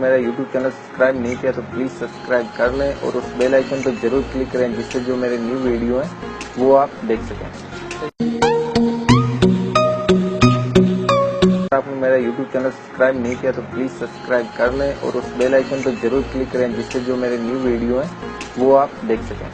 میرا YouTube channel subscribe نہیں کیا تو پلیز سبسکرائب کر لیں اور اس بیل آئیکن پہ ضرور کلک کریں جس سے جو میرے نیو ویڈیو ہیں وہ آپ دیکھ سکیں۔ اگر آپ نے میرا یوٹیوب چینل سبسکرائب نہیں کیا تو پلیز سبسکرائب کر لیں اور اس بیل آئیکن پہ ضرور کلک کریں جس سے جو میرے نیو ویڈیو ہیں وہ آپ دیکھ سکیں۔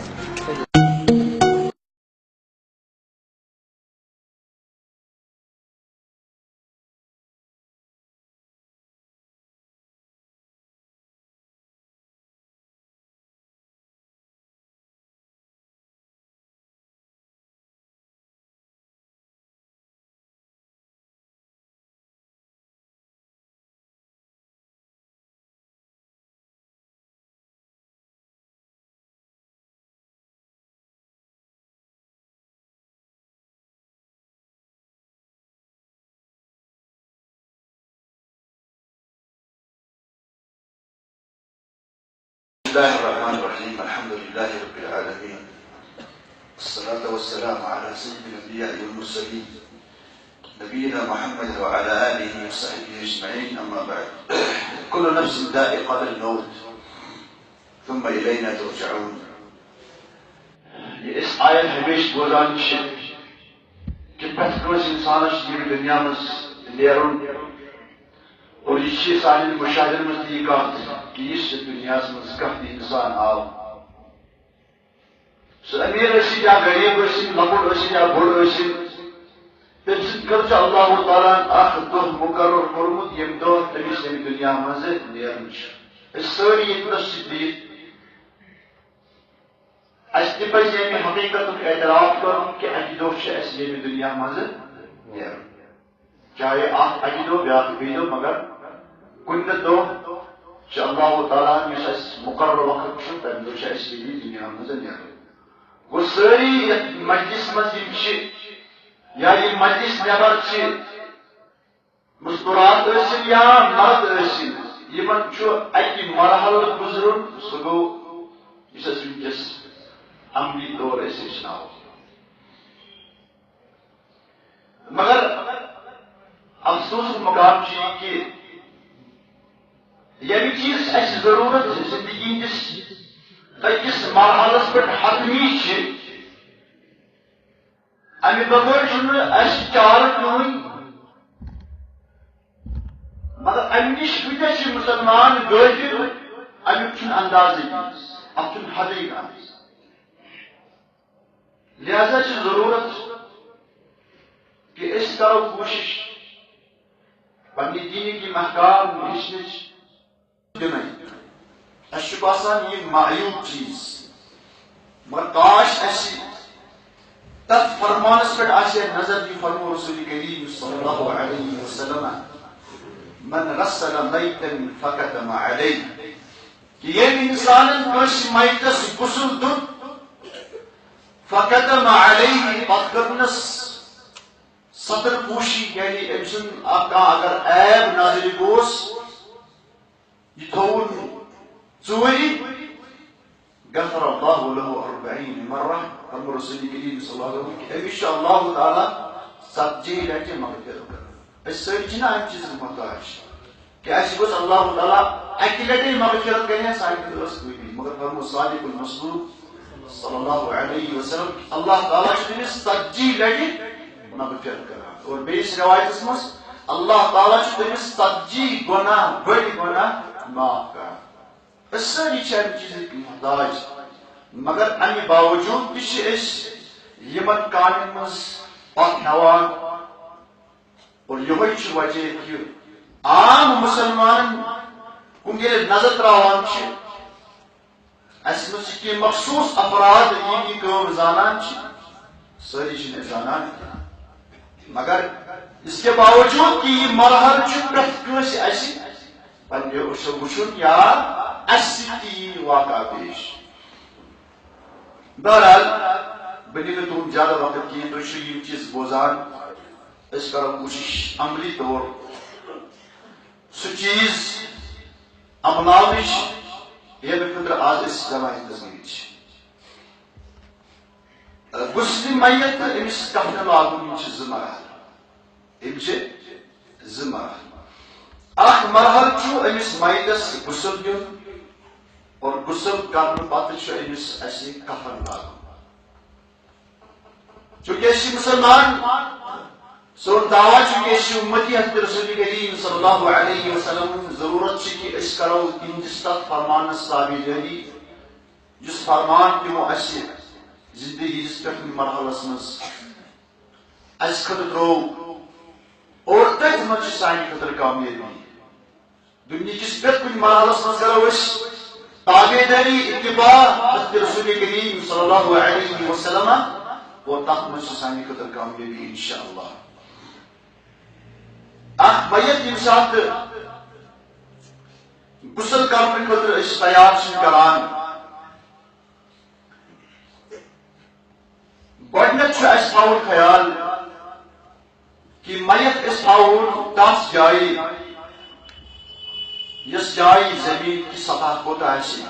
بسم الله الرحمن الرحيم الحمد لله رب العالمين والصلاة والسلام على سيد الأنبياء والمرسلين نبينا محمد وعلى آله وصحبه أجمعين أما بعد كل نفس ذائقة الموت ثم إلينا ترجعون یہ اس آیت ہمیشہ بولان کہ پتہ کس انسانس یہ دنیا مز نیرن اور یہ سان مشاہدن مز یہ کت کہ اس دنیا مز کت انسان آو سہ امیر ٲسِن یا غریب ٲسِن لۄکُٹ ٲسِن یا بوٚڑ ٲسِن تٔمۍ سٕنٛدِ خٲطرٕ چھُ اللہ تعالیٰ اکھ دۄہ مُقرر کوٚرمُت ییٚمہِ دۄہ تٔمِس ییٚمہِ دُنیا منٛزٕ نیرُن چھُ أسۍ سٲری ییٚتہِ پٮ۪ٹھ چھِ بِہِتھ اَسہِ تہِ پَزِ ییٚمہِ حقیٖقتُک اعتراف کَرُن کہِ اَکہِ دۄہ چھُ اَسہِ ییٚمہِ دُنیا منٛزٕ نیرُن چاہے اَکہِ دۄہ بیٛاکھ بیٚیہِ دۄہ مگر کُنہِ دۄہ چھُ اللہ تعالیٰ یُس اَسہِ مُقرر وقت چھُ تَمہِ دۄہ چھُ اَسہِ ییٚمہِ دُنیا منٛزٕ نیرُن گوٚو سٲری یتھ مجلس منٛز یِم چھِ یا یِم مجلس نٮ۪بر چھِ مُستورات ٲسِن یا مرد ٲسِن یِمن چھُ اَکہِ مرحلہٕ گُزرُن سُہ گوٚو یُس اَسہِ وٕنکیٚس عملی طور أسۍ ہیٚچھناوو مگر افسوسُک مقام چھُ یہِ کہِ ییٚمہِ چیٖز اَسہِ ضروٗرت زندگی ہٕنٛدِس أکِس مرحلس پٮ۪ٹھ حتمی چھِ امہِ بغٲر چھُنہٕ اَسہِ چارٕ کٕہٕنۍ مگر امہِ نِش کۭتیاہ چھِ مُسلمان غٲفِل امیُک چھُنہٕ اندازٕے اتھ چھُنہٕ حدٕے کانٛہہ لہذا چھِ ضروٗرت کہ أسۍ کرو کوٗشِش پننہِ دیٖنٕکۍ یِم احکام ہیٚچھنٕچ دِنٕے اَسہِ چھُ باسان یہِ معیوٗب چیٖز مگر کاش اَسہِ تتھ فرمانس پٮ۪ٹھ آسہِ ہے نظر یہِ فرمو رسول کریم صلی اللہ علیہ وسلم من غسل میتن فکتم علیہ کہ ییٚمہِ انسانن کٲنٛسہِ میتس غسل دیُت فکتم علیہ پتہٕ کٔرنس ستر پوشی یعنی أمۍ سُنٛد کانٛہہ اگر عیب نظرِ گوس یہِ تھوٚوُن ژوٗرِ غفر اللہ له 40 مرہ فرمو رسول کریم صلی اللہ علیہ وسلم کہ أمِس چھُ اللہ تعالیٰ 40 لٹہِ مغفرت کران أسۍ سٲری چھِنہ اَمہِ چیٖزٕکۍ محتاج کہ اَسہِ گوٚژھ اللہ تعالیٰ اکہِ لٹہِ مغفرت کرِ سانہِ خٲطرٕ ٲس کٲفی مگر فرمو صادق المصدوق صلی اللہ علیہ وسلم اللہ تعالیٰ چھُ تٔمِس 40 لٹہِ مغفرت کران اور بیٚیِس روایتس منٛز اللہ تعالیٰ چھُ تٔمِس 40 گۄناہ بٔڑۍ گۄناہ معاف کران أسۍ سٲری چھِ امہِ چیٖزٕکۍ محتاج مگر امہِ باوجوٗد تہِ چھِ أسۍ یِمن کامٮ۪ن منٛز پتھ ہٮ۪وان اور یِہوے چھُ وجہ کہِ عام مُسلمانن کُن ییٚلہِ نظر تراوان چھِ اسہِ منٛز چھِ کینٛہہ مخصوٗص افراد یِم یہِ کٲم زانان چھِ سٲری چھِنہٕ زانان مگر اس کے باوجوٗد کہِ یہِ مرحلہٕ چھُ پرٛٮ۪تھ کٲنٛسہِ اسہِ پننہِ أچھو وٕچھُن یا اسہِ سۭتۍ تہِ یی واقعہ پیش بہرحال بہٕ نِمہٕ تُہُنٛد زیادٕ وقت کِہیٖنۍ تُہۍ چھِو یِم چیٖز بوزان أسۍ کرو کوٗشِش عملی طور سُہ چیٖز اپناونٕچ ییٚمہِ خٲطرٕ آز أسۍ جمع انتظٲمی چھِ غسلِ میت تہٕ أمِس کفنہٕ لاگُن یِم چھِ 2 مرحلہٕ یِم چھِ 2 مرحلہٕ اخ مرحل چھو امس میتس غسل دیون اور غسل کرنے پتہ چھو امس اسی کفن لاگن چونکہ اسی مسلمان سون دعویٰ چونکہ اسی امتی حضرت رسول کریم صلی اللہ علیہ وسلم ضرورت چھ کہ اس کرو تہندس تک فرمانس تابع داری جس فرمان تمو اسی زندگی جس پہ مرحلس مز اس خطر رو اور تک مجھ سائن خطر کامیابی دنیا جس پہ کن مرحلس مز کرو اس تابع داری اتباع حضرت رسول کریم صلی اللہ علیہ وسلم اور تک مجھ سائن خطر کامیابی انشاءاللہ اخ میت یم سات غسل کرنے خطر اس تیار کران گۄڈنیٚتھ چھُ اَسہِ تھاوُن خیال کہ میت أسۍ تھاوون تس جایہِ یس جایہِ زمین کی سطح کوتاہ آسہِ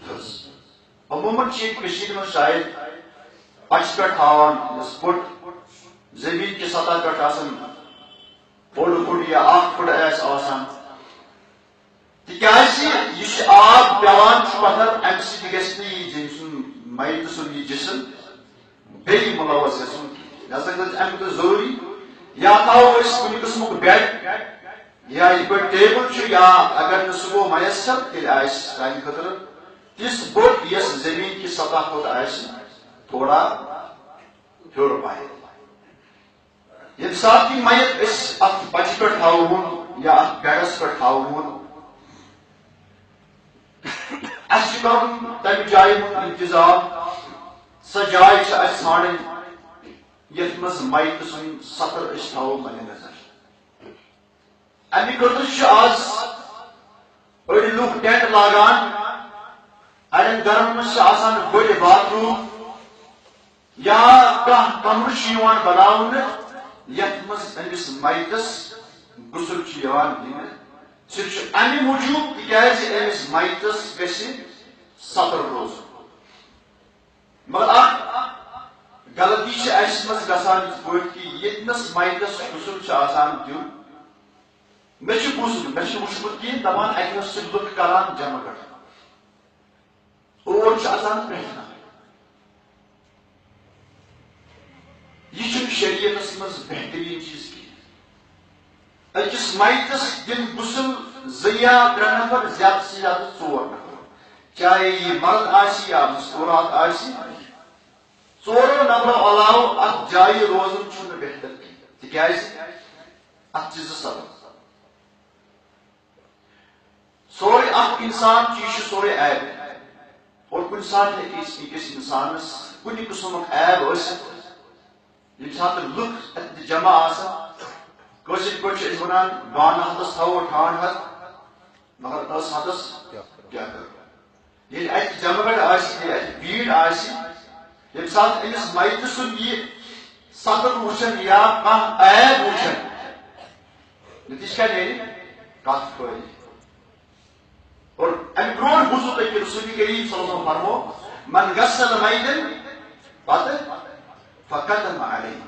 تھٔز عموماً چھِ ییٚتہِ کٔشیٖرِ منٛز شاید پچہِ پٮ۪ٹھ ہاوان یس فُٹ زمین کی سطح پٮ۪ٹھ آسان اوٚڑ فُٹ یا 1 فُٹ آسہِ آسان تِکیٛازِ یہِ چھُ آب پیٚوان چھُ پتھر امہِ سۭتۍ گژھِ نہٕ یہِ جٔمۍ سُنٛد میتہٕ سُنٛد یہِ جسم بیٚیہِ مُلوث گژھُن لہذا گژھِ امہِ خٲطرٕ ضروٗری یا تھاوو أسۍ کُنہِ قٕسمُک بیٚڈ یا یِتھ پٲٹھۍ ٹیبل چھُ یا اگر نہٕ سُہ گوٚو میسر تیٚلہِ آسہِ سانہِ خٲطرٕ تِژھ بوٚڑ یۄس زمیٖن کہِ سطح کھۄتہٕ آسہِ تھوڑا ہیوٚر پہن ییٚمہِ ساتہٕ تہِ میت أسۍ اتھ بچہِ پٮ۪ٹھ تھاوہون یا اتھ بیڈس پٮ۪ٹھ تھاوہون اسہِ چھُ کرُن تمہِ جایہِ ہُنٛد انتظام سۄ جاے چھِ اسہِ ژھانڈٕنۍ یتھ منٛز میتہٕ سُنٛد سطر أسۍ تھاوو مدِ نظر امہِ خٲطرٕ چھُ آز أڑۍ لُکھ ٹینٹ لاگان اڑٮ۪ن گرن منٛز چھِ آسان بٔڑۍ باتھ روٗم یا کانٛہہ کمرٕ چھُ یِوان بناونہٕ یتھ منٛز أمِس میتس غسل چھُ یِوان دِنہٕ سُہ چھُ امہِ موٗجوٗب تِکیٛازِ أمِس میتس گژھِ سطر روزُن مگر اکھ غلطی چھِ اسہِ منٛز گژھان یِتھ پٲٹھۍ کہِ ییٚتنس میتس غسل چھُ آسان دیُن مےٚ چھُ بوٗزمُت مےٚ چھُنہٕ وٕچھمُت کینٛہہ دپان اتہِ چھِ لُکھ کران جمع گٹھ اور چھُ آسان پرٛٮ۪تھ یہ چھُنہٕ شریعتس منٛز بہتریٖن چیٖز کینٛہہ أکِس میتس دِن غسل 2 یا 3 نفر زیادٕ سے زیادٕ 4 نفر چاہے یہ مرد آسی یا مستورات آسی 4 نفرو علاوٕ اتھ جایہِ روزُن چھُنہٕ بہتر کینٛہہ تِکیٛازِ اتھ چھِ 2 سبب سورُے اکھ انسان چھُ یہِ چھُ سورُے عیب اور کُنہِ ساتہٕ ہیٚکہِ أکِس انسانس کُنہِ قٕسمُک عیب ٲسِتھ ییٚمہِ ساتہٕ لُکھ اتہِ جمع آسان کٲشِرۍ پٲٹھۍ چھِ أسۍ ونان بانہٕ ہتس تھاوو ٹھانڈ ہتھ مگر ٲس ہتس کیٛاہ کرو ییٚلہِ اتہِ جمع گڑھ آسہِ ییٚلہِ اتہِ بھیڑ آسہِ ییٚمہِ ساتہٕ أمِس میتہٕ سُنٛد یہِ سطر وٕچھن یا کانٛہہ عیب وٕچھن نتیجہ کیٛاہ نیرِ کتھ پھٲلہِ اور امہِ برونٛٹھ بوٗزوٕ تۄہہِ کہِ رسول کریم صلی اللہ علیہ وسلم فرمو من غسل میتن پتہٕ فقدم علیہ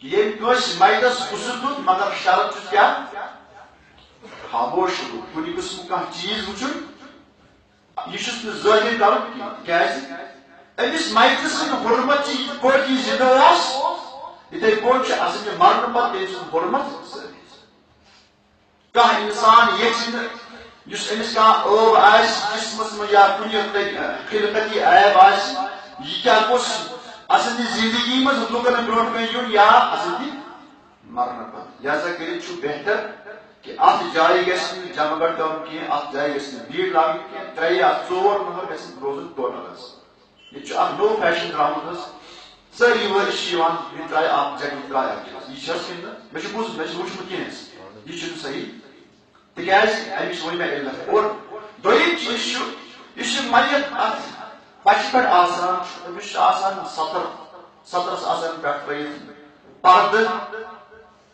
کہ ییٚمۍ کٲنٛسہِ میتس غسل دیُت مگر شرط چھُس کیٛاہ خاموش روٗد کُنہِ قٕسمُک کانٛہہ چیٖز وٕچھُن یہ چھُس نہٕ ظٲہِر کرُن کینٛہہ تِکیٛازِ أمِس میتہٕ سٕنٛز حُرمت چھِ یِتھ پٲٹھۍ یہِ زِندٕ اوس یِتھٕے پٲٹھۍ چھُ آسان یہِ مرنہٕ پتہٕ تٔمۍ سُنٛد حُرمت کانٛہہ اِنسان یژھِ نہٕ یُس أمِس کانٛہہ ٲو آسہِ جسمس منٛز یا کُنہِ خلقتی عیب آسہِ یہِ کیٛاہ گوٚژھ آسان یہِ زندگی منٛز لُکن برونٛٹھ کَنۍ یُن یا آسان یہِ مرنہٕ پتہٕ لہذا کٔرِتھ چھُ بہتر کہ اتھ جایہِ گژھِ نہٕ جمع گٹھ کرُن کینٛہہ اتھ جایہِ گژھِ نہٕ بھیڑ لاگٕنۍ کینٛہہ 3 یا 4 نفر گژھن روزُن ٹوٹلس ییٚتہِ چھُ اکھ نوٚو فیشن درٛامُت حظ سٲری وٲرۍ چھِ یِوان یہِ ترٛایہِ اکھ جگہ یہِ ترٛایہِ اکھ جگہ یہِ چھِ حظ کِنہٕ نہٕ مےٚ چھُ بوٗزمُت مےٚ چھُ وٕچھمُت کینٛہہ حظ یہِ چھُنہٕ صحیح تِکیٛازِ اَمِچ وۄنۍ مےٚ علت اور دوٚیِم چیٖز چھُ یُس یہِ میت اتھ پچہِ پٮ۪ٹھ آسان چھُ أمِس چھُ آسان سطرس آسان پٮ۪ٹھ ترٲیِتھ پردٕ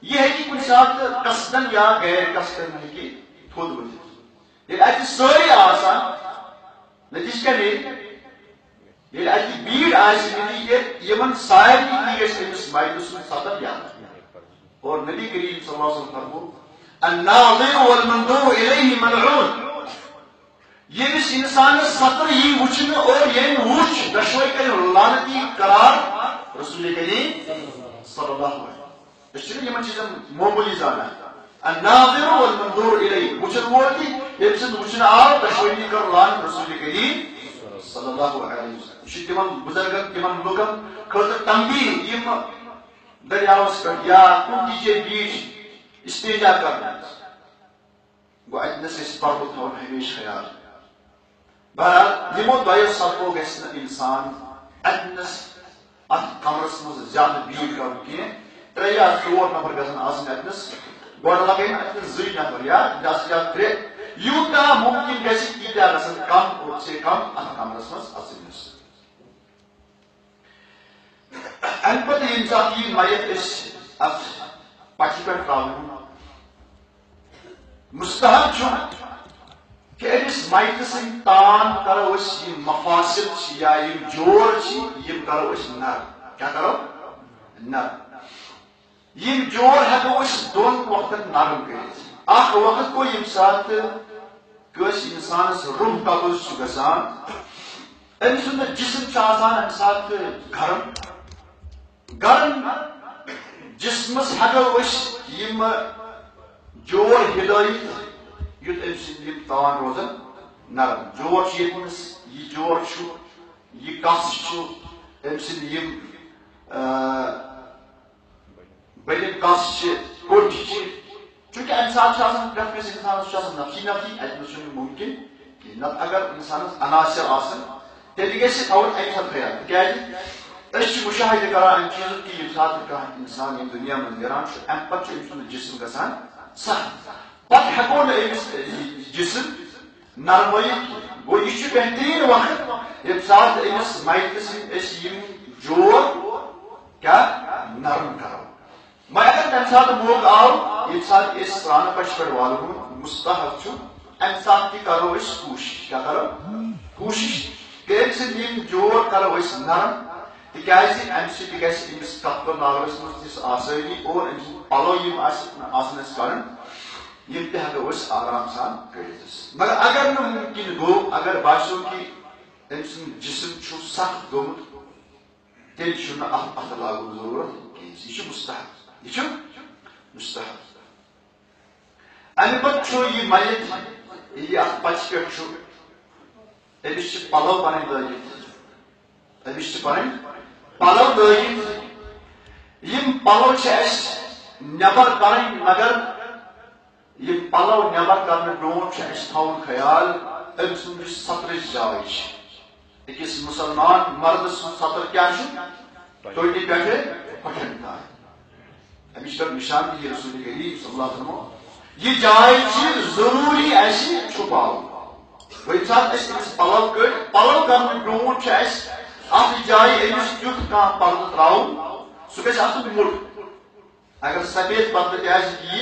یہ ہیٚکہِ کُنہِ ساتہٕ قصدن یا غیر قصدن ہیٚکہِ تھوٚد ؤتھِتھ ییٚلہِ اتہِ سٲری آسان نتیجہ کیٛاہ نیرِ ییٚلہِ اتہِ بھیڑ آسہِ نتیجہ یِمن سارنٕے گژھِ أمِس میتہٕ سُنٛد سطر یاد اور نبی کریم صلی اللہ علیہ وسلم فرمو الناظر والمنظور إليه ملعون. Yemis insanı satır iyi uçunu or yen uç daşoy kare laneti karar Resul-i Kerim sallallahu aleyhi ve sellem. İşte yemin çizim mamuli zana. الناظر والمنظور إليه. Uçun vordi hepsini uçuna al daşoy kar lan Resul-i Kerim sallallahu aleyhi ve sellem. İşte timam buzargan timam lokam kırdık tambi yim deryavuz kar ya kum diyece bir isteyecek karnınız. Bu ayetinde ses parmut tavun hemiş hayal. Bana limon dayı satı geçsin insan etiniz at kamerasınızı ziyade büyük ki treya suor number gazın azın etiniz guardalakayın etiniz zıy number ya jasya tre yuta mümkün geçik ide arasın kam at kamerasınız azınız. Elbette insani mayet is at participant problem mustahab şu کہ امس مائٹہ سن تان کرو اس یہ مفاصل یا M جوڑ M کرو اس نر کیا کرو نر یم جوڑ ہیکو اس دون وقت نرم کرت اخ وقت کو یم سات کس انسانس روح قبض گژھان ام سند جسم آسان ام سات گرم جسمس ہیکو اس یم جوڑ ہدایت یوت ام سند تان روزان نرم جوڑ یتنس یہ جوڑ یہ کس ام سند یم بڑم کس کوٹ چونکہ ام سات پریت کس انسانس نفسی نفسی اتنس ممکن نت اگر انسانس عناصر آسن تیل گھس تھون ام سات خیال تاز مشاہدہ کران ام چیز کہ یم سات کھانا انسان یم دنیا من نیران ام پتہ ام سند جسم گژھان سخت پتہ ہیکو نا امس جسم نرمائی گو یہ بہترین وقت یم سات امس مائٹس یم جوڑ کیا نرم کرو میں اگر تمہ سات موقع آو یم سات اس سران پش پہ والو مستحب ام سات تہ کرو اس کوشش کیا کرو کوشش کہ ام سند یم جوڑ کرو اس نرم تکیاز ام سہ گھس امس کتر ناگرس مز تس آسانی اور ام سند پلو یم آسن اس کرن یم تہ ہیکو اس آرام سان کرت مگر اگر نہ ممکن گو اگر باسو کہ ام سند جسم سخت گومت تیل ات لاگن ضرورت یہ مستحب یہ مستحب امہ پتہ یہ میت یہ ات پچ پہ امس پلو پن لگت امس پن پلو لگت یم پلو اس نبر کریں مگر یہ پلو نبر کرنے برو تھون خیال ام سند سطرچ جائے اکس مسلمان مرد سن سطر کیا توٹی پہ پٹھن تان امس کر نشان دی رسول کریم صلی اللہ علیہ وسلم یہ جائے ضروری ایسی چھپاؤ وہی سات پلو کڑ پلو کرنے برو ات جائے امس تیت کھانا پردہ تراؤ سہ گھس آسن موٹ اگر سفید پردہ تہ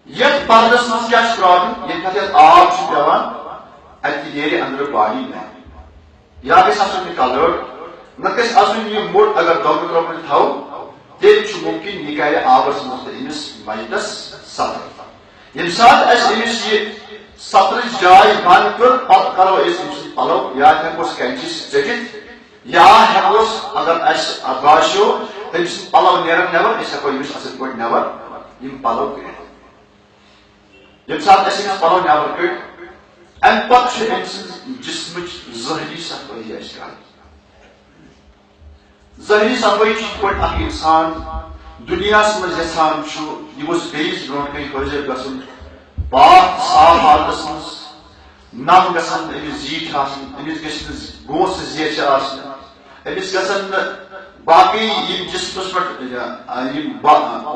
یت پردس مز کیا پرابلم یہ آب پیوان اتہ نیرِ اندر باڈی میں یا گھس آسن یہ کلر نہ گھس آسن یہ موٹ اگر دۄگہٕ ترٛوومُت تھاو تیٚلہِ چھُ ممکن یہ کرِ آبس مز تہ أمِس میتس سطر ییٚمہِ ساتہٕ اَسہِ أمِس یہِ سطرٕچ جاے بنٛد کٔر پتہٕ کرو أسۍ أمۍ سٕنٛدۍ پلو یا ہٮ۪کوس کینچی سۭتۍ ژٔٹِتھ یا ہٮ۪کوس اگر اَسہِ باسیو أمۍ سٕنٛدۍ پلو نیرن نٮ۪بر أسۍ ہٮ۪کو أمِس اصل پٲٹھۍ نٮ۪بر یِم پلو کٔڑِتھ یم سات أمس پلو نبر کڑ ام پتہ أمۍ سٕنٛز جسمٕچ ظٲہری صفٲیی اَسہِ کرٕنۍ ظٲہری صفٲیی چھِ یِتھ پٲٹھۍ اکھ انسان دُنیاہس منٛز یژھان چھُ یہِ گوٚژھ بیٚیِس برونٛٹھ کَنۍ حٲضِر گژھُن پاک صاف حالتس منٛز نم گژھن أمِس زیٖٹھ آسٕنۍ أمِس گژھِ نہٕ گونٛسہٕ زیچھِ آسنہِ أمِس گژھن نہٕ باقٕے یِم جسمس پٮ۪ٹھ یِم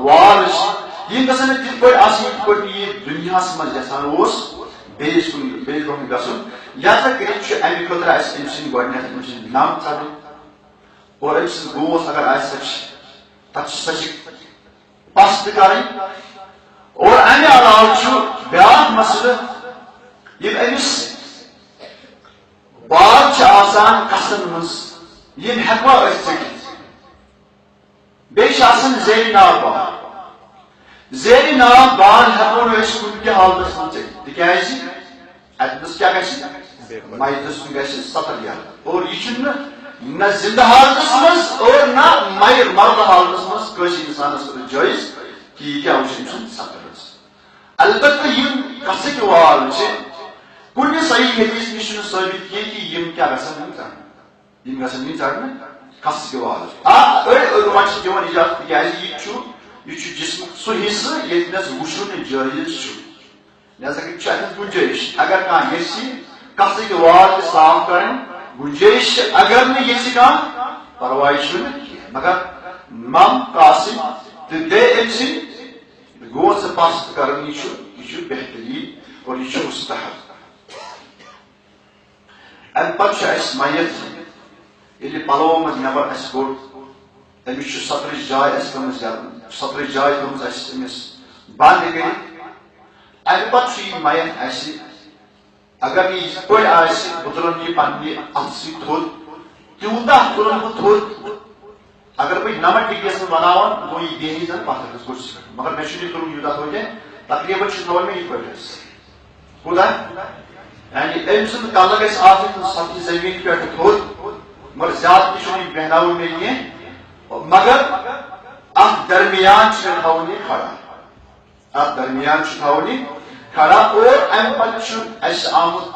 وال چھِ یہ گژھن نہٕ تِتھ پٲٹھۍ آسٕنۍ یِتھ پٲٹھۍ یہِ دُنیاہس منٛز یژھان اوس بیٚیِس برونٛٹھ گژھُن لہذا کٔرِتھ چھُ امہِ خٲطرٕ اَسہِ أمۍ سٕنٛدۍ گۄڈٕنیتھ أمۍ سٕنٛدۍ نم ژٹٕنۍ اور أمۍ سٕنٛز گوس اگر آسہِ سۄ چھِ پس تہِ کرٕنۍ اور امہِ علاوٕ چھُ بیٛاکھ مسلہٕ یِم أمِس بال چھِ آسان کَسن منٛز یِم ہٮ۪کوا أسۍ ژٔٹِتھ بیٚیہِ چھِ آسان زیٚوِ ناو بال زیر نام بال ہیکو نس کن تہ حالتس من تکیاز اتنس کیا گژھِ میتس گژھِ سطر یاد اور یہ نہ زندہ حالتس مز اور نہ مرد حالتس مز کٲنٛسہِ انسانس خٲطرٕ جٲیز کہ یہ کیا وچھ أمۍ سُنٛد سطر البتہ یم کسک وال کن صحیح حدیث نش ثابت کی یم کیا گھن یم گھن ژٹنے کسک وال علما دِوان اجازت تکیازِ یہ جسم سہ حصہ یتنس وچھن جٲیز لہذا اتنس گنجائش اگر کھانا یژھِ کسک وال صاف کریں گنجائش اگر نہ یژھِ کھانا پرواے چھُنہٕ مگر مم قاسم تو بیٚیہِ أمۍ سٕنٛدۍ گو سے پست کرن یہ بہترین اور یہ مستحب ام پتہ اس میت یل پلو من نبر اس گوڑ امس سطر جائے اس کمز سطر جائے کمز اس امس بند کر ام پتہ یہ میت اس اگر یہ پڑ آس بتلن یہ پنہ ات سی تھوٚد تیوتاہ تلن بہ تھوٚد اگر بھائی 90 ڈگری سے بناوان وہ یہ دینی زن پتھرس گوٚژھ مگر مے چھُنہٕ تُلُن یوٗتاہ تھوٚد کینٛہہ تقریباً چھُ تھاوان مےٚ یِتھ پٲٹھۍ حظ کوٗتاہ یعنی أمۍ سُنٛد کلہٕ گژھِ آسُن سطحِ زٔمیٖن پٮ۪ٹھ تھوٚد مگر زیادٕ تہِ چھُنہٕ یہِ بیٚہناوُن مےٚ کینٛہہ مگر اتھ درمیان چھُ مےٚ تھاوُن یہِ کھڑا اتھ درمیان چھُ تھاوُن یہِ کھڑا اور امہِ پتہٕ چھُ اَسہِ آمُت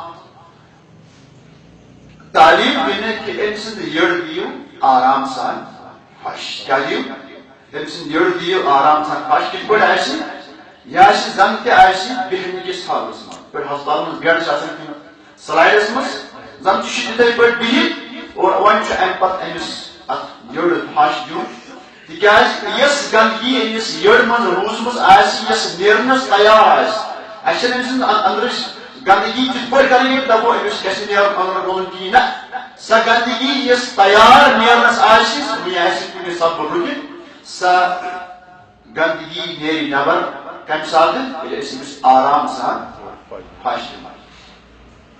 تعلیٖم دِنہٕ کہِ أمۍ سٕنٛد یٔڈ دِیِو آرام سان پھش کیا دیو تم سن یڑ دیو آرام سان پھش کت پڑ آسی یا زن تہ آسی بہن کس حالس من پڑ ہسپتال من بیڈ آسان سلائڈس من زن تہ پڑ بہت اور ون ام پتہ امس ات یڑ پھش دیو تکیاز یس گندگی امس یڑ من روزمز آسی یس نیرنس تیار آس اچھا امس اندر گندگی کت پڑ کریں دپو امس گھس نیرن اندر گولن کی نہ سا گندگی یس تیار نیرنس آسی یہ آسی کُنہِ سببہٕ رُکِتھ سا گندگی نیری نبر کمہِ ساتہٕ ییٚلہِ أسۍ أمِس آرام سان پھش دِمو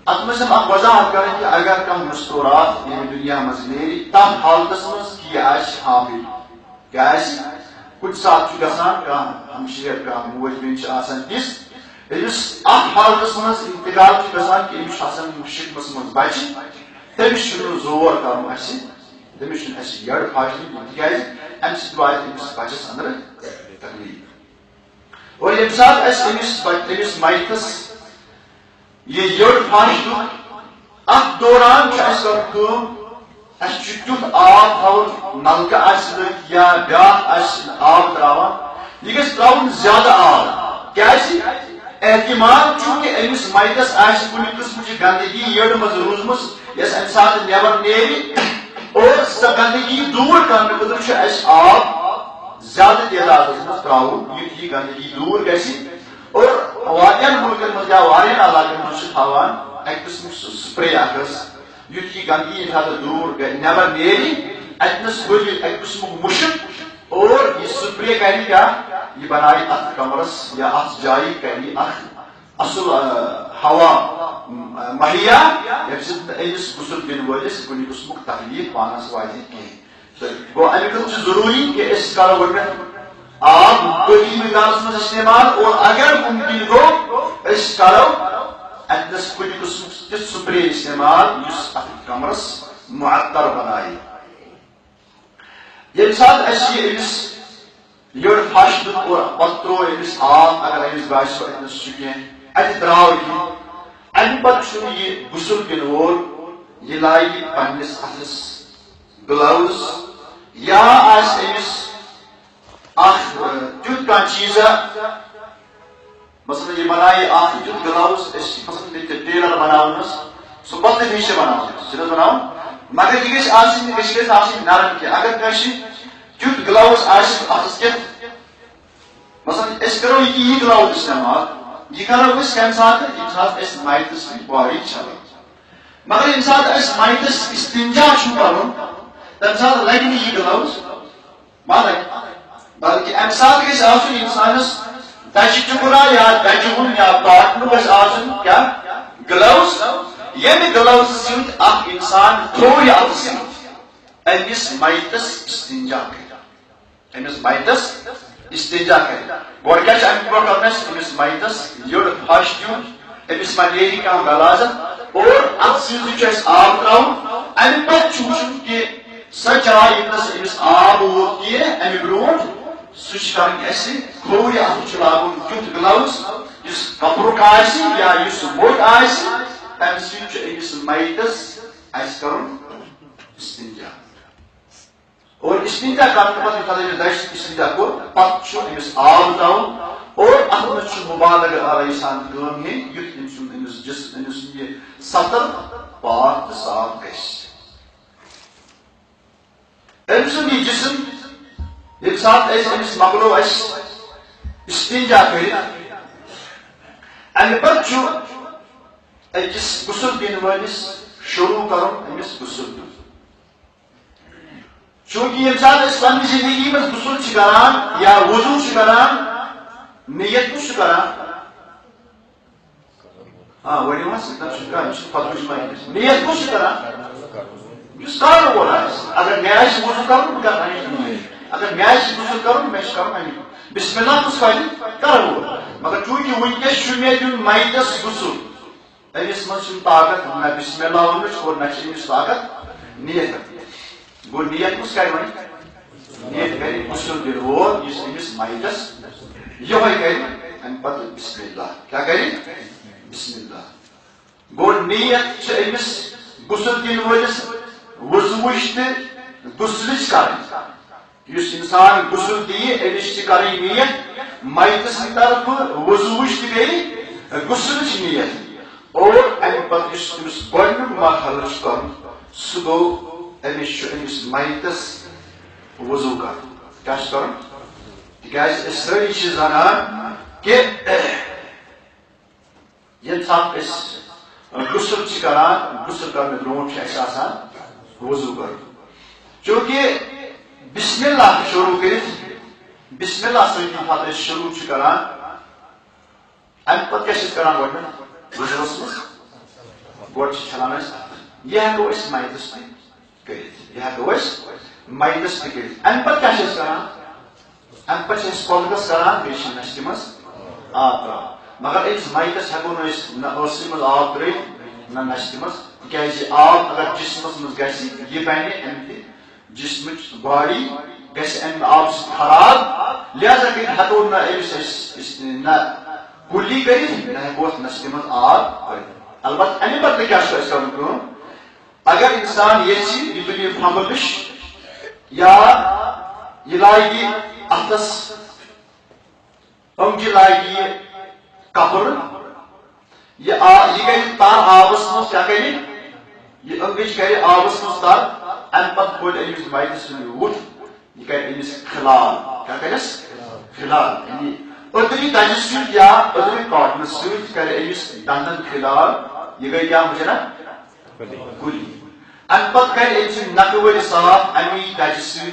اتھ منٛز اکھ وضاحت کرٕنۍ کہِ اگر کانٛہہ مستورات ییٚمہِ دُنیا منٛز نیرِ تتھ حالتس منٛز کہِ یہِ آسہِ حامل کیٛاہ آسہِ کُنہِ ساتہٕ چھُ گژھان کانٛہہ ہمشیر کانٛہہ موج بیٚنہِ چھِ آسان تِژھ ییٚمِس اتھ حالتس منٛز انتقال چھُ گژھان کہِ أمِس چھُ آسان شکمس منٛز بچہِ تٔمِس چھُنہٕ زور کرُن اسہِ تٔمِس چھُنہٕ اسہِ یٔڈ پھش دِنۍ تِکیازِ امہِ سۭتۍ واتہِ أمِس بچس اندر تکلیٖف اور ییٚمہِ ساتہٕ اسہِ أمِس میتس یہ یٔڈ پھش دیُت اتھ دوران چھُ اسہِ کرُن کٲم اسہِ چھُ تیُتھ آب تھاوُن نلکہٕ آسہِ لٲگِتھ یا بیاکھ آسہِ آب تراوان یہِ گژھِ تراوُن زیادٕ آب کیازِ احتمال چھُ کہِ أمِس میتس آسہِ کُنہِ قٕسمٕچ گندگی یٔڈ منٛز روٗزمٕژ یس امہِ ساتہٕ نٮ۪بر نیرِ اور سۄ گندگی دوٗر کرنہٕ خٲطرٕ چھُ اسہِ آب زیادٕ تعدادس منٛز تراوُن یُتھ یہِ گندگی دوٗر گژھِ اور واریاہن مُلکن منٛز یا واریاہن علاقن منٛز چھِ تھاوان اکہِ قٕسمُک سُہ سپرے اکھ حظ یُتھ یہِ گندگی ییٚمہِ ساتہٕ دوٗر نٮ۪بر نیرِ اتنس گوٚو اکہِ قٕسمُک مُشک اور یہِ سپرے کرِ کیٛاہ یہِ بنایہِ اتھ کمرس یا اتھ جایہِ کرِ اکھ اصل ہوا مہیا ییٚمہِ سۭتۍ أمِس غسل دِنہٕ وٲلِس کُنہِ قٕسمُک تکلیٖف پانس واتہِ کینٛہہ گوٚو امہِ خٲطرٕ چھُ ضروٗری کہِ أسۍ کرو گۄڈٕنیتھ آب کٲفی مقدارس منٛز استعمال اور اگر ممکن گوٚو أسۍ کرو اتنس کُنہِ قٕسمُک تیُتھ سپرے استعمال یُس اتھ کمرس معطر بنایہِ ییٚمہِ ساتہٕ اسہِ یہِ أمِس یٔڈ پھش دیُت اور پتہٕ تروو أمِس آب اگر أمِس باسیو اتنس چھُ کینٛہہ اتہِ درٛاو کینٛہہ امہِ پتہٕ چھُنہٕ یہِ غسل دِنہٕ وول یہِ لاگہِ پننِس اتھس گلوز یا آسہِ أمِس اکھ تیُتھ کانٛہہ چیٖزا مثلاً یہِ بنایہِ اکھ تیُتھ گلوز أسۍ مثلاً ییٚتہِ ٹیلر بناونس سُہ بدلہٕ ہِش چھِ بناوان چھِ بناوان مگر یہِ گژھِ آسٕنۍ یہِ گژھِ آسٕنۍ نرم کینٛہہ اگر کٲنٛسہِ تیُتھ گلوز آسہِ اتھس کٮ۪تھ مثلاً أسۍ کرو یہِ گلوز استعمال یہ کرو أسۍ کمہِ ساتہٕ ییٚمہِ ساتہٕ أسۍ میتس سۭتۍ باڈی چھلو مگر ییٚمہِ ساتہٕ أسۍ میتس استنجا چھُ کرُن تمہِ ساتہٕ لگہِ نہٕ یہِ گلوز ما لگہِ بلکہِ امہِ ساتہٕ گژھِ آسُن انسانس دجہِ ٹُکرا یا دجہِ ہُنٛد یا پاٹنہٕ گژھِ آسُن کیٛاہ گلوز ییٚمہِ گلوز سۭتۍ اکھ انسان تھوٚوِ اتھٕ سۭتۍ أمِس میتس استنجا کرِ أمِس میتس استنجا کرے گوڑ کیا امہ برو کرنس امس میتس یوڑ پھش دیون امس ما نیری کان غلازت اور ات سۭتۍ چھُ آب تراون امہ پتہٕ چھُ وٕچھُن کہ سۄ جاے ییٚتنس امس آب ووت کینٛہہ امہِ برونٛٹھ سُہ چھُ کرٕنۍ اسہِ کھوورِ اتھٕ چھُ لاگُن تیُتھ گلوز یُس کپرُک آسہِ یا یُس موٚٹ آسہِ تمہِ سۭتۍ چھُ أمِس میتس اسہِ کرُن استنجا اور استنجا کرنے پتہٕ یوٚتانۍ أمِس دَزِ استنجا کوٚر پتہٕ چھُ أمِس آب تراوُن اور اتھ منٛز چھُ مُبالغہ آرٲیی سان کٲم ہیٚنۍ یُتھ أمۍ سُنٛد أمِس جسم أمِس سُنٛد یہِ سطر پاک تہٕ صاف گژھِ أمۍ سُنٛد یہِ جسم ییٚمہِ ساتہٕ أسۍ أمِس مۄکلو اَسہِ استنجا کٔرِتھ امہِ پتہٕ چھُ أکِس غسل دِنہٕ وٲلِس شروع کرُن أمِس غسل دیُن چونکہ ییٚمہِ ساتہٕ أسۍ پننہِ زندگی منٛز غسل چھِ کران یا وضوٗ چھِ کران نیت کُس چھُ کران ؤنِو حظ نیت کُس چھُ کران یُس کرن وول آسہِ اگر مےٚ آسہِ وضوٗ کرُن بہٕ کرٕ اَمہِ موٗجوٗب اگر مےٚ آسہِ غسل کرُن مےٚ چھُ کرُن اَمہِ بسم اللہ کُس کرِ کرن وول مگر چوٗنکہِ وٕنکیٚس چھُ مےٚ دیُن میتس غسل أمِس منٛز چھُنہٕ طاقت نہ بسم اللہ وننٕچ اور نہ چھِ أمِس طاقت نیت گوٚو نیت کُس کرِ وۄنۍ نیت کرِ غسل دِنہٕ وول یُس أمِس میتس یِہوے کرِ امہِ پتہٕ بسم اللہ کیٛاہ کرِ بسم اللہ گوٚو نیت چھِ أمِس غسل دِنہٕ وٲلِس وضوٗوٕچ تہٕ غسلٕچ کرٕنۍ یُس انسان غسل دِیہِ أمِس چھِ کرٕنۍ نیت میتہٕ سٕنٛدِ طرفہٕ وضوٗوٕچ تہِ بیٚیہِ غسلٕچ نیت اور امہِ پتہٕ یُس أمِس گۄڈنیُک مرحلہٕ چھُ کرُن سُہ گوٚو أمِس چھُ أمِس میتس وضوٗ کرُن کیٛاہ چھُ کرُن تِکیٛازِ أسۍ سٲری چھِ زانان کہ ییٚمہِ ساتہٕ أسۍ غسل چھِ کران غسل کرنہٕ برونٛٹھ چھُ اَسہِ آسان وضوٗ کرُن چوٗنکہِ بسم اللہ شروع کٔرِتھ بسم اللہ سۭتۍ ییٚمہِ ساتہٕ أسۍ شروع چھِ کران امہِ پتہٕ کیٛاہ چھِ أسۍ کران گۄڈٕنیتھ وضوٗوس منٛز گۄڈٕ چھِ چھلان أسۍ اَتھٕ یہِ ہٮ۪کو أسۍ میتس تہِ کٔرِتھ یہِ ہٮ۪کو أسۍ میتس تہِ کٔرِتھ امہِ پتہٕ کیٛاہ چھِ أسۍ کران امہِ پتہٕ چھِ أسۍ کۄلگس کران بیٚیہِ چھِ نشتہِ منٛز آب تراوان مگر أکِس میتس ہٮ۪کو نہٕ أسۍ نہ ٲسٕے منٛز آب ترٲوِتھ نہ نشتہِ منٛز تِکیٛازِ آب اگر جسمس منٛز گژھِ یہِ بنہِ امہِ تہِ جسمٕچ باڈی گژھِ امہِ آبہٕ سۭتۍ خراب لہذا کٔرِتھ ہٮ۪کو نہ أمِس أسۍ نہ کُلی کٔرِتھ نہ ہٮ۪کو اتھ نشتہِ منٛز آب کٔرِتھ البتہ امہِ پتہٕ کیٛاہ چھُ اَسہِ کرُن کٲم اگر انسان یژھِ یہِ تُلہِ فمبلِش یا یہِ لاگہِ اتھس أنٛگجہِ لاگہِ یہِ کپرٕ یہِ کرِ تر آبس منٛز کیٛاہ کرِ یہِ أنٛگٕج کرِ آبس منٛز تر امہِ پتہٕ کھولہِ أمِس میتس سُنٛد وُٹھ یہِ کرِ أمِس کھلال کیٛاہ کرٮ۪س کھلال یعنی أدرِ دَجہِ سۭتۍ یا أدرِ کاٹنہٕ سۭتۍ کرِ أمِس دندن کھلال یہِ گٔے کیٛاہ مُجرا کُلی امہِ پتہٕ کرِ أمۍ سٕنٛدۍ نکہٕ وٲلۍ صاف امی دَجہِ سۭتۍ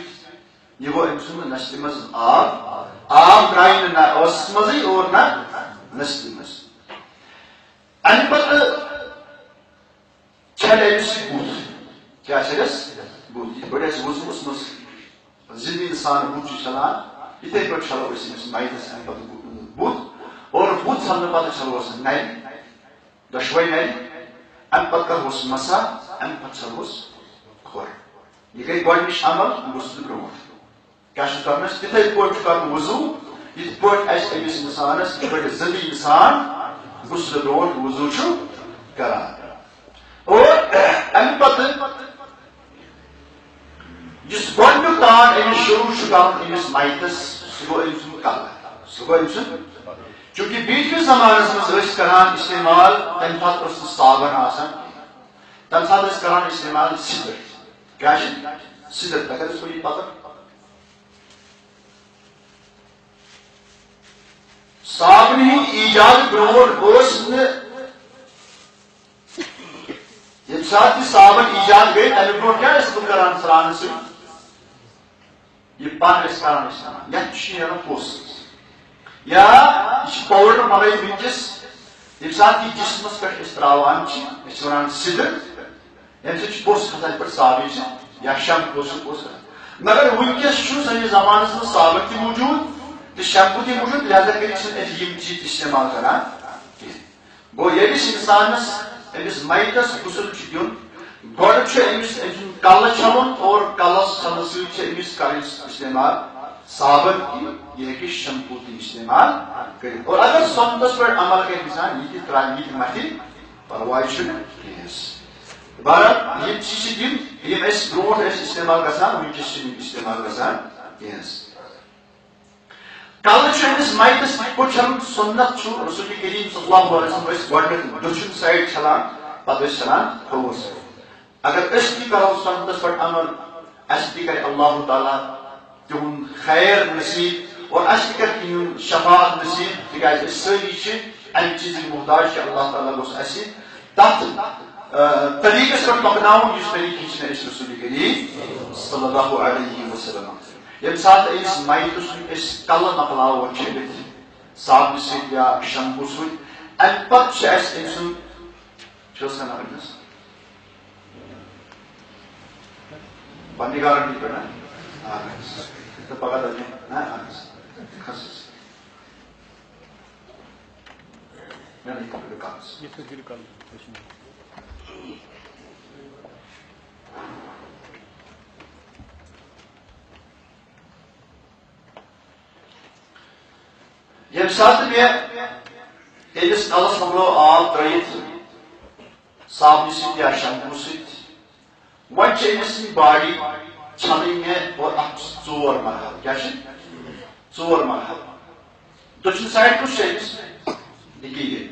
یہِ گوٚو أمۍ سُنٛد نشتہِ منٛز آب درٛایہِ نہٕ نہ ٲسس منٛزٕے اور نہ نشتہِ منٛز امہِ پتہٕ چھلہِ أمِس بُتھ کیٛاہ چھلٮ۪س بُتھ یِتھ پٲٹھۍ أسۍ وضوٗوس منٛز زِندٕ انسان بُتھ چھُ چھلان یِتھے پٲٹھۍ چھلو أسۍ أمِس میتس امہِ پتہٕ بُتھ اور بُتھ چھلنہٕ پتہٕ چھلوس نرِ دۄشوے نرِ امہِ پتہٕ کرہوس مسا امہِ پتہٕ چھلوس کھۄر یہِ گٔے گۄڈنِچ عمل غسلہٕ برونٛٹھ کیٛاہ چھُ کرُن اَسہِ تِتھے پٲٹھۍ چھُ کرُن وضوٗ یِتھ پٲٹھۍ اَسہِ أمِس انسانس یِتھ پٲٹھۍ زِندٕ انسان غسلہٕ برونٛٹھ وضوٗ چھُ کران اور امہِ پتہٕ یُس گۄڈنیُک تان أمِس شروع چھُ کرُن أمِس میتس سُہ گوٚو أمۍ سُنٛد کلہٕ سُہ گوٚو أمۍ سُنٛد چوٗنکہِ برٛونٛٹھمِس زمانس منٛز ٲسۍ کران استعمال تمہِ ساتہٕ اوس نہٕ صابن آسان تمہِ ساتہٕ ٲسۍ کران استعمال سِدٕر کیٛاہ چھِ سِدٕر تۄہہِ کتٮ۪س چھو یہِ پتہ صابنہِ ہٕنٛدۍ ایجاد برونٛٹھ اوس نہٕ ییٚمہِ ساتہٕ یہِ صابن ایجاد گٔے تمہِ برونٛٹھ کیٛاہ ٲسۍ تِم کران سرٛانہٕ سۭتۍ یہِ پن ٲسۍ کران استعمال یتھ چھُ نیران پوٚس یا یہِ چھُ پاوڈر بنٲیِتھ وٕنکیٚس ییٚمہِ ساتہٕ یہِ جسمس پٮ۪ٹھ أسۍ تراوان چھِ أسۍ چھِ ونان سِدٕر ییٚمہِ سۭتۍ چھُ پوٚس کھسان یِتھ پٲٹھۍ صابنہِ چھِ یا شمپوٗ چھُ پوٚس کھسان مگر وٕنکیٚس چھُ سٲنِس زمانس منٛز صابن تہِ موٗجوٗد تو شیمپو کی موجود لہذا کر یم چیز استعمال کران گو یلس انسانس امس میتس غسل دن گوڈ امس کل چھلن اور کلس چھلن سمس کر استعمال صابن کی یہ شیمپو کی استعمال کریں اور اگر سونتس پہ عمل کر انسان یہ ترائے یہ مٹی پرواہ بہرحال یہ چیز تم یم اس برو استعمال گھان ونکس استعمال گھان کل امس میتس پہ چھلن سنت رسول کریم صلی اللہ علیہ وسلم گۄڈنیتھ دچھن سائڈ چھلان پتہ چھلان کھوور سائڈ اگر اس تہ کرو سنتس پہ عمل اس تہ کر اللہ تعالیٰ تہد خیر نصیب اور اس تہ کر تہد شفاعت نصیب تکیاز ساری امہ چیز محتاج اللہ تعالیٰ گوس اس تر طریقس پہ پکناؤن اس طریقہ رسول کریم صلی اللہ علیہ وسلم یم سات اس میتس کل مکلاو چھلت صابن ست یا شیمپو ست ام پتہ ام سن پنہ گارنٹی پہ پگہ یم سات میس نلس مکلو آب ترت صابن ست یا شیمپو ست ون امس باڈی چھلن اور ات ژور مرحلہ کیا ژور مرحلہ دچھن سائڈ کس امس یہ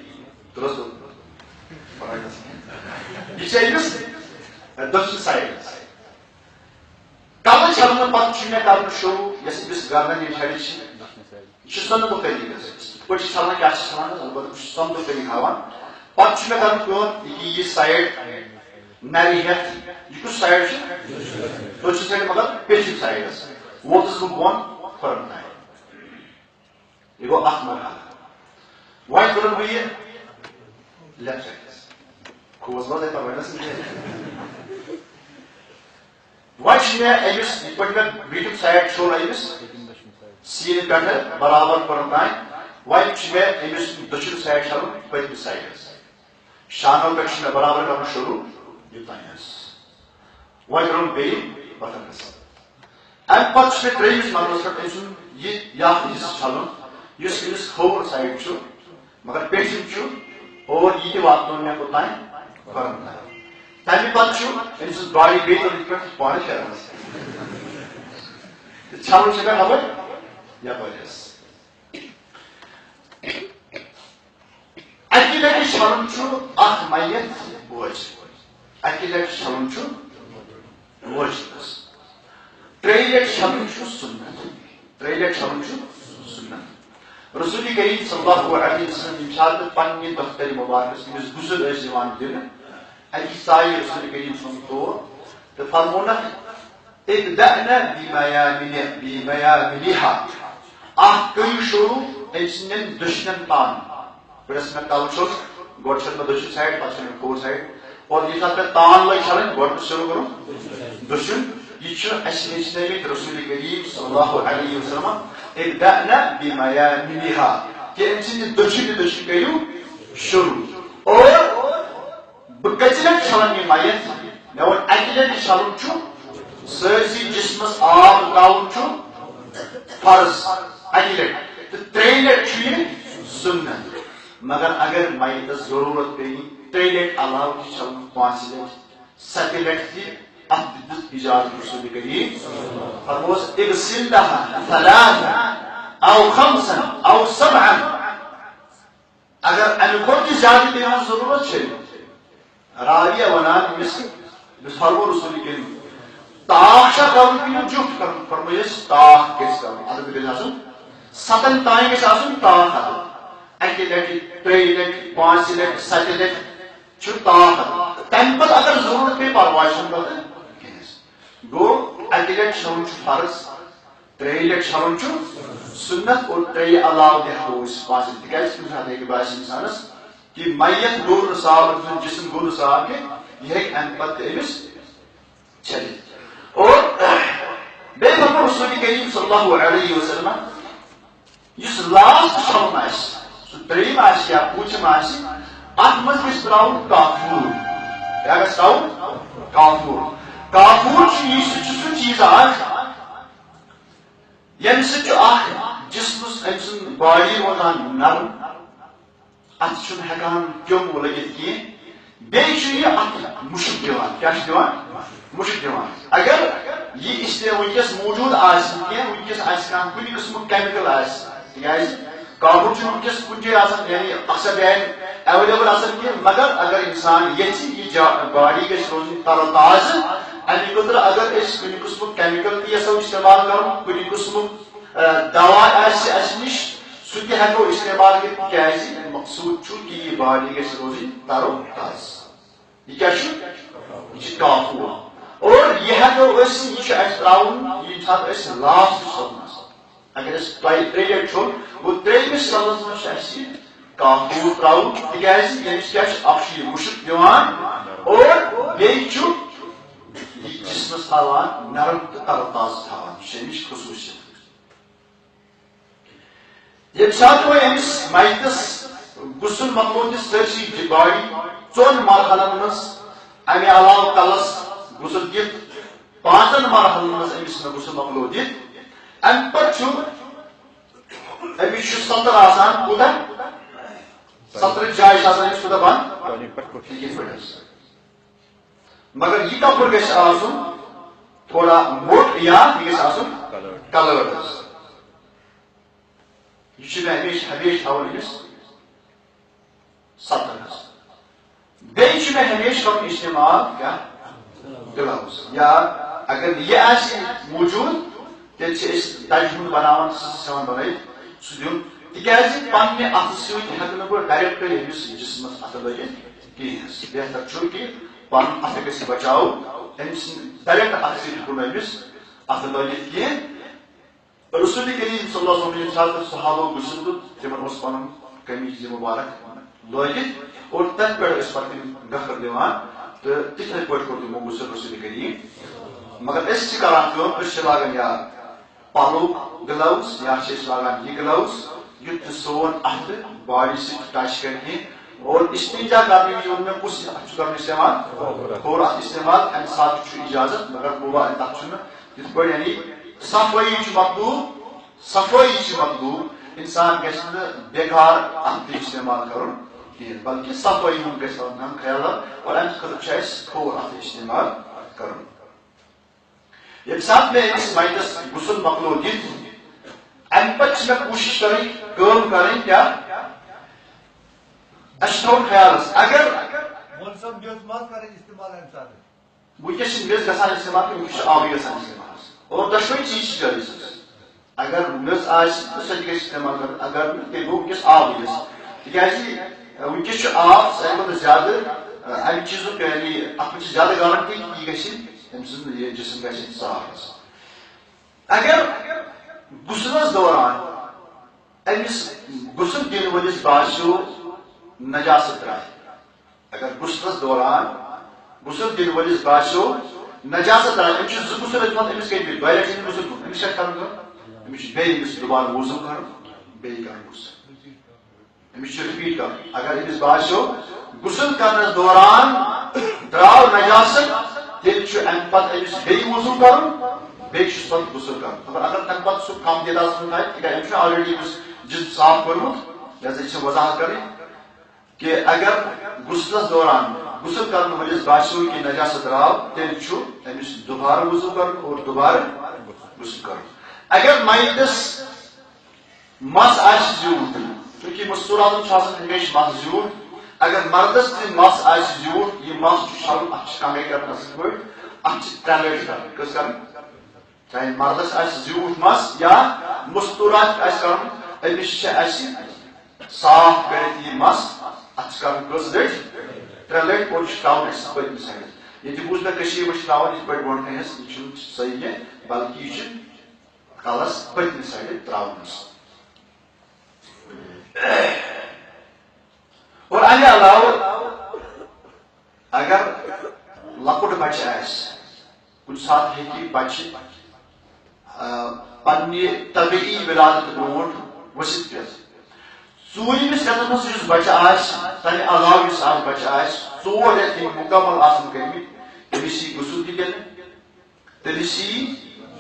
درست یہ امس دچھن سائڈ کل چھلن پتہ مے کر شروع یس امس گردن یہ چھڑ یہ سنت طریقہ پہ چھلان کیا چھلان البتہ سنت طریقہ ہاان پتہ مے کر یہ سائڈ نر ہیت یہ کس سائڈ دچھن سائڈ مگر پیچھن سائڈس ووتس بہ بون کھرن تین یہ گو اخ مرحلہ وائن کر بہ یہ لیفٹ سائڈس کھوس مزے پروائنس وائن امس یہ پہ بیٹن سائڈ چھوڑ امس سین پہ برابر کھرن تین وائن امس دچھن سائڈ چھلن پتم سائڈس شانو پہ برابر کرنا شروع وی بتن ام پتہ ترمس مرلس پہ یہ حصہ چھلن اس امس کھوور سائڈ مگر پیچھن اور یہ واتن مے کوتان کھرن تین تمہ پتہ امس باڈی بیٚیہِ طرف پہ پانے پھیران چھلن پہ خبر یپٲرۍ اکی لٹہ چھلن اخ میت بوجھ اکی لٹہ چھلن بوجھ ترٛیٚیہِ لٹہ چھلن سنت ترٛیٚیہِ لٹہ چھلن سنت رسول کریم صلی اللہ علیہ وسلم یم سات پنہ دفتر مبارکس امس گزر دن اتہ سائے رسول کریم سن طور تو فرمونک ابدأنا بمیامنها اخ کریو شروع ام سندین دشنن تان پھر میں کل چھس گوڈ چھس میں دشن سائڈ پتہ میں کھوور سائڈ اور یہ ساتھ تان لگ چھلن گوڈ شروع کروں دشن یہ اسنیت رسول کریم صلی اللہ علیہ وسلم ابدأنا بمیامنها کہ ام سندین دشن کریو شروع اور بکت لٹ چھلن یہ میت مے ون اکہ لٹ چھلن سرسی جسمس آب تراؤن فرض اکہ لٹ تو ترٛیٚیہِ لٹہِ یہ سنت مگر اگر میتس ضرورت پی ترٛیٚیہِ لٹہِ علاوہ تہ چھلن پانٛژِ لٹہِ ستہِ لٹہِ تہ اتھ دِژ اجازت رسول کریم فرموس اغسلها ثلاثا او خمسا او سبعا اگر امہ کھۄتہٕ تہ زیادٕ پیوان ضرورت راویہ ونان امس فرمو رسول کریم تاخ چھا کرن کِنہٕ جُفت کرن فرمویس تاخ گژھِ کرن ادب گژھِ آسُن ستن تان گژھِ آسُن تاخ ادب اکہ لٹہِ ترٛیٚیہِ لٹہِ پانٛژِ لٹہِ ستہِ لٹہِ چھُ تاخ ادب تمہ پتہٕ اگر ضرورت پے پرواے چھُنہٕ پتہٕ کینٛہہ گوٚو اکہ لٹہِ چھلن فرض ترٛیٚیہِ لٹہِ چھلن سنت اور ترٛیٚیہِ علاوٕ تہِ ہٮ۪کو أسۍ پانٛژِ لٹہِ تِکیازِ کُنہِ ساتہٕ ہیٚکہِ باسہِ انسانس کہ میت گوٚو نہٕ صاف جسم گوٚو نہٕ صاف کینٛہہ یہ ہیٚکہِ امہِ پتہٕ تہِ أمِس چھلِتھ اور بیٚیہِ فرموو رسول کریم صلی اللہ علیہ وسلم اس لاسٹ چھلن آسہِ سُہ ترٛیٚیِم آسہِ یا پوٗژِم آسہِ اتھ منٛز گژھِ ترٛاوُن کافوٗر کیٛاہ گژھِ ترٛاوُن کافوٗر کافوٗر چھُ یہِ سُہ چھُ سُہ چیٖز اکھ ییٚمہِ سۭتۍ چھُ اکھ جسمس أمۍ سُنٛد باڈی روزان نرم اتھ چھُنہٕ ہٮ۪کان کیوٚم لٔگِتھ کینٛہہ بیٚیہِ چھُ یہِ اتھ مُشک دِوان کیٛاہ چھُ دِوان مُشک دِوان اگر یہِ وٕنکیٚس موٗجوٗد آسہِ کینٛہہ وٕنکیٚس آسہِ کانٛہہ کُنہِ قٕسمُک کیمِکل آسہِ تِکیازِ کافوٗر چھُنہٕ وٕنکیٚس کُنہِ جایہِ آسان یعنی اکثر جاین ایویلیبل آسان کینٛہہ مگر اگر انسان یژھِ یہِ باڈی گژھِ روزٕنۍ تر و تازٕ امہِ خٲطرٕ اگر أسۍ کُنہِ قٕسمُک کیمِکل تہِ یژھو استعمال کرُن کُنہِ قٕسمُک دوا آسہِ اسہِ نِش سُہ تہِ ہٮ۪کو استعمال کٔرِتھ تِکیازِ مقصوٗد چھُ کہِ یہِ باڈی گژھِ روزٕنۍ تر و تازٕ یہِ کیٛاہ چھُ یہِ چھُ کافوٗر اور یہِ ہٮ۪کو أسۍ یہِ چھُ اَسہِ ترٛاوُن ییٚمہِ ساتہٕ أسۍ لاسٹ چھلنس اگر أسۍ تۄہہِ ترٛیٚیہِ لٹہِ چھوٚل گوٚو ترٛیٚیمِس چھلنس منٛز چھُ اَسہِ یہِ کافوٗر ترٛاوُن تِکیازِ ییٚمِس کیٛاہ چھُ اکھ چھُ یہِ مُشک دِوان اور بیٚیہِ چھُ یہِ جسمس تھاوان نرم تہٕ تر و تازٕ تھاوان یہِ چھِ اَمِچ خصوٗصیت ییٚمہِ ساتہٕ وۄنۍ أمِس میتس غسل مۄکلو تہِ سٲرسٕے باڈی ژۄن مرحلن منٛز امہِ علاوٕ کلس غسل دِتھ پانٛژن مرحلن منٛز أمِس مےٚ غسل مۄکلو دِتھ امہِ پتہٕ چھُ أمِس چھُ سطر آسان کوٗتاہ سطرٕچ جاے چھِ آسان أمِس کوٗتاہ بنٛد یِتھ پٲٹھۍ مگر یہِ کپُر گژھِ آسُن تھوڑا موٚٹ یا یہِ گژھِ آسُن کلٲرڈ یہ چھُ مےٚ ہمیشہِ تھاوُن أمِس سطرس بیٚیہِ چھُ مےٚ ہمیشہِ کرُن استعمال کیٛاہ گلوز یا اگر نہٕ یہِ آسہِ موٗجوٗد تیٚلہِ چھِ أسۍ دَجہِ ہُنٛد بناوان سُہ چھِ ہٮ۪وان بنٲوِتھ سُہ دیُن تِکیازِ پننہِ اَتھٕ سۭتۍ ہٮ۪کہٕ نہٕ بہٕ ڈایریکٹ أمِس جسمس اَتھٕ لٲگِتھ کِہیٖنۍ بہتر چھُ کہِ پنُن اَتھٕ گژھِ بچاوُن أمۍ سٕنٛدِ ڈایریکٹ اَتھٕ سۭتۍ ہٮ۪کو نہٕ أمِس اَتھٕ لٲگِتھ کینٛہہ رسول کریم صلی اللہ علیہ وسلم ییٚمہِ ساتہٕ صحابو غسل دیُت تِمن اوس پنُن قمیٖض مُبارک لٲگِتھ اور تتھ پٮ۪ٹھ ٲسۍ پتہٕ تِم گکھر دِوان تہٕ تِتھے پٲٹھۍ کوٚر تِمو غسل رسول کریم مگر أسۍ چھِ کران کٲم أسۍ چھِ لاگان یا پلو گلوز یا چھِ أسۍ لاگان یہِ گلوز یُتھ نہٕ سون اَتھٕ باڈی سۭتۍ ٹچ کرِ کینٛہہ اور استنجا کرنہٕ وِزِ ووٚن مےٚ کُس اَتھ چھُ کرُن استعمال کھوٚر اَتھ استعمال امہِ ساتہٕ چھُ اِجازت مگر موبایل تتھ چھُنہٕ یِتھ پٲٹھۍ یعنی صفٲیی چھِ مطلوب انسان گژھِ نہٕ بیکار اَتھ تہِ استعمال کرُن کینٛہہ بلکہِ صفٲیی ہُنٛد گژھِ تھاوُن خیال اور امہِ خٲطرٕ چھُ اَسہِ کھوٚر اَتھ استعمال کرُن ییٚمہِ ساتہٕ مےٚ أمِس میتس غسل مۄکلو دِتھ امہِ پتہٕ چھِ مےٚ کوٗشِش کرٕنۍ کٲم کرٕنۍ کیٛاہ اَسہِ چھُ تھاوُن خیالس اگر وٕنکیٚس چھِ میٚژ گژھان استعمال تہٕ وٕنکیٚس چھُ آبٕے گژھان استعمال اور دۄشوے چیٖز چھِ جٲیِز اگر میٚژ آسہِ تہٕ سۄ تہِ گژھِ استعمال کرٕنۍ اگر نہٕ تیٚلہِ گوٚو وٕنکیٚس آبٕے گژھِ تِکیازِ وٕنکیٚس چھُ آب ساروی کھۄتہٕ زیادٕ امہِ چیٖزُک یعنی اتھ منٛز چھِ زیادٕ گارنٹی کہِ یہِ گژھِ أمۍ سُنٛد یہِ جسم گژھِ صاف گژھُن اگر غسلس دوران أمِس غسل دِنہٕ وٲلِس باسیو نجاست درٛاے اگر غسلس دوران غسل دِنہٕ وٲلِس باسیو نجاست درٛاے أمِس چھِ زٕ غسل ٲسۍمٕتۍ أمِس کٔرۍ بیٚیہِ دۄیہِ لٹہِ غسل کوٚر أمِس کیٛاہ کرُن کٲم أمِس چھُ بیٚیہِ أمِس دُبارٕ وضوٗ کرُن بیٚیہِ کرُن غسل أمِس چھُ رِپیٖٹ کرُن اگر أمِس باسیو غسل کرنس دوران درٛاو نجاست تیٚلہِ چھُ امہِ پتہٕ أمِس بیٚیہِ وضوٗ کرُن بیٚیہِ چھُس پتہٕ غسل کرُن مگر اگر تمہِ پتہٕ سُہ کم تعدادس منٛز تھایہِ تِکیازِ أمِس چھُ آلریڈی أمِس جسم صاف کوٚرمُت لہذا یہِ چھِ وضاحت کرٕنۍ کہ اگر غسلس دوران غسل کرن وٲلِس باسیو کہ نجاست درٛاو تیٚلہِ چھُ أمِس دُبارٕ وضوٗ کرُن اور دُبارٕ غسل کرُن اگر میتس مس آسہِ زیوٗٹھ چوٗنٛکہِ مستوٗراتن چھُ آسان ہمیشہِ مس زیوٗٹھ اگر مردس تہِ مس آسہِ زیوٗٹھ یہِ مس چھُ چھلُن اتھ چھِ کنگے کران اصل پٲٹھۍ اتھ چھِ ترٛےٚ لٹہِ کرٕنۍ کٔژ کرٕنۍ چاہے مردس آسہِ زیوٗٹھ مس یا مستوٗرات آسہِ کرُن أمِس چھِ اَسہِ صاف کٔرِتھ یہِ مس اتھ چھِ کرُن کٔژ لٹہِ ترٛےٚ لٹہِ اور چھُ ترٛاوُن اَسہِ پٔتمہِ سایڈس ییٚتہِ بوٗز مےٚ کٔشیٖرِ منٛز چھِ ترٛاوان یِتھ پٲٹھۍ برونٛٹھ کَنہِ یہِ چھُنہٕ صحیح کینٛہہ بلکہِ یہِ چھُ کلس پٔتمہِ سایڈٕ ترٛاوُن اور امہِ علاوٕ اگر لۄکُٹ بچہِ آسہِ کُنہِ ساتہٕ ہیٚکہِ بچہِ پننہِ طبیعی ولادت برونٛٹھ ورثت پہ ژوٗرِمِس رٮ۪تس منٛز یُس بچہ آسہِ تمہِ علاوٕ یُس اکھ بچہ آسہِ 4 رٮ۪تھ یِم مُکمل آسن کٔرمٕتۍ تٔمِس یی غسل تہِ دِنہٕ تٔمِس یی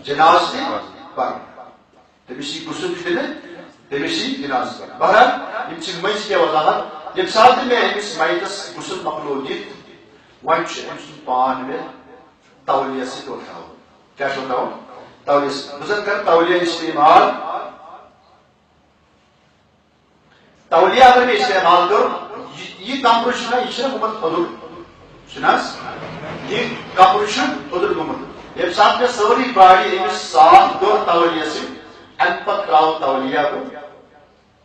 جناز تہِ پرنہٕ تٔمِس یی غسل تہِ دِنہٕ تٔمِس یی جناز پرنہٕ بہرحال یِم چھِ مٔنٛزۍ کینٛہہ وضاحت ییٚمہِ ساتہٕ مےٚ أمِس میتس غسل مۄکلو دِتھ وۄنۍ چھُ أمۍ سُنٛد پان مےٚ تولیہ سۭتۍ وۄتھراوُن کیٛاہ چھُ وۄتھراوُن تولیہ سۭتۍ بہٕ زن کرٕ تولیہ استعمال تولیہ اگر میں استعمال کروں یہ کپر گومت ادر یہ کپر ادر گومت یم سات میں سوری باڑی امس صاف دور تولیہ سے ام پتہ تراو تولیہ کو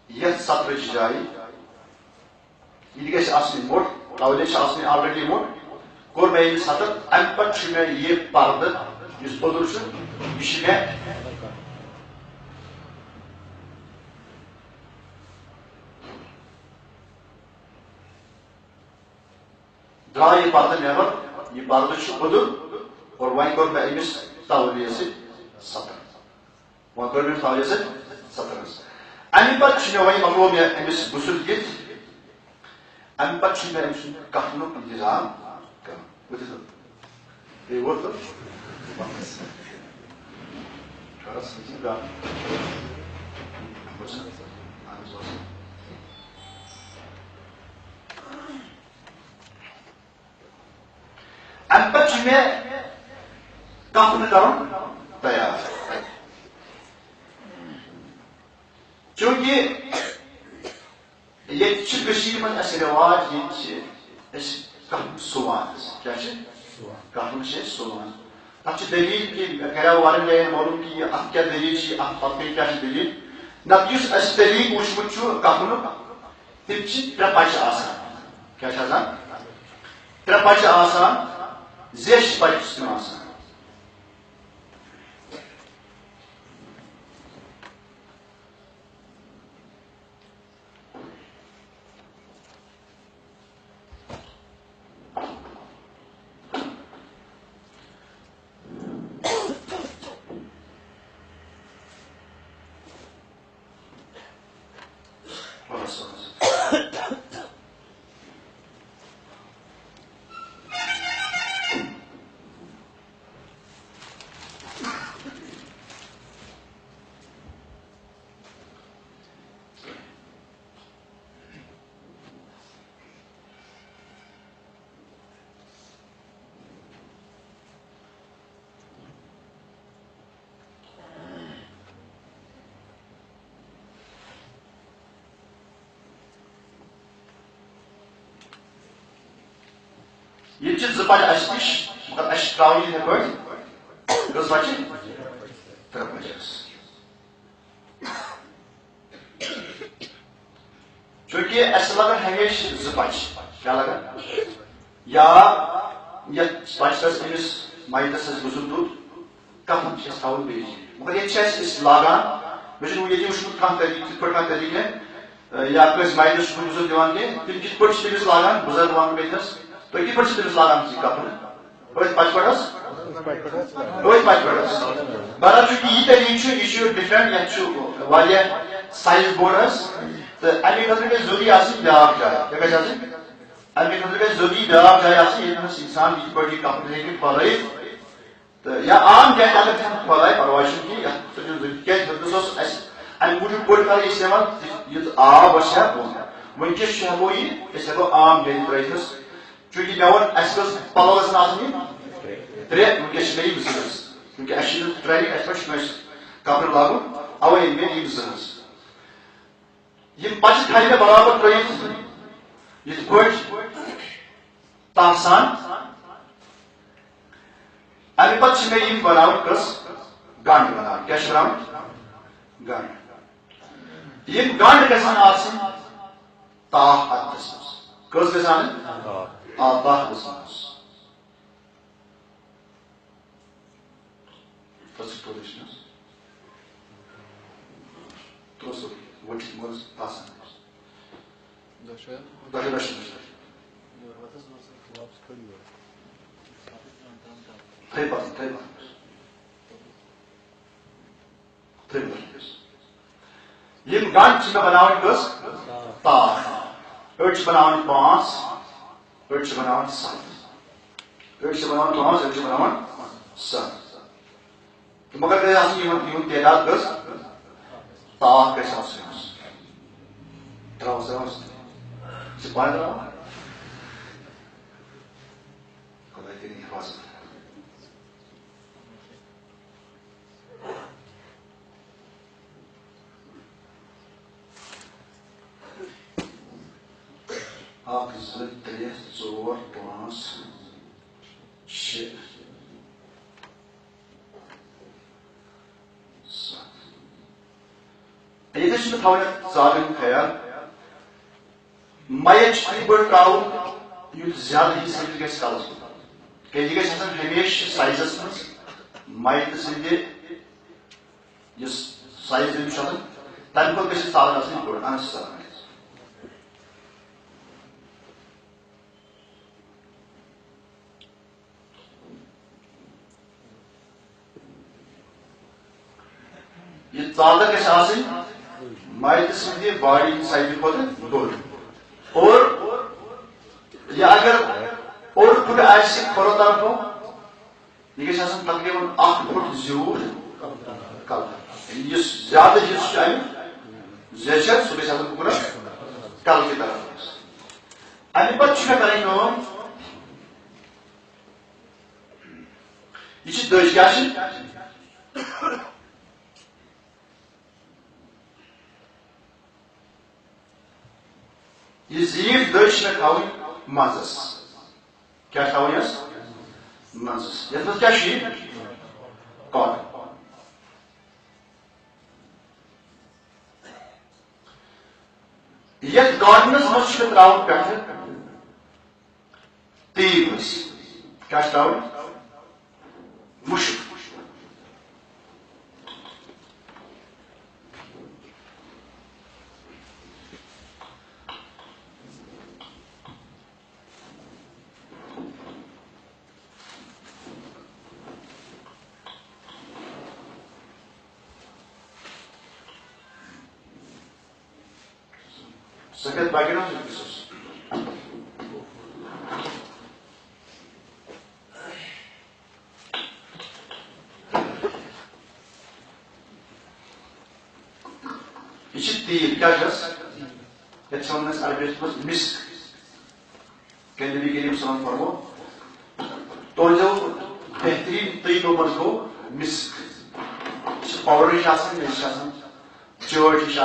یہ سطرچ جائے یہ گھس آسنی موٹ تولیہ آسنی آلریڈی موٹ کور میں یہ سطر ام پتہ میں یہ پردہ اس ادر یہ میں درا یہ پردہ نیبر یہ پردہ ادر اور وہیں کور میں امس تولیہ سے سطر وہیں کور میں تولیہ سے سطر امی پتہ میں وہیں مکلو میں امس غسل دِتھ امی پتہ میں امس کفنک انتظام کرن یہ وہ تو ام پتہ میں کفن کرن تیار چونکہ یہ من اس رواج یہ کفن سوان کیا کفن سوان اتھ دلیل کہ کرو والن لین معلوم کہ یہ ات کیا دلیل ات پتہ کیا دلیل نت اس طریق وچمت کفن تم ترے پچہ آسان کیا آسان ترے پچہ آسان زیش پچہ تم آسان یہ زپچ اس نش مگر اس تراؤن یہ پہ کس بچہ ترے بچس چونکہ اس لگن ہمیشہ زپچ کیا لگن یا یت بچس امس میتس غسل دود کفن تراؤن بیچ مگر یہ لاگان مجھے یہ وچمت کھانا طریقہ کت پہ طریقہ یا کس میتس غسل دان کی تم کت پہ تمس لاگان بزرگ ون بیس تو کت پہ تمس لاگان کپر ات پچ پڑس ات پچ پڑس بہرحال چونکہ یہ طریقہ یہ ڈفرنٹ یہ سائز بوڑس تو امہ خاطر گھس ضروری آسن بیاکھ جائے کیا گھس آسن امہ خاطر گھس ضروری بیاکھ جائے آسن یتھ منٛز انسان یہ پہ کپر ہیٚکہِ پھٲلٲیِتھ تو یا عام جائے اگر تم پھٲلایہِ پرواے چھُنہٕ کینٛہہ یتھ ژھٕنِو ضروٗری کیٛازِ ہُتس اوس اسہِ امہِ موٗجوٗب کوٚر کرو استعمال یُتھ آب وسہِ ہا بۄن ونکس چھُ ہٮ۪کو یہِ أسۍ ہٮ۪کو عام جایہِ ترٲیتھس چونکہ مے وون اس گھس پلو گژھن آسٕنۍ یِم ترے ونکس مے یِم زٕ حظ کیونکہ اس ٹریننگ اس پہ کٲنٛسہِ کپر لاگُن اوے أنۍ مےٚ یِم زٕ حظ یِم پچہِ تھایہِ مےٚ برابر ترٲیِتھ یِتھ پٲٹھۍ تاہ سان امہ پتہٕ چھِ مےٚ یِم بناوٕنۍ کٔژ گنٛڈ بناوٕنۍ کیٛاہ چھِ بناوٕنۍ گنٛڈ یِم گنٛڈ گژھن آسٕنۍ تاہ اتھس منٛز کٔژ گژھن تاہ گژھن آسٕنۍ ؤٹھِتھ منٛز آسان یم گنڈ بناون کس تار أڑ بناون 5 أڑ بناون 7 أڑ بناون 5 أڑ بناون 7 مگر گژھِ آسُن یِہُنٛد تعداد گٔژھ تاکھ گژھِ آسُن ترٛاوَس ژٕ چھِ پانہٕ ترٛاوان خۄداے کٔرِنۍ حِفاظت اکھ زٕ ترٛےٚ ژور پانٛژھ شےٚ یہ تھوڑا ظالم خیال میچ اتھ پہ تراؤن یوت زیادہ ہی سمجھ گھس کلس کہ یہ گھس ہمیشہ سائزس مز مائی تو سمجھ اس سائز تمہیں تمہ پہ گھس ثابت آن بڑ اہم ثابت یہ ژادر گھس آسن مائی تو سمجھ باڈی سائز کھت بڑ اور یہ اگر اوڑ پھٹ آسہ کھورو طرفو یہ گھس آسن تقریباً 1 فٹ زیوٗٹھ کلہٕ یُس زیادٕ حصہٕ چھُ امہِ زیچھر سُہ گژھِ آسن پوٗرٕ کلہٕ کہِ طرف امہِ پتہٕ چھُ مےٚ کرٕنۍ کٲم یہ چھِ دٔج کیٛاہ چھِ یہ زیٖٹھ دٔج چھِ مےٚ تھاوٕنۍ منٛزس کیٛاہ تھاوٕنۍ حظ منٛزس یتھ منٛز کیٛاہ چھُ یہِ کاٹن یتھ کاٹنس منٛز چھُ مےٚ تراوُن پٮ۪ٹھٕ تیٖل حظ کیٛاہ چھُ تراوُن مُشُک سفید باقی نہ یہ تیل کیا یتھ عربی مسک کہ نبی کریم صلی اللہ علیہ وسلم فرمو تُلزو بہترین تیلو منٛز گوٚو مسک یہ پاؤڈر ہش چٲٹۍ ہش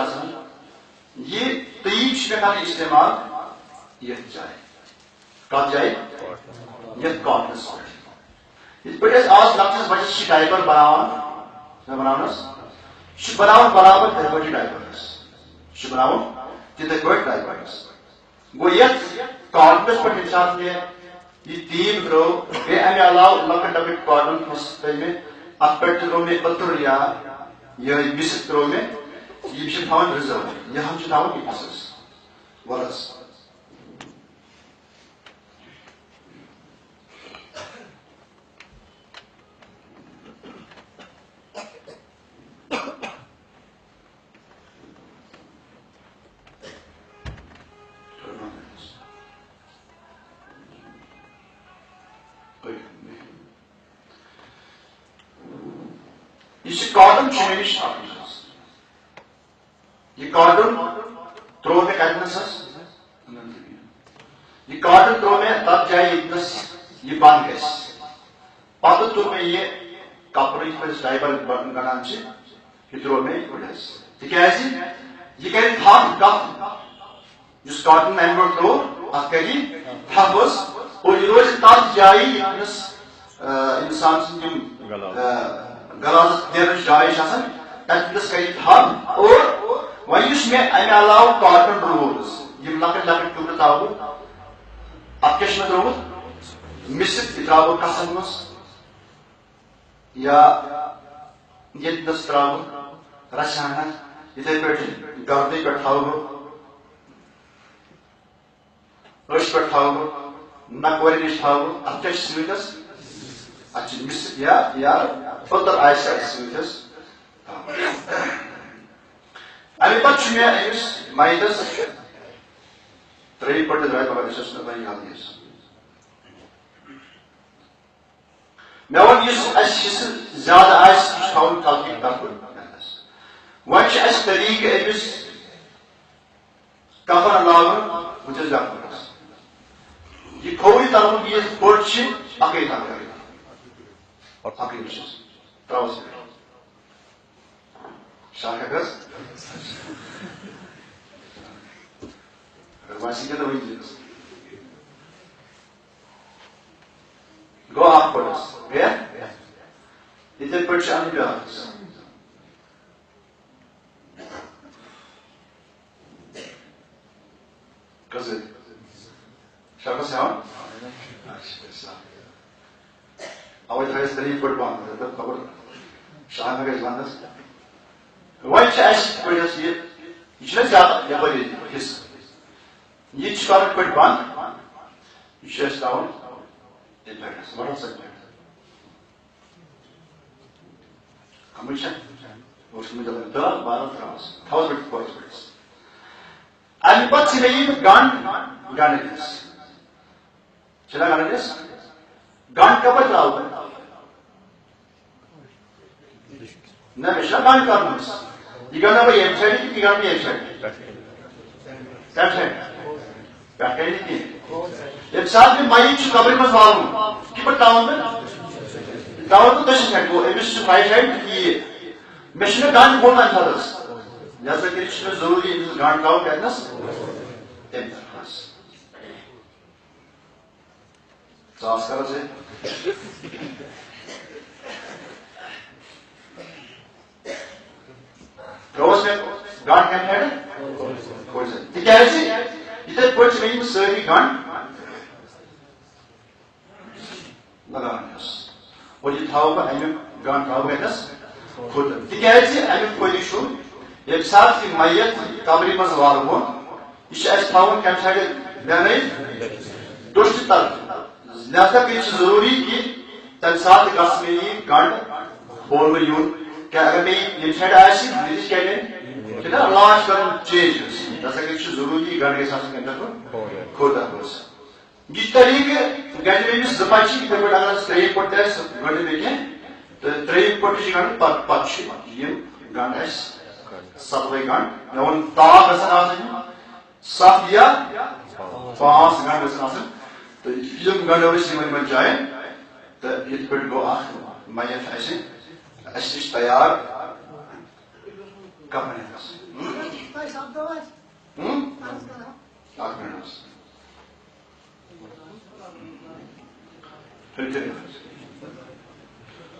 یہ تیل مےٚ کران استعمال یتھ جائے کتھ جائے یتھ کاٹنس پہ یتھ پٲٹھۍ أسۍ آز لۄکٹِس بچس چھِ ڈایپر بناونس یہ بناون برابر تِتھے پٲٹھۍ ڈایپرس یہ بناون تِتھے پٲٹھۍ ڈایپرس گوٚو یتھ کاٹنس پٮ۪ٹھ ییٚمہِ ساتہٕ مےٚ یہ تیل ترٛوو بیٚیہِ امہِ علاوٕ لۄکٕٹۍ لۄکٕٹۍ کاٹن تھٲے مےٚ اتھ پٮ۪ٹھ تہِ ترٛوو مےٚ أتٕر یا یِہوٚے مسک ترٛوو مےٚ یہ تھاون رِزٔرو یہ ہم تھاون أکِس ولس یہ کاٹن نش یہ کاٹن ترو مے کتنس یہ کاٹن ترو مے تب جائے یتنس یہ بند گژھِ پتہ تُل مے یہ کپر یتھ پٲٹھۍ ڈایپر گنڈان چھِ یہ ترو مے یوٚڑس تِکیازِ یہ کرِ تھپھ کتھ یُس کاٹن امہِ برونٛٹھ ترو اتھ کرِ تھپھ حظ اور یہ روزِ تتھ جایہِ یتنس انسان سٕنٛدۍ یِم غلازت نیرنٕچ جاے چھِ آسان تتنس کرِ تھپھ اور وۄنۍ یُس مےٚ امہِ علاوٕ کاٹن رولٕز یِم لۄکٕٹۍ لۄکٕٹۍ ٹُکرٕ تھاوٕ اتھ کیٛاہ چھُ مےٚ ترومُت مسک تہِ تراوٕ بہٕ کَسن منٛز یا ییٚتنس تراوٕ رژھِ ہنا یِتھے پٲٹھۍ گردنہِ پٮ۪ٹھ تھاوٕ بہٕ أچھ پٮ۪ٹھ تھاوٕ بہٕ نکورِ نِش تھاوٕ بہٕ اتھ کیٛاہ چھُ سۭتۍ حظ اتھ چھِ مسک یا أتٕر آسہِ اتھ سۭتۍ حظ امہِ امی پتہ میں امس مائدس ترٛیٚیہِ پٔٹۍ درٛاے مگر أسۍ ٲسۍ نہٕ وۄنۍ یاد یس مےٚ ووٚن یُس اَسہِ حصہٕ زیادٕ آسہِ سُہ چھُ تھاوُن کلکہِ طرفہٕ وۄنۍ چھُ اَسہِ طریٖقہٕ أمِس کفن لاگُن بٕتھِس گژھنس یہ کھوورِ طرفُک یہِ پٔٹ چھِ اکٕے طرف اکٕے وٕچھس تراوس شاکھ حظ ویسے کیا وہی گو آپ پڑھس گیا اتنے پڑھ سے آنے بیاکھ کزے شاکس ہاں اوے تھایس تری پڑھ باندھ تب خبر شاہ میں گئے باندھس وۄنۍ چھِ اَسہِ پٔڑِس یہِ چھُنہ زیادٕ یپٲری حصہٕ یہ کر پہ بند یہ تھاؤن بڑا سکتا دہ بارہ تراس تھاؤس پہ ام پہ گنڈ گنڈس چھنا گنڈس گنڈ کپ تراؤ نہ مجھے گنڈ کرنا یہ گنڈا بھائی یم سائڈ یہ گنڈ یم سائڈ کم سائڈ یم سات مائک قبر مز والن کپ ٹاؤن ٹاؤن تو دشن سائڈ گو امس رائٹ سائڈ یہ مے گنڈ بوڑ ام طرف لہذا کر ضروری گنڈ تراؤ کتنس تم طرف ساس کر تروس میں گنڈ کم سائڈ تکیاز اتنے پہ میں ساری گنڈ لگان اور یہ تھو بہ امیک گنڈ تھو کتنس کھوت تکیاز امیک فٲیدٕ چھُ ییٚمہِ ساتہٕ یہِ میت قبرِ منٛز والہون یہِ چھُ اَسہِ تھاوُن کمہِ سایڈٕ بیٚنٲیِتھ دٔچھنہِ طرفہٕ لہذا پیٚیہِ چھُ ضروٗری کہِ تمہِ ساتہٕ گژھِ مےٚ یہِ گنڈ بولنہٕ یُن کیٛاہ اگر مےٚ ییٚمہِ سایڈٕ آسہِ بٕتھِس کیٛاہ نیرِ چھُنہ لاش کرُن چینج لہذا کر ضروری گنڈ گژھِ آسُن کمہِ طرفہٕ کھوٚر طرفہٕ یہ طریقہٕ گژھِ أمِس زٕ بچہِ یِتھٕے پٲٹھۍ اگر اَسہِ ترٛیٚیِم پٔٹ تہِ آسہِ گۄڈٕ بیٚیہِ کینٛہہ تہٕ ترٛیٚیِم پٔٹ چھِ گنڈ پتہٕ چھِ یِم گنڈ اَسہِ ستوے گنڈ مےٚ ووٚن تاپ گژھن آسٕنۍ سَتھ یا پانٛژھ گنڈ گژھن آسٕنۍ تہٕ یِم گنڈو أسۍ یِمن یِمن جاین تہٕ یِتھ پٲٹھۍ گوٚو اکھ میت اَسہِ اَسہِ نِش تیار کفن ہٮ۪نس اکھ منٹ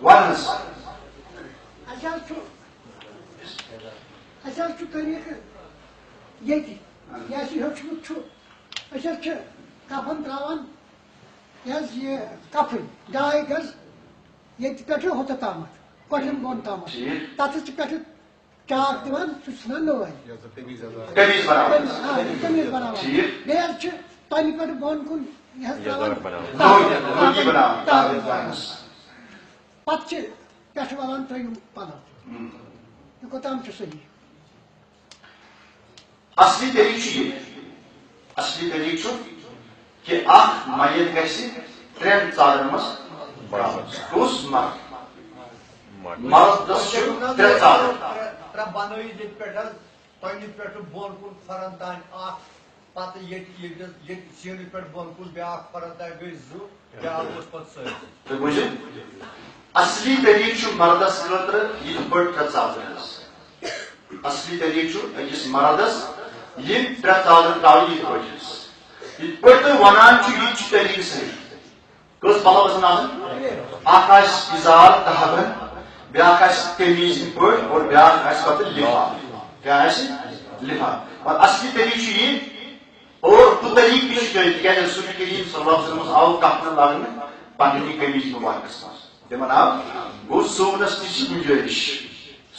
ون حظ اَسہِ حظ چھُ طریٖقہٕ ییٚتہِ یہِ اَسہِ ہیوٚچھمُت چھُ أسۍ حظ چھِ کفن تراوان یہِ حظ یہِ کفٕنۍ 2 گز ییٚتہِ پٮ۪ٹھٕ ہُتھ تامتھ کۄٹھٮ۪ن بۄن تامتھ تتھ حظ چھِ پٮ۪ٹھٕ چاک دِوان سُہ چھُ ژھٕنان نٲلۍ قمیٖض بناوان بیٚیہِ حظ چھِ تَنہِ پٮ۪ٹھٕ بۄن کُن یہِ حظ تراوان پتہٕ چھِ پٮ۪ٹھٕ والان ترٛیٚیِم پلو یہِ کوٚتام چھُ صحیح اصلی طریقہ چھُ کہ اکھ میت گژھِ 3 ژادرن منٛز کُس مردس چھُ 3 ژادر بنٲیِتھ ییٚتہِ پٮ۪ٹھ حظ تۄنہِ پٮ۪ٹھٕ بۄن کُن کھۄرن تانۍ اکھ پتہٕ ییٚتہِ سیٖنہٕ پٮ۪ٹھ بۄن کُن بیٛاکھ کھۄرن تانۍ گٔے 2 بیٛاکھ اوس پتہٕ سۭتۍ تُہۍ بوٗزِو اصلی طریقہٕ چھُ مردس خٲطرٕ یِتھ پٲٹھۍ 3 ژادر اصلی طریقہٕ چھُ أکِس مردس یِم 3 ژادر تراونہِ یِتھ پٲٹھۍ تُہۍ ونان چھُ یہِ چھُ طریقہٕ صحیح کٔژ پلو گژھن آسٕنۍ اکھ آسہِ اِزار تہبن بیٛاکھ آسہِ قمیٖض یِتھ پٲٹھۍ اور بیٛاکھ آسہِ پتہٕ لفاف کیٛاہ آسہِ لفاف اور اصلی طریقہٕ چھُ یہِ اور ہُہ طریقہٕ تہِ چھُ جٲری تِکیٛازِ رسول کریم صلی اللہ علیہ وسلم آو کفن لاگنہٕ پننہِ قمیٖض مُبارکس منٛز تِمن آو گوٚو سُونس تہِ چھِ گُنجٲیش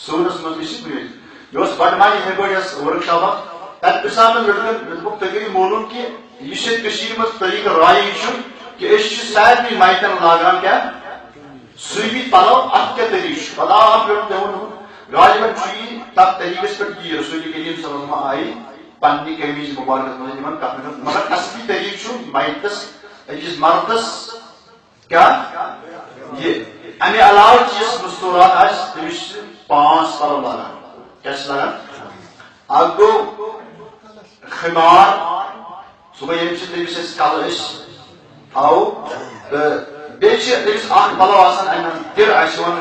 سُونس منٛز تہِ چھِ گُنجٲیش یہِ اوس بٹہٕ یِتھٕے پٲٹھۍ ٲس ورک شاپ اکھ تتہِ پرژھان مےٚ لڑکن دوٚپُکھ تُہۍ کٔرِو معلوٗم کہِ یُس ییٚتہِ کٔشیٖرِ منٛز طریقہٕ رایج چھُ کہ أسۍ چھِ سارنٕے میتن لاگان کیٛاہ سُوۍمٕتۍ پلو اتھ کیٛاہ طریقہٕ چھُ پتہٕ آو اکھ لڑکہٕ تٔمۍ ووٚن غالباً چھ تب طریقس پہ یہ رسول کریم صلی اللہ علیہ وسلم آئی پنہ قمیض مبارک من کپن مگر اصلی طریقہ میتس أکس مردس کیا یہ امہ علاوہ چیز مستورات آس تمس 5 پلو لگان کیا لگان اک گو خمار صبح یم تمس کل تھو بیس اخ پلو آسان تر ون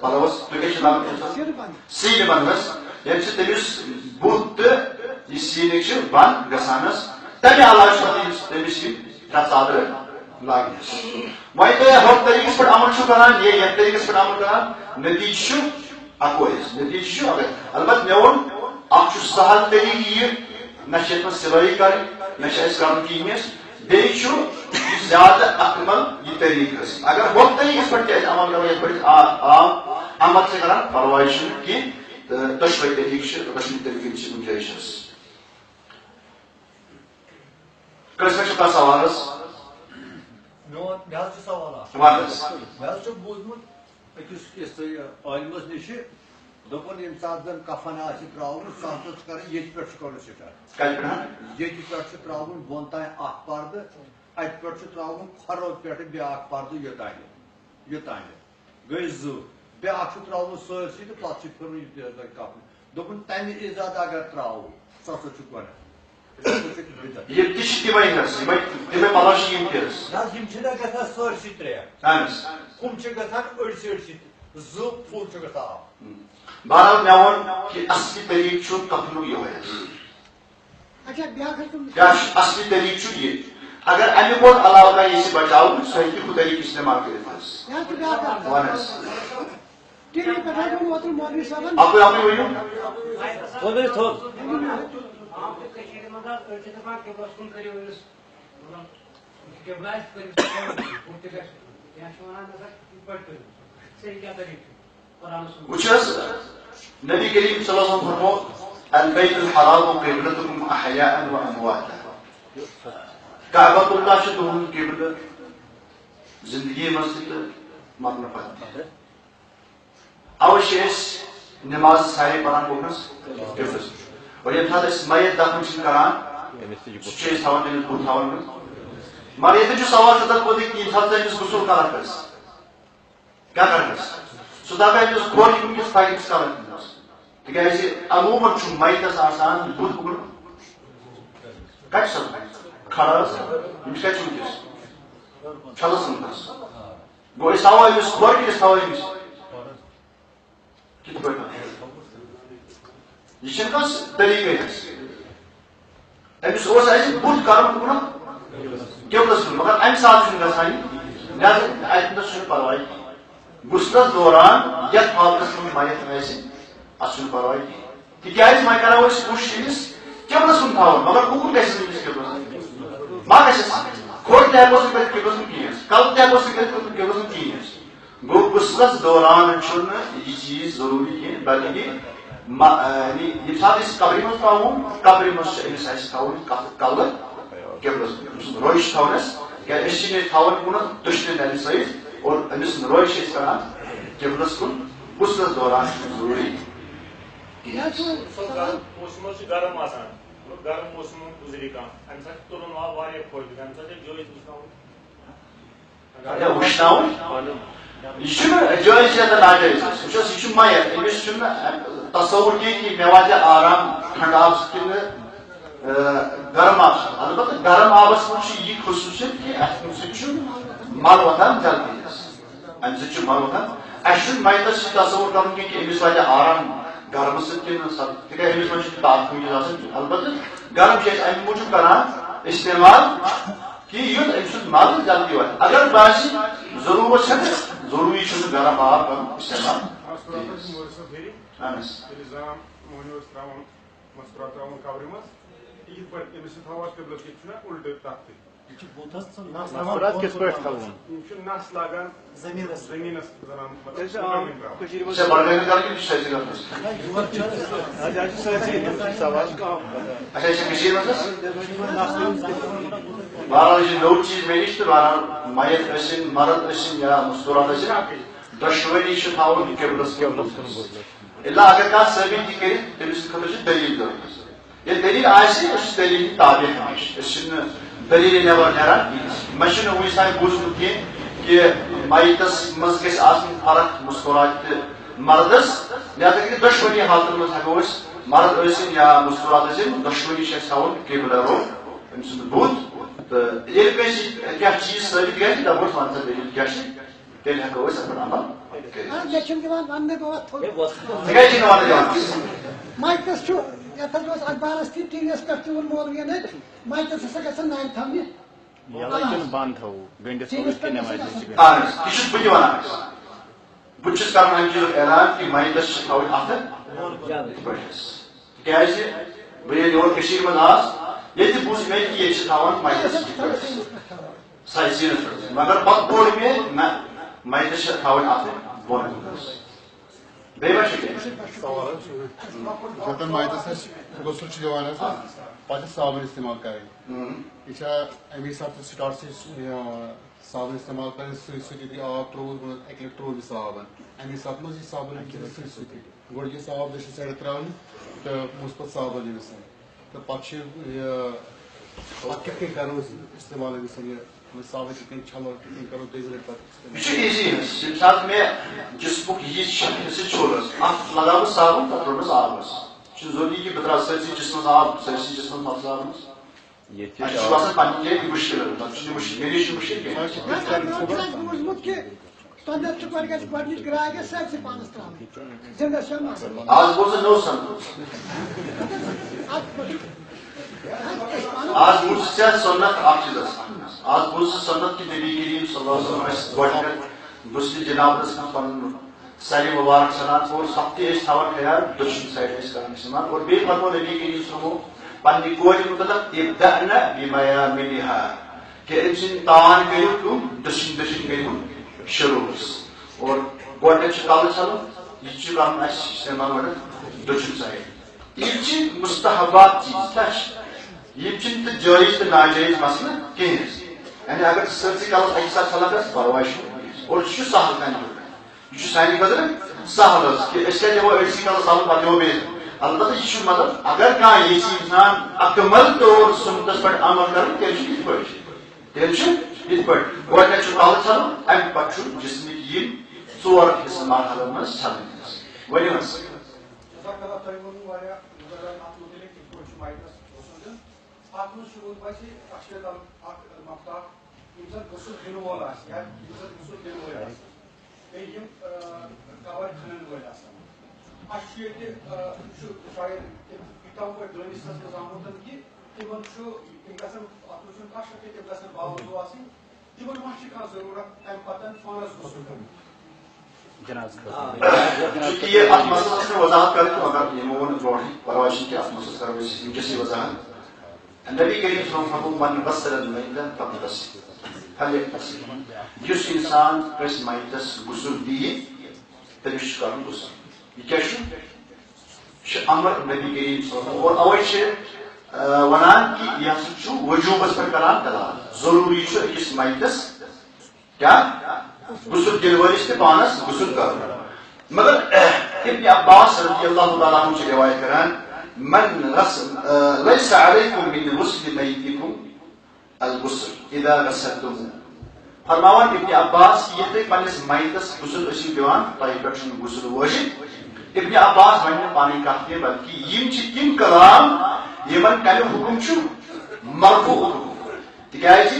پلوس تھی لگان سین بنس یم تمس بت تو سینک بند گسانس تمہ علاوہ تمس ژادر لاگنس وی تھی ہتھ طریقس پہ عمل کران یہ یتھ طریقس پہ عمل کران نتیجہ اکوے نتیجہ اگر البتہ مے وون اخ سہل طریقہ یہ نہ من سلائی کر نہ کر کہینس بیس زیادہ اکمل یہ طریقہ اگر ہتھ طریقس پہ عمل کرو یت پہ عام عمل سے کران پرواہ کی دشوے طریقہ دشوے طریقہ گنجائش کر سوالس مے سوال مے بوزمت أکس عالمس نش دپن یم سات زن کفن تراؤن سہ ہسا کر یہ پہ کرن سٹارٹ یہ پہ تراؤن بون تان اخ پردہ ات پہ تراؤن کھرو پہ بیاکھ پردہ یوتان گئی زٕ بیاکھ تراؤن سٲرسٕے تہٕ پتہٕ پھرن یہ کفن دپن تمہ عزت اگر تراو سہ ہسا گۄڈٕ یہ تمے پلو یم چھِنہ گژھان سٲرسٕے ترٛےٚ کُم چھِ گژھان أڑسٕے أڑسٕے زٕ فُل چھُ گژھان اکھ بہرحال مے وون کہ اصلی طریقہ کفن یہ اصلی طریقہ یہ اگر امہ کھت علاوہ یہ بچاؤ سہ ہوں طریقہ استعمال وچھس نبی کریم صلی اللہ علیہ وسلم فرمو البیت الحرام قبلتکم احیاء و امواتا کعبۃ اللہ تہذ قبل زندگی مز مرن پتہ اوے نماز سارے پران کوکنس قبلس اور یم سات میت دفن کران سہ تھوان بت تھوان میت سوال تک ووت یم سات امس غسل کران کرس کیا کرس سہ دپہ امس کھول ونکس پکس کرس تکیاز عموماً میتس آسان بت اگن کتہ سا کھڑا امس کتہ ونکس چھلس ونکس گو اس تھو امس کھول کس تھو امس کت پہ یہ کس طریقہ امس بت کر قبلس کن مگر امہ سات گھان لہذا اتنس پرواہ غسلس دوران یتھ حالتس من میت ات پرواہ تکیاز وی کرو کوشش امس قبلس کن تھو مگر ککن گھس امس قبلس ما گھس کھوٹ تہ ہیکوس نہ کٔرِتھ قبلس کن کہین کل تہ ہیکوس نہ کٔرِتھ قبلس کن کہین گو غسلس دوران یہ چیز ضروری کہین بلکہ یم سات قبر مز تراؤن قبر مز امس تھوان کل قبلس روش تھونس کہ تھوان کن دشن دل ست اور امس روش کران قبلس کن غسلس دوران ضروری موسم گرم آسان گرم موسم گزری کھانا امہ سات تلن آو واریاہ فٲیدٕ امہ سات جٲیز وچھناؤن یہ جائز یا ناجائز وچھس یہ میت امس تصور کہ مے واتہ آرام ٹھنڈ آب کن گرم آب البتہ گرم آبس من یہ خصوصیت کہ ات مل وتھان جلدی امہ سۭتۍ مل وتھان اس میتس تصور کرن کہ امس واتہ آرام گرم سن تکیاز امس من تاپ آسان البتہ گرم امہ موجود کران استعمال کہ یُتھ امہ سُنٛد مل جلدی واتہِ اگر باسہِ ضرورت ضروری گرم آب کرن استعمال قبر مز یہ امس تھوان قبلس الٹہ تخت کس پہ نس لاگان زمینس بہرحال یہ نو چیز مے نش تو بہرحال میت ٲسِن مرد ٲسِن یا مستورات ٲسِن دۄشوٕنی چھِ تھاوُن قبلس کن الا اگر کانٛہہ ثٲبت تہِ کٔرِتھ تٔمِس سٕنٛدِ خٲطرٕ چھِ دٔلیٖل ضروٗرت ییٚلہِ دٔلیٖل آسہِ أسۍ چھِ دٔلیٖل تابع ہمیشہِ أسۍ چھِنہٕ دٔلیٖلہِ نٮ۪بر نیران کِہیٖنۍ مےٚ چھُنہٕ وُنہِ تانۍ بوٗزمُت کینٛہہ کہ میتس منٛز گژھِ آسٕنۍ فرق مُسکُرات تہٕ مردس لہذا کہِ دۄشوٕنی حالتن منٛز ہٮ۪کو أسۍ مرد ٲسِنۍ یا مُسکُرات ٲسِنۍ دۄشوٕنی چھِ اَسہِ تھاوُن قبلہ روٚف أمۍ سُنٛد بُتھ تہٕ ییٚلہِ کٲنٛسہِ کینٛہہ چیٖز ثٲبت گژھِ دپوس ون سا دٔلیٖل کیٛاہ چھِ تیٚلہِ ہٮ۪کو أسۍ اَتھ پٮ۪ٹھ عمل کٔرِتھ ژٕ کیٛازِ چھِنہٕ وَننہٕ دِوان مایکس چھُ یتھ حظ اوس اخبارس تہِ ٹی وی یس پٮ۪ٹھ تہِ ووٚن مولوِین اَتہِ مایکس ہسا گژھن نانہِ تھاونہِ بند تھو گٔنڈِتھ اہن حظ یہِ چھُس بہٕ تہِ وَنان بہٕ چھُس کران اَمہِ چیٖزُک اعلان کہِ مایکس چھِ تھاوٕنۍ اَتھٕ یِتھ پٲٹھۍ حظ تِکیٛازِ بہٕ ییٚلہِ یور کٔشیٖرِ منٛز آس ییٚتہِ بوٗز مےٚ کہِ ییٚتہِ چھِ تھاوان مایکس سایہِ سیٖنس پٮ۪ٹھ مگر پتہٕ پوٚر مےٚ نہ مایکس چھِ تھاوٕنۍ اَتھٕ بۄن بیٚیہِ ما چھُ کینٛہہ مایتس أسۍ غسل چھِ دِوان حظ پتہٕ چھِ صابن استعمال کرٕنۍ یہِ چھا امی ساتہٕ سٹاٹ چھِ صابن استعمال کرٕنۍ سۭتۍ سۭتۍ یُتھُے آب ترووُس اکہِ لٹہِ تروو یہِ صابن امی ساتہٕ منٛز یہِ صابن سۭتۍ سۭتی گۄڈٕ یہِ آب دٔچھِنۍ سایڈٕ تراونہِ تہٕ مُس پتہٕ صابن أمِس تہٕ پتہٕ چھِ یہِ پتہٕ کِتھ کٔنۍ کرو أسۍ استعمال أمِس یہِ صابن کِتھ کٔنۍ چھلو کِتھ کٔنۍ کرو دوٚیمہِ لٹہِ پتہٕ یہِ چھُ ایٖزی حظ ییٚمہِ ساتہٕ مےٚ جسمُک یہِ سۭتۍ چھوٚل حظ اَتھ لگاو بہٕ صابن تتھ تروو آب حظ چھُ ضروٗری کہِ بہٕ تراوٕ سٲرسٕے جسمس آب سٲرسٕے جسمس مۄکھ صابنس اَسہِ چھُ باسان پننہِ جایہِ مُشکل تتھ چھُنہٕ مُشکل مےٚ نِش چھُ مُشکل کینٛہہ بوٗزمُت کہِ تۄہہِ چھُ گۄڈٕ گژھِ گۄڈنِچ گراے گژھِ سٲرسٕے پانس تراوٕنۍ زِنٛدس چھےٚ آز بوٗز نوٚو سنتوش آز بوٗز ژےٚ سنت اکھ چیٖز آز بوٗز سنت کہِ نبی کریم صلی اللہ علیہ وسلم اَسہِ گۄڈٕ غسلِ جنابس منٛز پنُن سارِ مُبارک سنان اور سب تہِ ٲسۍ تھاوان خیال دٔچھُن سایڈ ٲسۍ کران استعمال اور بیٚیہِ فرموو نبی کریم صٲبو پننہِ کورِ مُتعلق ابدأنَ بِمَیامِنِہا کہ أمۍ سٕنٛدۍ تان کٔرِو کٲم دٔچھِنۍ دٔچھِنۍ کٔرِو شروٗع اور گۄڈٕنیتھ چھُ کلہٕ چھلُن یہِ چھُ کرُن اَسہِ استعمال گۄڈٕ دٔچھُن سایڈ یِم چھِ مُستحبات چیٖز کیٛاہ چھِ یِم چھِنہٕ تہٕ جٲیِز تہٕ ناجٲیِز مسلہٕ کِہیٖنۍ یعنی اگر ژٕ سٲرسٕے کلس اکہِ ساتہٕ چھلان گژھِ پرواے چھُنہٕ اور یہِ چھُ سہل کامہِ یہ سانہِ خٲطرٕ سہل حظ کہ أسۍ کیٛازِ دِمو أڑسٕے کلس صابن پتہٕ دِمو بیٚیہِ البتہ یہِ چھُ مطلب اگر کانٛہہ یژھِ انسان اکمل طور سنتس پٮ۪ٹھ عمل کرُن تیٚلہِ چھُ یِتھ پٲٹھۍ گۄڈٕنیتھ چھُ کلہٕ چھلُن امہِ پتہٕ چھُ جسمٕکۍ یِم ژور حصہٕ مرحلن منٛز چھلٕنۍ ؤنِو حظ چونکہ یہ اتھ مسئلس میں وضاحت کریں تو مگر یمو وون برونٹھے پرواے چھُنہٕ کینٛہہ اتھ مسئلس کرو أسۍ ونکیٚسٕے وضاحت نبی کریم صلی اللہ علیہ وسلم من غسل المیت فلیغتسل یُس انسان کٲنٛسہِ میتس غسل دِیہِ تٔمِس چھُ کرُن غسل یہِ کیٛاہ چھُ یہِ چھُ امر نبی کریم صلی اللہ علیہ وسلم اور اوے چھِ ونان کہِ یہِ ہسا چھُ وجوٗبس پٮ۪ٹھ کران دلالت ضروٗری چھُ أکِس میتس کیٛاہ غسل دِنہٕ وٲلِس تہِ پانس غسل کرُن مگر ابن عباس رضی اللہ تعالیٰ عنہ چھِ روایت کران من غسل ليس عليكم من غسل ميتكم الغسل اذا غسلتموه فرماوان ابن عباس کہ یہ تُہۍ پننِس میتس غسل ٲسِو دِوان تۄہہِ پٮ۪ٹھ چھُنہٕ غسل وٲجِب ابن عباس ونہِ نہٕ پنٕنۍ کتھ کینٛہہ بلکہِ یِم چھِ تِم کلام یِمن کمہِ حُکم چھُ مرفوع حُکم تِکیٛازِ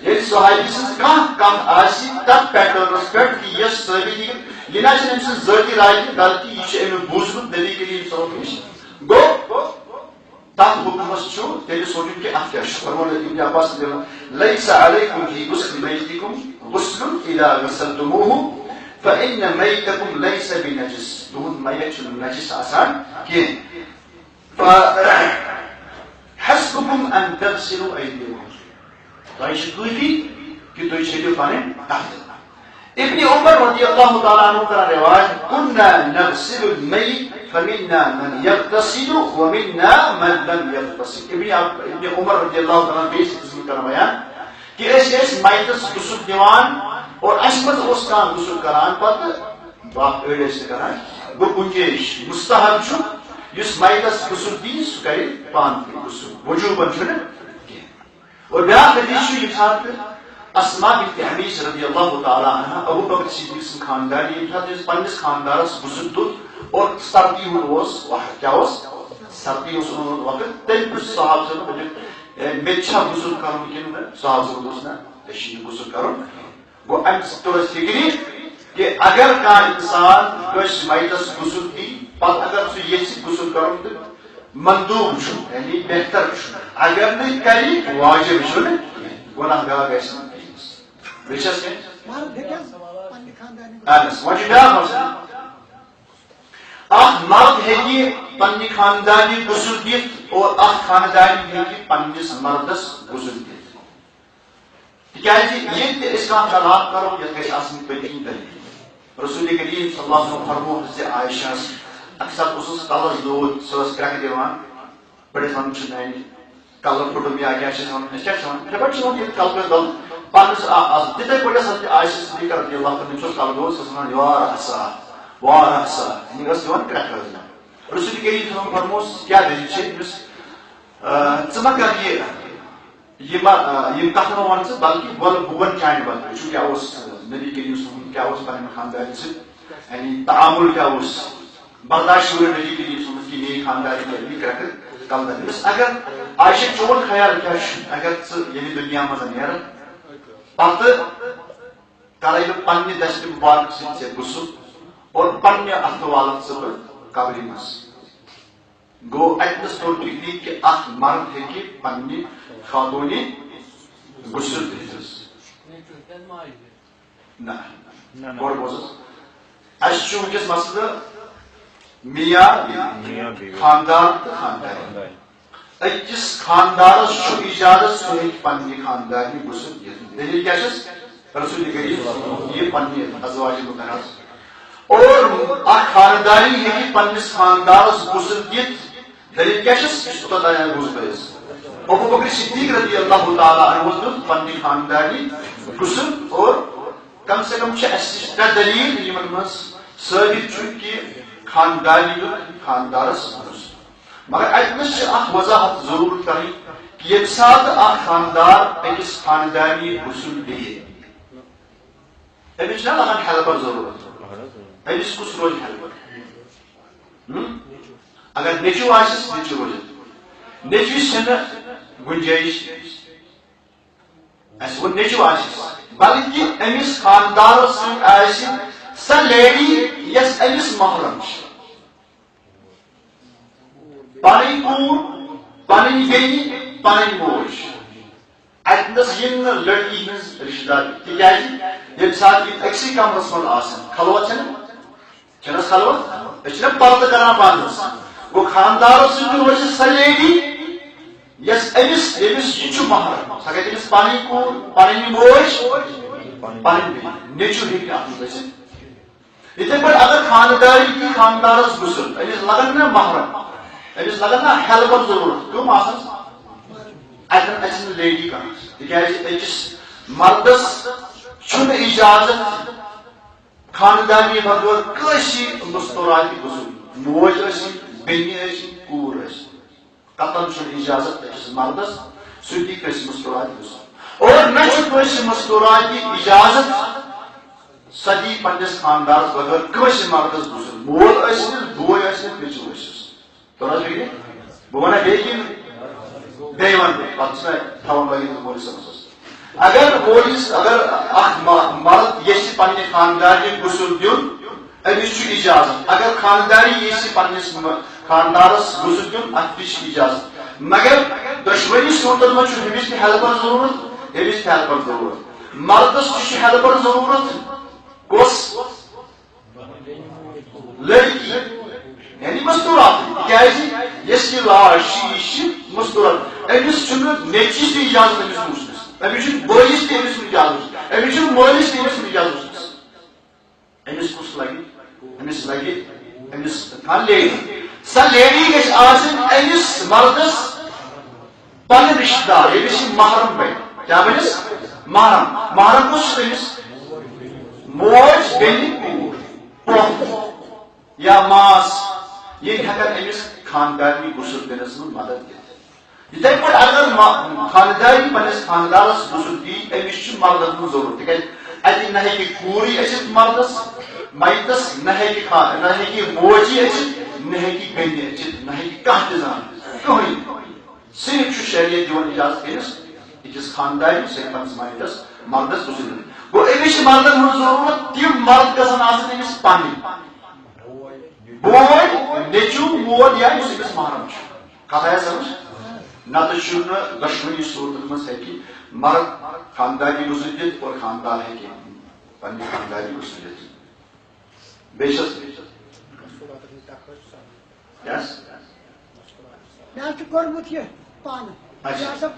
ییٚلہِ صحابی سٕنٛز کانٛہہ کتھ آسہِ تتھ پیٹرنس پٮ۪ٹھ کہِ یۄس ثٲبت یہِ نہ چھِ أمۍ سٕنٛز ذٲتی راے بلکہِ یہِ چھُ أمۍ بوٗزمُت نبی کریم صلی اللہ علیہ وسلم نِش گوٚو تتھ حُکمس چھُ تیٚلہِ سونچُن کہِ اتھ کیٛاہ چھُ فرموو ابن عباس ليس عليكم في غسل ميتكم غسل اذا غسلتموه فإن ميتكم ليس بنجس تُہُنٛد میت چھُنہٕ نجس آسان کینٛہہ فحسبكم ان تغسلوا أيديكم تۄہہِ چھُ کٲفی کہِ تُہۍ چھٔلِو پنٕنۍ اَتھٕ ابن عمر رضی اللہ تعالیٰ عنہ کران رواج كنا نغسل الميت فمنا من يغتسل ومنا من لم يغتسل ابن عمر رضی اللہ تعالیٰ بیٚیہِ قٕسمہٕ کران بیان کہ أسۍ ٲسۍ میتس غسل دِوان اور اَسہِ منٛز اوس کانٛہہ غسل کران پتہٕ باقٕے أڑۍ ٲسۍ نہٕ کران گو گنجائش مستحب اس مائلس غسل دی سہ کر پان غسل وجوبن اور بیاکھ حدیث یہ سات اسماء بنت حمیس رضی اللہ تعالی عنہ ابو بکر صدیق سن خاندان یہ پنس خاندانس غسل دت اور سردی کیا سردی وقت تم صحابہ میچھا غسل کرن کن صحابہ نا غسل کرن گو ام تو فکری کہ اگر کان انسان کس مائتس غسل دی پتہ اگر سہ یہ غسل کرن تو مندوب یعنی بہتر اگر نہیں کری واجب گناہ گار گھس مرد ہیکہ پنہ خاندانی غسل دت اور خاندانی ہیکہ پنس مردس غسل دت تکیازِ یہ خیالات کرو یہ گھس آسن پتین دلیل رسول کریم صلی اللہ علیہ وسلم فرمو حضرت عائشہ اکثر اس کلس دود سہ کرک دان بڑس ون کلر پھٹم یا کیا کلر دل پنس تتھے پہ حضرت عائشہ صدیقہ رضی اللہ عنہ کلر دود سہ یار ہسا وار ہسا یہ دان کرک رسول کریم صلی اللہ علیہ وسلم فرموس کیا دلیل ژٕ ما کر یہ کتھ ون ژٕ بلکہ بول بہ ون چانہ بدلے کیا نبی کریم صلی کیا پنہ خاندان یعنی تعامل کیا برداشت نبی کریم صلی کی میری خاندانی کرک کل دس اگر عائشہ چون خیال کیا اگر ژٕ دنیا مز نیرن پتہ کرے بہ پنہ دست مبارک سی غسل اور پنہ اتھ والن ژٕ بہ قبری مز گو اتنس طور فکری کہ اخ مرد ہیکہ پنہ خاتونی غسل دس نہ اور بوزس اس ونکس مسئلہ میاں خاندان تو خاندان اکس خاندانس اجازت سہ پنہ خاندانی غسل دت دلیل کیا رسول کریم یہ پنہ ازواج مطہرات اور اخ خاندانی ہیکہ پنس خاندانس غسل دت دلیل کیا ابو بکر صدیق رضی اللہ تعالی عنہ دت پنہ خاندانی غسل اور کم سے کم ترے دلیل یمن مز ثابت کہ خاندانی خاندانس مگر اتنس اخ وضاحت ضرور کریں کہ یم سات اخ خاندار اکس خاندانی غسل دے امس نا لگان ہیلپر ضرورت امس کس روز ہیلپر اگر نیچو آسس نیچو روز نیچوس گنجائش اس وہ نیچو آسس بلکہ امس خاندارس سہ لیڈی یس امس محرم پن کور پن بیٚنہِ پن موج اتنس یم لڑکی ہز رشتہ دار تکیازِ یم سات یہ اکسی کمرس من خلوت چھنس خلوت پردٕ کران پانس گو خاندارو سۭتۍ روزِ سۄ لیڈی یس امس یمس یہ محرم سۄ گژھِ أمِس پنٕنۍ کوٗر پنٕنۍ موج پنٕنۍ بیٚنہِ نیچو ہیٚکہِ اتھ منٛز ٲسِتھ یتھے پٲٹھۍ اگر خانداری کی خاندارس غسل امس لگن نا محرم امس لگن نا ہیلپر ضرورت کم آسان اتن لیڈی کر تکیازِ أکِس مردس چھُنہٕ اجازت خاندانی بغٲر کٲنٛسہِ مستورات غسل موج ٲسِن بیٚنہِ ٲسِن کوٗر ٲسِن قطن چھُنہٕ اجازت أکِس مردس سُہ دی کٲنٛسہِ مستورات غسل اور نہ چھُ کٲنٛسہِ مستورات اجازت سدی پنس خاندانس بغیر کٲنٛسہِ مردس غسل مول ٲسِن بوے ٲسِن نیٚچوٗ ٲسِس توٚر حظ فکرِ بہٕ ونہا بیٚیہِ کِنہٕ بیٚیہِ ونہٕ بہٕ پتہٕ چھُ مےٚ تھاوُن لٲگِتھ مولوی صٲبس اگر مولوی اگر اکھ مرد یژھِ پننہِ خاندانہِ غسل دیُن أمِس چھُ اجازت اگر خاندانی یژھِ پننِس خاندانس غسل دیُن اتھ تہِ چھِ اجازت مگر دۄشوٕنی صوٗرتن منٛز چھُ ہُمِس تہِ ہیلپر ضروٗرت أمِس تہِ ہیلپر ضروٗرت مردس تہِ چھُ ہیلپر ضروٗرت کس لڑکی یعنی مستورات تکیازِ یس یہ لاش یہ مستورات امس نیچوس تہ اجازت امس وچھنس امس بٲیس تہ امس اجازت امس مٲلِس تہ امس اجازت وچھنس امس کس لگہِ امس لگہِ امس کانٛہہ لیڈی سۄ لیڈی گژھِ آسٕنۍ امس مردس پنٕنۍ رشتہٕ دار ییٚمِس یہِ محرم بنہِ کیاہ بنس محرم محرم کُس چھُ تٔمِس موج بیٚنہِ کوٗر یا ماس یہ ہیکن امس خاندانی غسل دنس من مدد دت یتھے پٲٹھۍ اگر خاندانی پنس خاندانس غسل دی امس مردس من ضرورت تکیازِ اتہ نہ ہیٚکہِ کوٗرٕے ٲسِتھ مردس میتس نہ ہیٚکہِ موجی ٲسِتھ نہ ہیٚکہِ بیٚنہِ ٲسِتھ نہ ہیٚکہِ کانٛہہ تہِ زانٛہہ کٕہٕنۍ صرف چھُ شریعت دِوان اجازت أمِس أکِس خاندانس پنس میتس مردس غسل دِنُن گوٚو أمِس چھِ مردن ہٕنٛز ضروٗرت تِم مرد گژھن آسٕنۍ أمِس پنٕنۍ بوے نیٚچوٗ مول یا یُس أمِس محرم چھُ کتھ آیا سمجھ نتہٕ چھُنہٕ دۄشوٕنی صوٗرتن منٛز ہیٚکہِ مرد خاندانی غسل دِتھ اور خاندان ہیٚکہِ پننہِ خاندانی غسل دِتھ بیٚیہِ چھس مےٚ چھُ کوٚرمُت یہِ پانہٕ بیٚیہِ آسان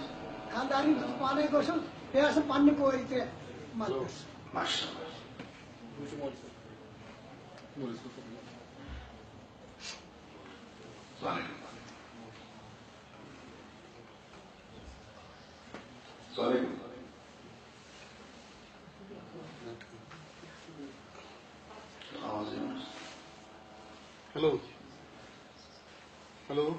خاندانی پانے غسل بیٚیہِ آسان پننہِ کورِ تہِ مددس ماشاء اللہ ہیلو ہیلو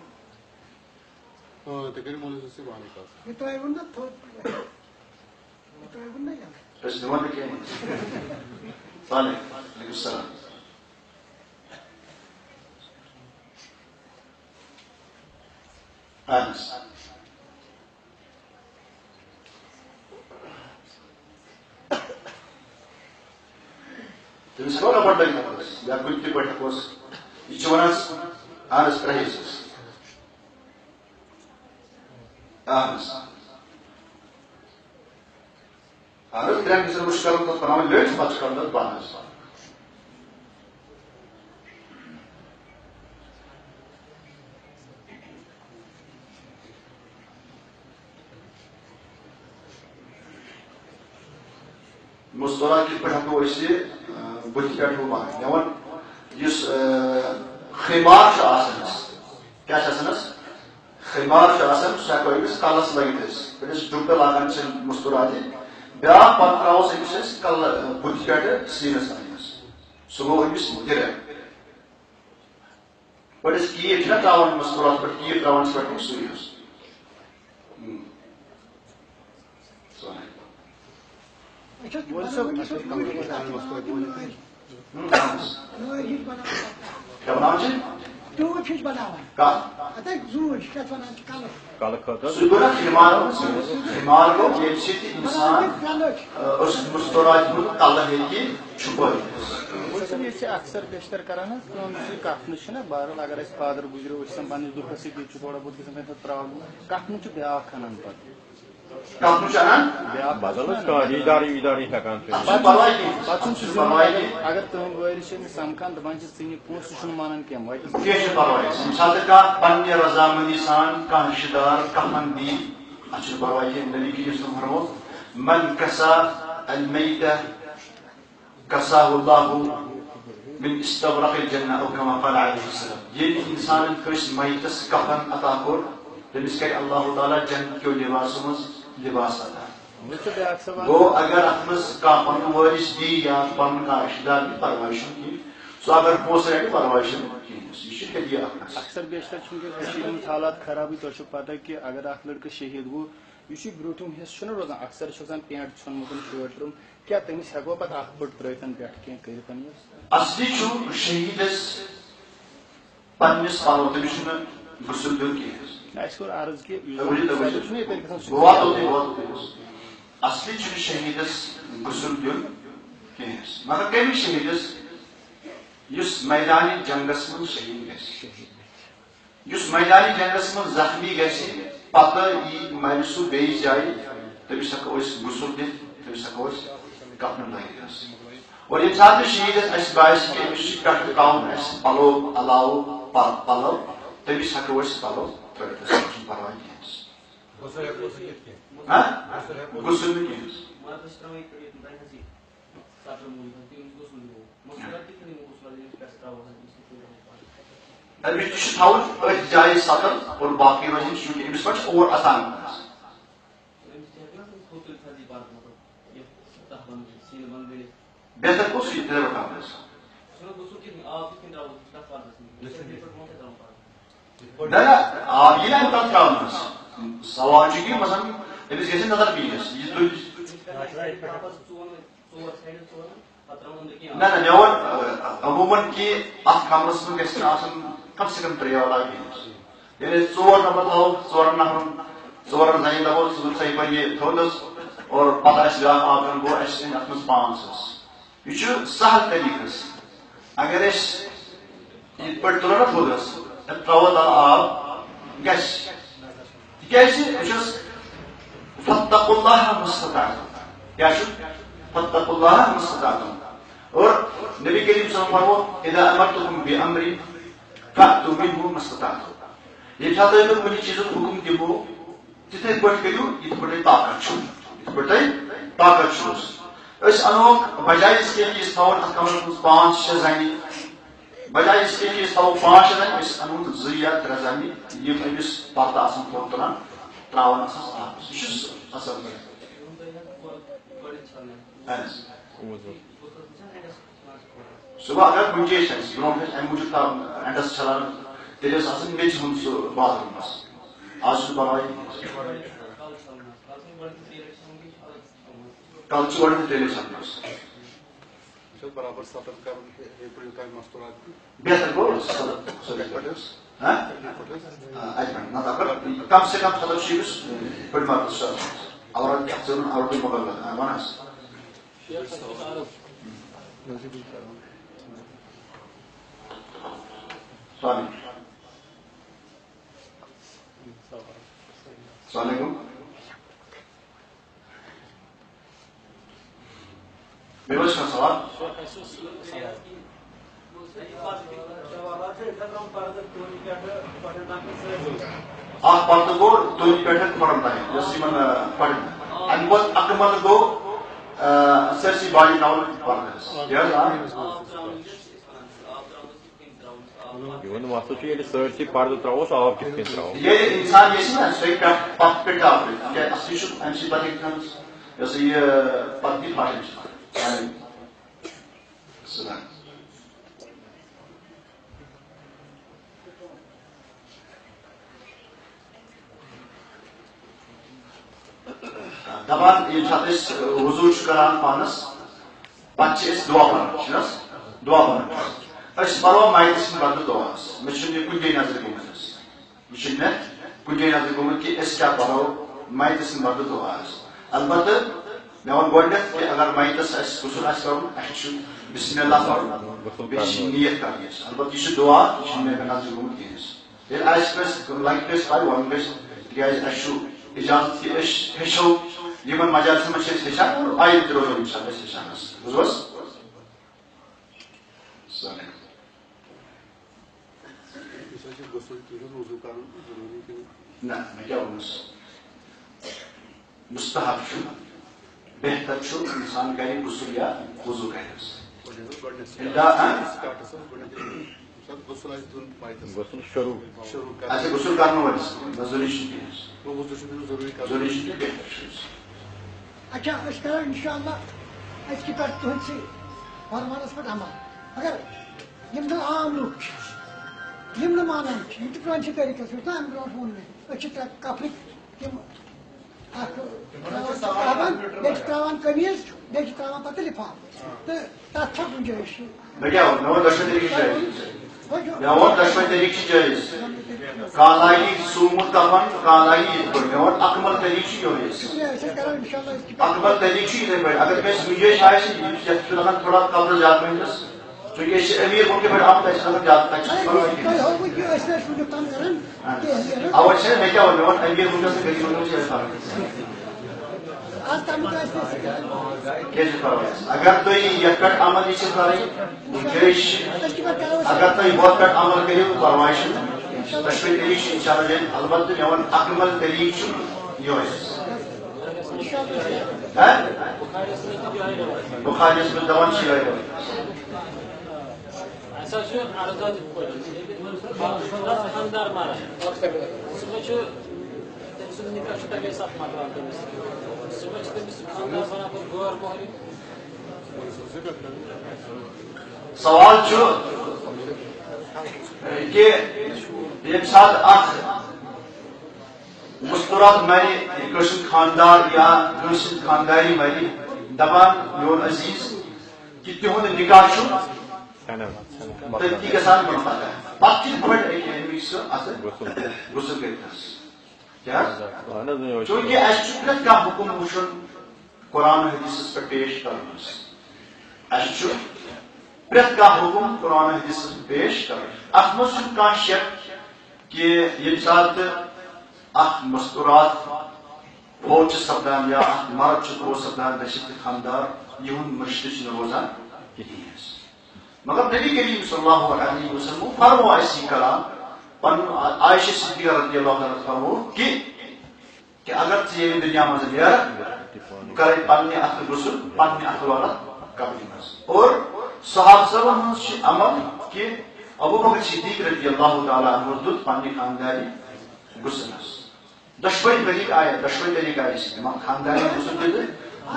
تقریباً مولوی سے بانے کا یہ تو نا تھوڑا یہ تو نا یار بس دعا کیا صالح علیکم السلام انس تمس کونا پڑھ یا کچھ تہ پڑھ کوس یہ چھ ونان انس پرہیز انس انس ترین کس مشکل تو پناہ لیٹ بچ کر دت بانس مستورا کی پڑھ کو اسی بت پہ دان اس خیمار کیا خیمار سہ ہیکو امس کلس لگت امس ڈُبہ لاگان مستورات بیا پتہ تراوس امس کل بت پہ سینس انس سہ گو امس گرے پہ کیٹ نا تراوان مستورات پہ کیٹ تراوان پہ سُے اکثر بیشتر کران کتن بہرحال اگر فادر گزرو پنس دکھس سۭتۍ تھوڑا بہت گژھان تمہِ ساتہٕ پرابلم کتن بیاکھ انان پتہٕ اگر تم وٲرِس سمکھان دپان ژٕ پونسہٕ مانان پنہ رضامندی سان کانٛہہ رشتہٕ دار کانٛہہ دی اتھ پرواے کینٛہہ نبی کریم صلی اللہ علیہ وسلم فرموو من کسا المیتہ کساہ اللہ من استبرق الجنہ او کما قال علیہ السلام ییٚلہِ انسان کٲنٛسہِ میتس کفن عطا کوٚر تٔمِس کرِ اللہ تعالیٰ جنت کیو لباسو منٛز لباس عطا گو اگر اتھ منٛز کانٛہہ پنُن وٲرِث دی یا پنُن کانٛہہ رشتہٕ دار دی پرواے چھُنہٕ کینٛہہ سُہ اگر پونٛسہٕ رٹہِ پرواے چھُنہٕ کینٛہہ یہ چھُ ہدیہ اکھ اکثر بیشتر چھُنہٕ حالات خرابٕے تۄہہِ چھُو پتہ کہ اگر اکھ لڑکہٕ شہید گوٚو یُس یہِ برٛوٗنٛٹھِم حصہٕ چھُنہ روزان اکثر چھُ آسان پینٹ ژھیوٚنمُت شٲٹ ترٛٲومٕژ کیٛاہ تٔمِس ہٮ۪کوا پتہٕ اکھ پٔٹ ترٛٲوِتھ پٮ۪ٹھٕ کینٛہہ کٔرِتھ اصلی چھُ شہیدس پننس پلو تٔمِس چھُنہٕ غسل دیُن کینٛہہ اَسہِ کوٚر عرض کہ اصلی چھُنہٕ شہیدس غسل دیُن کینٛہہ مگر کمِس شہیدس یُس میدانِ جنگس منٛز شہید گژھِ یُس میدانِ جنگس منٛز زخمی گژھِ پتہٕ یی مرِ سُہ بیٚیِس جایہِ تٔمِس ہٮ۪کو أسۍ غسل دِتھ تٔمِس ہٮ۪کو أسۍ کفنہٕ لٲگِتھ اور ییٚمہِ ساتہٕ شہیدس اَسہِ باسہِ کہِ أمِس چھُ پٮ۪ٹھٕ ترٛاوُن اَسہِ پلو علاوٕ پلو تٔمِس ہٮ۪کو أسۍ پلو ترٛٲوِتھ أسۍ چھُنہٕ پرواے کینٛہہ غسل نہٕ کینٛہہ أمِس تہِ چھُ تھاوُن أتھۍ جایہِ سطل اور باقٕے روزِ چوٗنٛکہِ أمِس پٮ۪ٹھ چھُ اور اَژان بہتر گوٚو سُہ تہِ رٹان نہ آپ یہ نا تک تراونس سوال چھ کہ مثلا امس گژھِ نظر پیس یہ نہ مےٚ ووٚن عموٗمن کہ اتھ کمرس منٛز گژھِ نہٕ آسُن کم سے کم 3 علاقہٕ ییٚلہِ 4 نفر تھاوو 4 نفرن 4 زنہِ دپو ژٕ پر یہ تھوٚدس اور پتہ آسہِ بیٛاکھ آبرن گوٚو اَسہِ أنۍ اتھ منٛز 5 یہ چھُ سہل طریقس اگر أسۍ یِتھ پٲٹھۍ تُلو نا تھوٚدس تراوو تل آب گژھِ تِکیٛازِ بہٕ چھُس فاتقوا الله ما استطعتم کیٛاہ چھُ فاتقوا الله ما استطعتم اور نبی کریم صلی اللہ علیہ وسلم فرمو اذا امرتكم بامر فاتوا منه ما استطعتم ییٚمہِ ساتہٕ تۄہہِ بہٕ کُنہِ چیٖزُک حُکُم دِمو تِتھٕے پٲٹھۍ کٔرِو یِتھ پٲٹھۍ تۄہہِ طاقت چھُ یِتھ پٲٹھۍ تۄہہِ طاقت چھُس أسۍ انوکھ بجاے اس کے أسۍ تھاوون اتھ کمرس منٛز 5-6 زنہِ بجاے اس کے أسۍ تھاوو 5 زنہِ أسۍ انون 2 یا 3 زنہِ یِم أمِس پتہٕ آسان تھوٚد تُلان تراوان آسان آبس یہِ چھُ اصل صبح اگر گنجائش آسہِ برونٛٹھ ٲسۍ امہِ موٗجوٗب تھاوان اینڈس چھلان تیٚلہِ اوس آسان میٚژِ ہُنٛد سُہ باتھروٗمس آز چھُنہٕ پرواے کل چھُ گۄڈٕ تیٚلہِ چھلنس برابر 7 کرُن مستورات بہتر گوٚو اَتہِ پٮ۪ٹھ نتہٕ اگر کم سے کم 7 چھُ أمِس بٔڑۍ مردس چھُ عورت ژٕ عورتٕے مۄغل ون حظ السلام علیکم بیٚیہِ اوس کانٛہہ سوال اکھ پردٕ گوٚو دوٚنۍ پٮ۪ٹھ کھۄرن تام یۄس یِمن پرِ امہِ کھۄتہٕ اکمل گوٚو سٲرسٕے باڈی تراوُن پردٕ سٲرسٕے پردٕ تراووس آب کِتھ کٔنۍ تراوو ییٚلہِ انسان یژھِ نا سُہ ہیٚکہِ پتھ پٮ۪ٹھ آورِتھ تِکیٛازِ اصلی چھُ امہِ سۭتۍ پتہٕ ہیٚکہِ یہِ ہسا یہِ پتہٕ تہِ پھاٹن دپان ییٚمہِ ساتہٕ أسۍ وضوٗ چھِ کران پانس پتہٕ چھِ أسۍ دعا پران چھِنہٕ حظ دعا پران أسۍ پرو مایتہٕ سٕنٛدِ بدلہٕ دعاس مےٚ چھُنہٕ یہِ کُنہِ جایہِ نظرِ گوٚمُت حظ یہِ چھُنہٕ مےٚ کُنہِ جایہِ نظرِ گوٚمُت کہِ أسۍ کیٛاہ پرو مایتہٕ سٕنٛدِ بدلہٕ دعاس البتہٕ مےٚ ووٚن گۄڈٕنیتھ کہِ اگر مایتس اَسہِ غسل آسہِ کرُن اَسہِ چھُ بسم اللہ پرُن بیٚیہِ چھِ نیت کرٕنۍ اَسہِ البتہٕ یہِ چھُ دعا یہِ چھُنہٕ مےٚ نظرِ گوٚمُت کِہیٖنۍ ییٚلہِ آسہِ کٲنٛسہِ لگہِ کٲنٛسہِ پاے وَنُن گژھِ تِکیٛازِ اَسہِ چھُ اِجازت کہِ أسۍ ہیٚچھو یِمن مجالسن منٛز چھِ أسۍ ہیٚچھان آیندٕ تہِ روزو اِنشاء اللہ أسۍ ہیٚچھان حظ بوٗزوٕ نہ مےٚ کیٛاہ ووٚنُس مستحب چھُ بہتر چھُ اِنسان کرِ غسل یا وضوٗ کرِ اچھا غسل کرنہٕ وٲلِس ضروٗری چھُنہٕ کینٛہہ ضروٗری چھُنہٕ بہتر چھُ اچھا أسۍ کرو انشاءاللہ أزکہِ پٮ۪ٹھ تُہنٛدسٕے فرمانس پٮ۪ٹھ عمل مگر یِم زن عام لُکھ چھِ یِم نہٕ مانان چھِ یِم تہِ پرٛٲنسٕے طریٖقس یُس نا امہِ برونٛٹھ ووٚن مےٚ أسۍ چھِ کپرٕکۍ تِم اکھ تراوان بیٚیہِ چھِ تراوان قمیٖض بیٚیہِ چھِ تراوان پتہٕ لِفاف تہٕ تتھ چھا گُنجٲیش مےٚ کیٛاہ ووٚن مےٚ ووٚن دۄشوے طریٖقہٕ چھِ جٲیِز مےٚ ووٚن دۄشوے طریٖقہٕ چھِ جٲیِز کانٛہہ لاگہِ سوٗمُت کفن کانٛہہ لاگہِ یِتھ پٲٹھۍ مےٚ ووٚن اکمل طریٖقہٕ چھُ یِہوے أسۍ کرو انشاءاللہ اکمل طریٖقہٕ چھُ یِتھٕے پٲٹھۍ اگر کٲنٛسہِ گُنجٲیش آسہِ یتھ چھُ لگان تھوڑا قبضہٕ زیادٕ پہنس چوٗنٛکہِ أسۍ چھِ أمیٖر مُلکہٕ پٮ۪ٹھ آمٕتۍ اَسہِ چھِ لگان زیادٕ تتہِ چھُنہٕ پرواے کینٛہہ اَوے چھِ مےٚ کیٛاہ ووٚن مےٚ ووٚن أمیٖر مُلکس تہٕ غریٖب مُلکس چھِ فرق کیٛازِ چھِ پرواے اگر تُہۍ یتھ پٮ۪ٹھ عمل یہِ چھِ کرٕنۍ گُنجٲیش اگر تُہۍ ہُتھ پٮ۪ٹھ عمل کٔرِو پرواے چھُنہٕ دۄشوے طریٖقہٕ چھِ انشاء اللہ جٲیِز البتہٕ مےٚ ووٚن اکمل طریٖقہٕ چھُ یِہوے بُخاریَس منٛز دپان چھِ یِہوے خانٛدار مران صُبحٲے چھُ تٔمۍ سُنٛد نِکاح چھُ تَمے ساتہٕ مۄکلان تٔمِس صُبحٲے چھِ تٔمِس خانٛدار بنان پَتہٕ غٲر مۄہرِم سوال کہ یم سات اخ مستورات مری کشن خاندار یا کشن خانداری مری دپان میون عزیز کہ تہند نکاح ترقی گھان پتہ پہ سہ غسل کر چونکہ اس پریت کھانا حکم وچن قرآن حدیث پہ پیش کرنا پریت کھانا حکم قرآن حدیث پہ پیش کرنا ات مز کھانا شک کہ یم سات اخ مستورات فوت سپدان یا مرد فوت سپدان دہشت خاندار یہ مشرق روزان مگر نبی کریم صلی اللہ علیہ وسلم فرمو ایسی کلام پن عائشہ صدیقہ رضی اللہ عنہ فرمو کہ اگر یہ دنیا میں نیرک کرے پنہ اتھ غسل پنہ اتھ والا قبر مز اور صحابہ سبن عمل کہ ابو بکر صدیق رضی اللہ تعالی عنہ دت پنہ خانداری غسل دشوئی طریقہ آیا خاندانی غسل دے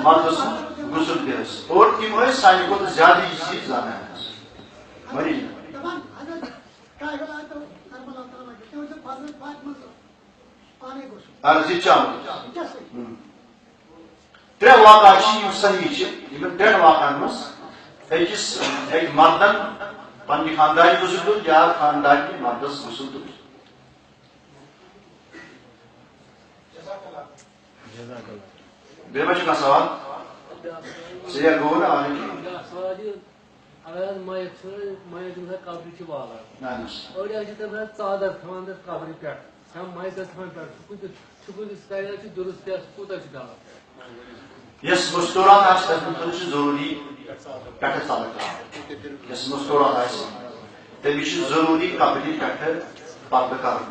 مردس غسل دس اور تم سانہ کھت زیادہ یہ چیز زانان عرضی چاول ترے واقع صحیح ترین واقعن مز اکس مردن پنہ خاندانی غسل دت یا خاندانی مردس غسل دت بیما سوال سیر گو نا اگر میت قبر والان أڑۍ حظ چھِ دپان ژادر تھاوان تتھ قبرِ پٮ۪ٹھ میتس تھاوان پٮ۪ٹھ چھُکُن کرِ درست کوٗتاہ چھُ غلط یس مستورات آسہِ تتھ منٛز چھُ ضروٗری پٮ۪ٹھٕ ژادر تھاوٕنۍ یس مستورات آسہِ تٔمِس چھُ ضروٗری قبرِ پٮ۪ٹھٕ پردٕ کرُن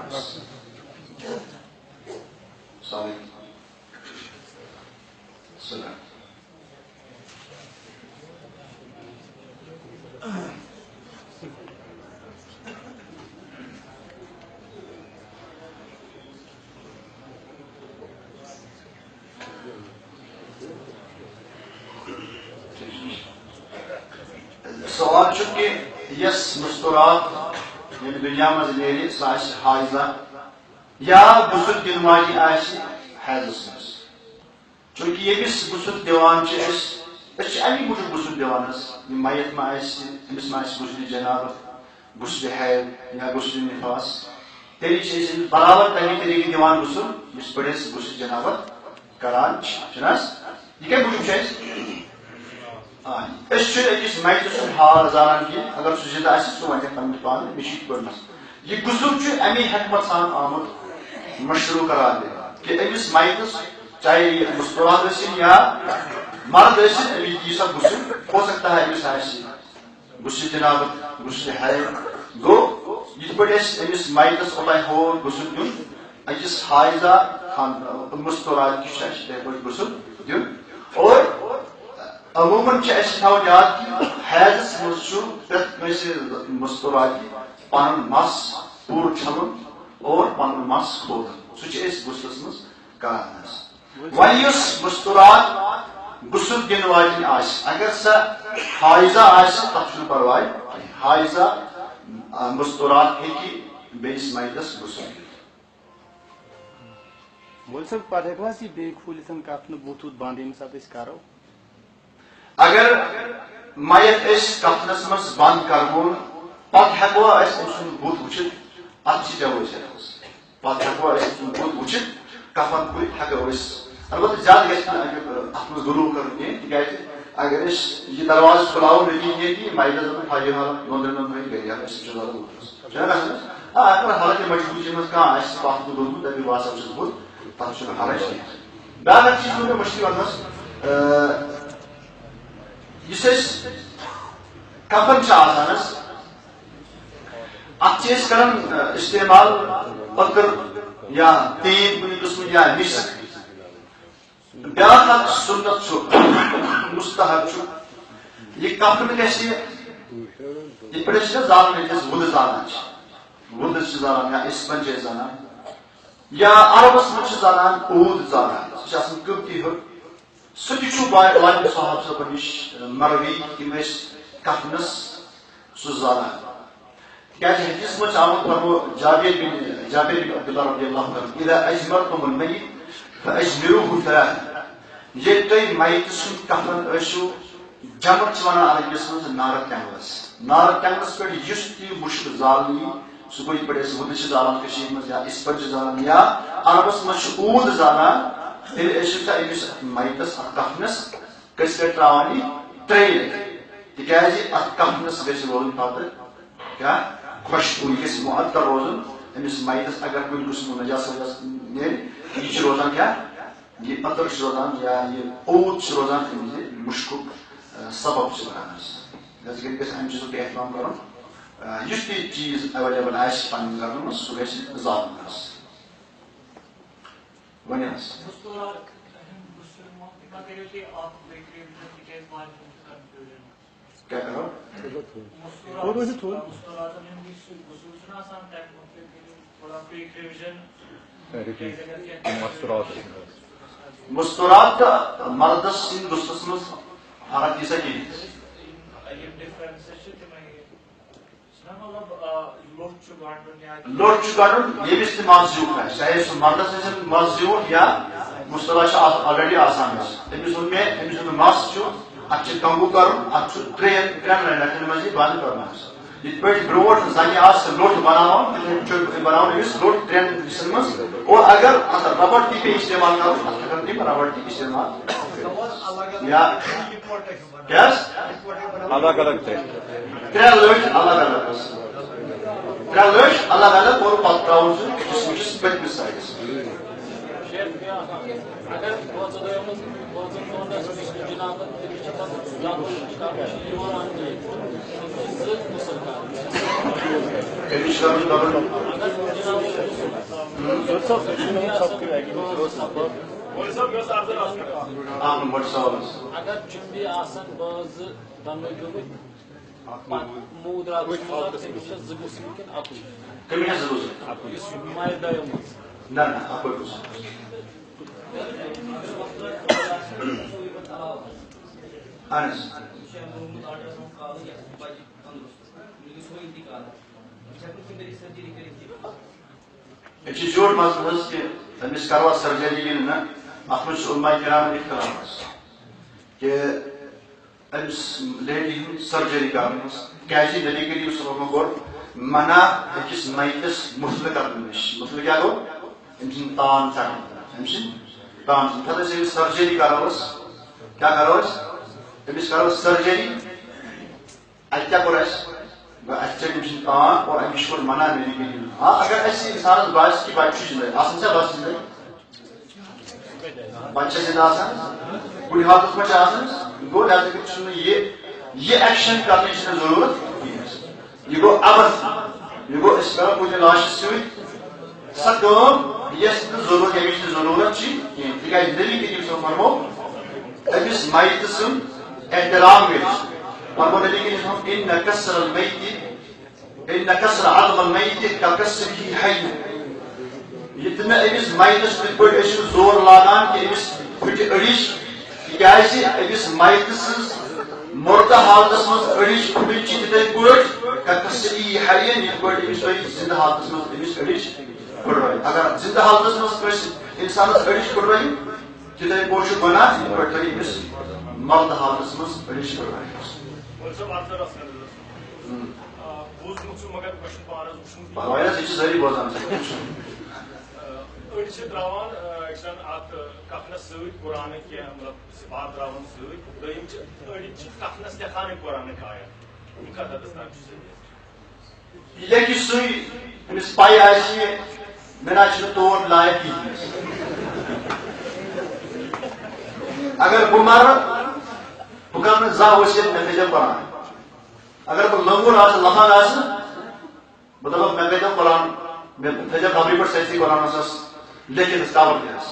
سوال کہ یس مستورات یم دنیا مز نیرِ سہ آسہِ حایضہ یا غسل دِنہٕ واجیٚنۍ آسہِ حیضس مز چونکہ یمس غسل دِوان چھِ امی موجود غسل دِوان میت ما امس ما غسل جنابت غسل حیض یا غسل نفاس تیٚلہِ چھِ أسۍ برابر تمی طریقہٕ دِوان غسل یس پٲٹھۍ أسۍ غسل جنابت کران چھِنہٕ حظ یہ کمہِ موجوٗب چھِ أسۍ چھِ أکِس میتہٕ سُنٛد حال زانان کینٛہہ اگر سُہ زندٕ آسہِ سُہ ونہِ پننہِ پانہٕ مےٚ چھُ یِتھ پٲٹھۍ یہ غسل چھُ امی حکمت سان آمُت مشروع قرار دِنہٕ کہ أمِس میتس چاہے یہ مستورات ٲسِنۍ یا مرد ٲسِنۍ أمِس دی سا غسل ہو سکتا ہے أمِس آسہِ غسل جنابت غسل حیض گوٚو یِتھ پٲٹھۍ أسۍ أمِس میتس اوتانۍ ہور غسل دیُن أکِس حایضہ مستورات کِس چھُ اَسہِ تِتھے پٲٹھۍ غسل دیُن اور عموماً چھِ اَسہِ تھاوُن یاد کہِ حیضس منٛز چھُ پرٛٮ۪تھ کٲنٛسہِ مستورات پنُن مس پوٗرٕ چھلُن اور پنُن مس کھولُن سُہ چھِ أسۍ غسلس منٛز کران حظ وۄنۍ یُس مستورات غسل دِنہٕ واجیٚنۍ آسہِ اگر سۄ حایضہ آسہِ تتھ چھُنہٕ پرواے حایضہ مستورات ہیٚکہِ بیٚیِس میتس غسل دِتھ مول صٲب پتہٕ ہیٚکوا أسۍ یہِ بیٚیہِ کھوٗلِتھ کتھ نہٕ بُتھ وُتھ بنٛد ییٚمہِ ساتہٕ أسۍ کرو اگر میت أسۍ کفنس منٛز بنٛد کرہون پتہٕ ہیٚکوا أسۍ أمۍ سُنٛد بُتھ وٕچھِتھ اتھ چھِ جوٲزیت پتہٕ ہیٚکوا أسۍ أمۍ سُنٛد بُتھ وٕچھِتھ کفن کھُلِتھ ہیٚکو أسۍ البتہ زیادٕ گژھِ نہٕ اتھ منٛز غلوٗ کرُن کینٛہہ تِکیازِ اگر أسۍ یہِ دروازٕ کھُلاوو نٔتیٖجہٕ ییٚتہِ میتس دپان تھٲیِو حالت نۄندرِ گٔے أسۍ چھِ ضروٗرت بُتھس چھُنہ گژھان اگر حالانکہِ مجبوٗری منٛز کانٛہہ آسہِ پتھ کُن روٗدمُت دپہِ بہٕ ہسا وٕچھس بُتھ تتھ چھُنہٕ حرج کینٛہہ بیٛاکھ اکھ چیٖز چھُ مےٚ مٔشتٕے وننس یُس أسۍ کفن چھِ آسان حظ اتھ چھِ أسۍ کران استعمال أکٕر یا تیٖل کُنہِ قٕسمٕچ یا مِسک بیٛاکھ اکھ سُنت چھُ مستحب چھُ یہِ کفن گژھِ یِتھ پٲٹھۍ أسۍ چھِنہ زالان ییٚتہِ أسۍ وُدٕ زالان چھِ وُدٕ چھِ زالان یا اِسپن چھِ أسۍ زالان یا عربس منٛز چھِ زالان اوٗد زالان سُہ چھُ آسان قۭمتی ہیوٚر سہ والد صاحب صاحب نش مروی تم کفنس سہ زالان کیازِ حدیث مجھ آمد فرمو جابر بن عبداللہ رضی اللہ عنہ اذا اجمرتم المیت فاجمروه ثلاثا یہ تھی میت سن کفن ٲسِو جمع ونان عربیس من نارت تینگلس پہ اس تہ مشک زالنی سہ گوئی پہ ود زالان مز یا اس پہ زالان یا عربس مز عود زالان تیل ٲسِو سا أمِس میتس اتھ کفنس کس پہ تراوان ترٛیٚیہِ لٹہِ تِکیازِ اتھ کفنس گژھِ روزُن پتہٕ کیا خوشبو یہ گژھِ معطر روزُن أمِس میتس اگر کُنہِ قٕسمُک نجاس وجاس نیرِ یہِ چھُ روزان کیا یہ عطر چھُ روزان یا یہ عود چھُ روزان أمِس مُشکُک سبب چھُ بنان لہذا گژھِ امہِ چیٖزُک تہِ احترام کرُن یُس تہِ چیٖز ایویلیبل آسہِ پنٕنہِ گرن منٛز سُہ گژھِ زالُن حظ ؤنِو حظ کیا کرو مستورات مردس سند غسلس مز فرق یہ کہیں لوٹ گڑن یمس تہ مز زیوٗٹھ آسہِ چاہے سُہ مردس آسن مز زیوٗٹھ یا مصطلح آلریڈی آسان تٔمِس ووٚن مےٚ أمِس سُنٛد مس چھُ اتھ چھُ کنگوٗ کرُن اتھ چھُ ترٛٮ۪ن رٮ۪تن منٛز یہِ بنٛد کرُن یِتھ پٲٹھۍ برونٛٹھ زنہِ آسہِ لوٚٹ بناوان تِتھٕے چھُ بناوُن أمِس لوٚٹ 3 حصن منٛز اور اگر اتھ ربڑ تہِ پیٚیہِ استعمال کرُن اتھ ہٮ۪کن تِم ربڑ تہِ استعمال یا کیٛاہ الگ الگ 3 لٔٹۍ الگ الگ 3 لٔٹۍ الگ الگ اور پتہٕ تراوُن سُہ جسمٕکِس پٔتمِس سایڈس اگر چُنبی آسن باز دۄنوَے گٔمٕتۍ موٗ درٛاو تٔمِس چھا 2 گٔژھِتھ کِنہٕ اَکُے کٔمِس چھا 2 گٔژھِتھ یُس مایہِ دۄیو منٛز نہ اَکُے گوٚژھ اہن حظ یہ جھوٹ مسئلہ کہ أمِس کروا سرجری کِنہٕ نہ اتھ منٛز چھُ علماء کرام اختلاف کہ أمِس لیڈی ہُنٛد سرجری کرنس کیازِ نبی کریم صلی اللہ علیہ وسلم کوٚر منع أکِس میتس مُفلہٕ کرنہٕ نِش مُفلہٕ کیٛاہ گوٚو أمۍ سُنٛد تان ژٹُن أمۍ سُنٛد تان ژٹُن پتہٕ أسۍ أمِس سرجری کروس کیٛاہ کرو أسۍ أمِس کرو سرجری اتہِ کیٛاہ کوٚر اَسہِ اَسہِ ژٔٹۍ أمۍ سُنٛد تان اور أمِس کوٚر منع نبی کریم ہاں اگر اَسہِ اِنسانس باسہِ کہِ بچہِ چھُ زندٕ آسان چھا بچہِ زندٕ بچہِ چھا زندٕ آسان کُنہِ حالتس منٛز چھِ آسان گوٚو لہذا چھُنہٕ یہِ ایکشن کرنٕچ چھنہٕ ضروٗرت کِہیٖنۍ یہِ گوٚو عبث یہِ گوٚو أسۍ کرو کُنہِ لاشہِ سۭتۍ سۄ کٲم یۄس نہٕ ضروٗرت ییٚمِچ نہٕ ضروٗرت چھِ کِہیٖنۍ تِکیازِ نبی کریم صٲب فرمو أمِس میتہٕ سُنٛد احترام گژھِ فرمو نبی کریم صٲب إن كسر عظم الميت ككسره حي یتھ نہٕ أمِس میتس تِتھ پٲٹھۍ ٲسِو زور لاگان کہِ أمِس پھٕٹہِ أڑِج تِکیازِ أمِس میتہٕ سٕنٛز مردٕ حالتس منٛز أڑِج پھٕٹٕج چھِ تِتھٕے پٲٹھۍ ككسره حي یِتھ پٲٹھۍ أمِس تۄہہِ زِندٕ حالتس منٛز أمِس أڑِج پھٕٹرٲیِو اگر زِندٕ حالتس منٛز کٲنٛسہِ اِنسانس أڑِج پھٕٹرٲیِو تِتھٕے پٲٹھۍ چھُ بنان یِتھ پٲٹھۍ تۄہہِ أمِس مردٕ حالتس منٛز أڑِج پھٕٹرٲیِو پرواے حظ یہِ چھُ سٲری بوزان أڑۍ چھِ تراوان اتھ کفنس سۭتۍ قرآنٕکۍ کینٛہہ مطلب صفات تراوان سۭتۍ دوٚیِم چھِ أڑۍ چھِ کفنس لیکھانٕے قرآنٕکۍ آیت یِم کتھ حدس تام چھُ صحیح یہِ لیکھِ سُے أمِس پاے آسہِ مےٚ نہ چھُنہٕ تور لایق کِہیٖنۍ اگر بہٕ مرٕ بہٕ کرٕ نہٕ زانٛہہ ؤسِتھ مےٚ تھٲیزیو قرآن اگر بہٕ لنگُر آسہٕ لفظ آسہٕ بہٕ دپکھ مےٚ کٔرۍتو قرآن مےٚ تھٲیزیو قبرِ پٮ۪ٹھ سٲرسٕے قرآنس لیکھِتھ کور تہِ حظ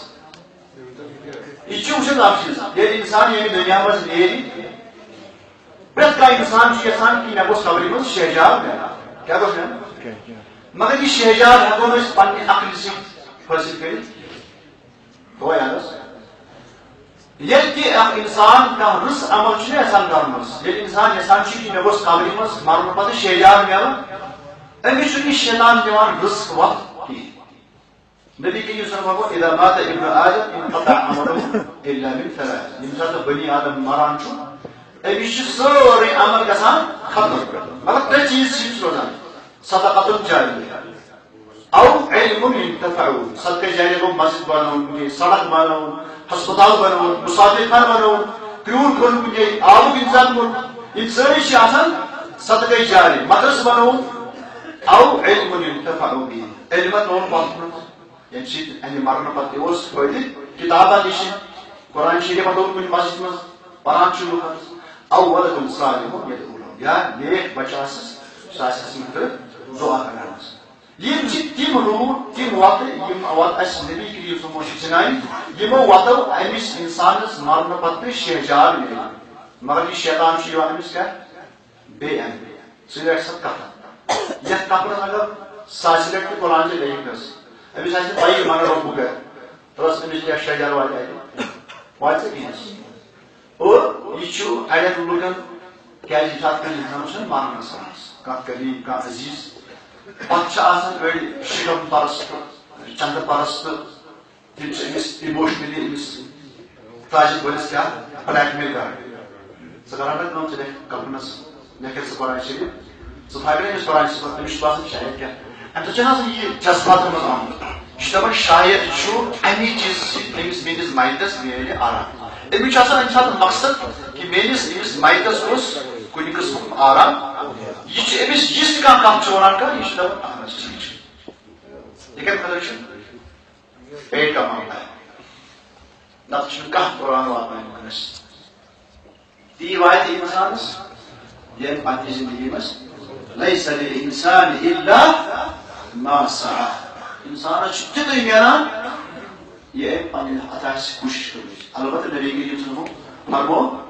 یہِ چھُ وٕچھُن اکھ چیٖز ییٚلہِ اِنسان ییٚمہِ دُنیا منٛز نیرِ پرٛٮ۪تھ کانٛہہ اِنسان چھُ یژھان کہِ مےٚ گوٚژھ قبرِ منٛز شہجار میلان کیٛاہ گوٚژھ مےٚ مگر یہِ شہجار ہٮ۪کو نہٕ أسۍ پننہِ عقلہِ سۭتۍ حٲصِل کٔرِتھ گوٚو یاد حظ یل کہ انسان کا رس عمل یسان کرمز یل انسان یسان مے گوس قبر مز مرن پتہ شیجان ملن امس شیطان دِوان رس وقت کی نبی کریم صلی اللہ علیہ وسلم اذا مات ابن آدم انقطع عمله الا من ثلاث یم سات بنی آدم مران امس سوری عمل گژھان ختم مطلب ترے چیز روزان صدقۃ جاریہ او علم ينتفع صدقہ جاریہ گو مسجد بناون سڑک بناون ہسپتال بناون مسافر خانہ بناون کیور کھولن کنے آبُک انتظام کھولن یم سٲری آسان صدقہ جاری مدرسہ بناون او علم ينتفع به علمت نون پتہ یم سۭتۍ امہِ مرنہٕ پتہٕ اوس فٲیدٕ کتابہ نِش قرآن شریف پتہ کُنہِ مسجد منٛز پران چھُ لُکن او ولد صالح يدعو له یا نیک بچہ آسس سُہ آسہِ اَسہِ خٲطرٕ دعا کران یم چھِ تِم روٗد تِم وتہٕ یم وتہٕ اَسہِ نبی کریم صلی اللہ علیہ وسلم ژھٕنایہِ یِمو وتو أمِس انسانس مرنہٕ پتہٕ شہجار مِلان مگر یہِ شیطان چھُ یِوان أمِس کیٛاہ بیٚیہِ اَنہِ ژٕ رَٹھ سا کتھ یتھ کپرس اگر ساسہِ لٹہِ تہِ قرآن چہِ لیٚکھِتھ ٲس أمِس آسہِ نہٕ پَیی مگر رۄبُک گرِ ترٛٲس أمِس کیٛاہ شہجار واتہِ اَتہِ واتہِ سا کینٛہہ اور یہ اڑین لوکن کیازِ یہِ چھُ اتھ کٔنۍ انسانس چھُنہٕ ماننس کانٛہہ قریٖب کانٛہہ عزیٖز پتہٕ چھِ آسان أڑۍ شِکم پرست چندٕ پرست تِم چھِ أمِس اِموشنلی أمِس تاجِد وٲلِس کیٛاہ بلیک میل کران ژٕ کران نہ کٲم ژٕ لیکھ کپنس لیکھکھ ژٕ قرآن شریف ژٕ تھاوکھ أمِس قرآن شریف أمِس چھُ باسان شاید کیٛاہ اَمہِ سۭتۍ چھُنہٕ آسان یہِ جذباتن منٛز آمُت یہِ چھُ دپان شاید چھُ اَمہِ چیٖزٕ سۭتۍ أمِس میٲنِس مایندس میلہِ آرام أمِس چھُ آسان اَمہِ ساتہٕ مقصد کہِ میٲنِس أمِس مایندس اوس کُنہِ قٕسمُک آرام یہِ چھُ أمِس یِژھ تہِ کانٛہہ کتھ چھُ ونان کانٛہہ یہِ چھُ دپان اہن حظ ٹھیٖک چھُ یہِ کمہِ خٲطرٕ چھُ پیٹ کماونہٕ نتہٕ چھُنہٕ کانٛہہ قرآن واتناوان کٲنٛسہِ تی واتہِ انسانس ییٚمہِ پننہِ زندگی منٛز لیس للانسان الا ما سعى انسانس چھُ تیُتُے میلان یہ پنٕنۍ اتھ آسہِ کوٗشش کٔرمٕژ البتہ نبی کریم صلی اللہ علیہ وسلم فرمو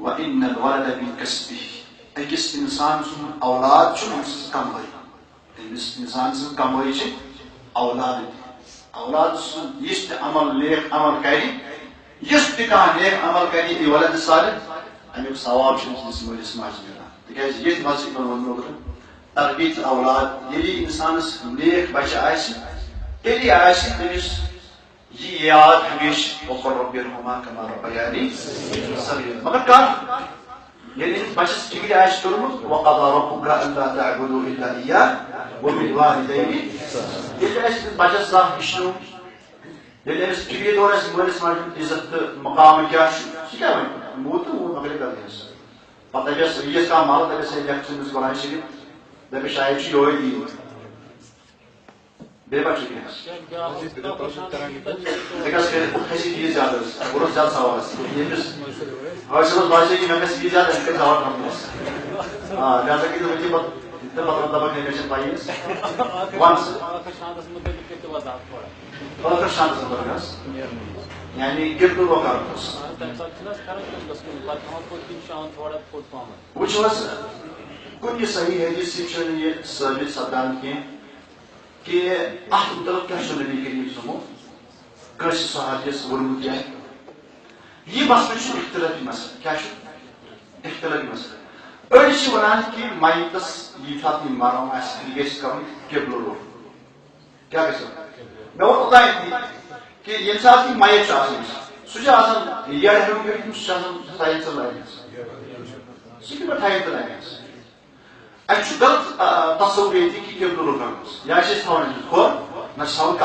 وان الولد من کسبه أکِس انسان سُنٛد اولاد چھُ أمۍ سٕنٛز کمٲے أمِس انسان سٕنٛز کمٲے چھِ اولاد اولاد سُنٛد یُس تہِ عمل نیک عمل کرِ یُس تہِ کانٛہہ نیک عمل کرِ یہِ ولد صالح امیُک ثواب چھُ أمۍ سٕنٛدِس مٲلِس ماجہِ مِلان تِکیازِ ییٚتہِ منٛز چھِ یِمن ووٚنمُت تربیت اولاد ییٚلہِ انسانس نیک بچہ آسہِ تیٚلہِ آسہِ تٔمِس یہ یاد ہمیشہ وقل رب ارحمہما کما ربیانی صغیرا مگر کانٛہہ ییٚلہِ بچس ڈگری آسہِ کوٚرمُت وقضى ربك الا تعبدوا الا اياه وبالوالدين ییٚلہِ اَسہِ بچس زانٛہہ ہیٚچھنو ییٚلہِ أمِس ڈگری دور آسہِ مٲلِس ماجہِ ہُنٛد عزت تہٕ مقام کیٛاہ چھُ سُہ کیٛاہ وَنہِ موٗد تہٕ موٗد مۄکلے کتھ پتہٕ دپٮ۪س ییٖژ کانٛہہ مل دپٮ۪س ہے لیکھ ژٕ أمِس قرآن شریف دپٮ۪س شاید چھُ یہوے دیٖن بیٚیہِ ما چھُ کینٛہہ کھسی فیٖس زیادٕ حظ کوٚرُس زیادٕ سوال ییٚمِس حٲصِل اوس باسے کہِ مےٚ گژھِ فیٖس زیادٕ أمِس کٔرۍ سوال کمپلیس لہٰذا کٔرِو ؤتھِو پتہٕ تہٕ پتہٕ دپکھ ہے مےٚ چھنہٕ پَیی وَن ژٕ ٲخٕر شانس مُتعلق حظ یعنی کِردُر وقارُک اوس وٕچھو حظ کُنہِ صحیح حدیث سۭتۍ چھُنہٕ یہِ ثٲبت سپدان کینٛہہ کہ اتھ متعلق کیا چھُ نبی کریم صلی کٲنٛسہِ صحابیَس ووٚنمُت کینٛہہ یہِ مسلہٕ چھُ اختلٲفی مسلہٕ کیٛاہ چھُ اختلٲفی مسلہٕ أڑۍ چھِ وَنان کہِ مایتس ییٚمہِ ساتہٕ یہِ مرُن آسہِ یہِ گژھِ کرُن قبلہٕ روٚف کیٛاہ گژھِ مےٚ ووٚن اوٚتانۍ تہِ کہ ییٚمہِ ساتہٕ یہِ مایت چھُ آسان سُہ چھُ آسان یڈ ہیوٚن کٔرِتھ سُہ چھُ آسان تھاین ژٕ لاینہِ سُہ کِتھ پٲٹھۍ تھاین ژٕ لاینہِ اَسہِ چھُ غلط تصوُر ییٚتہِ کہِ قبلہٕ روٚف یا چھِ أسۍ تھاوان أمِس کھۄر نہ چھِ تھاوان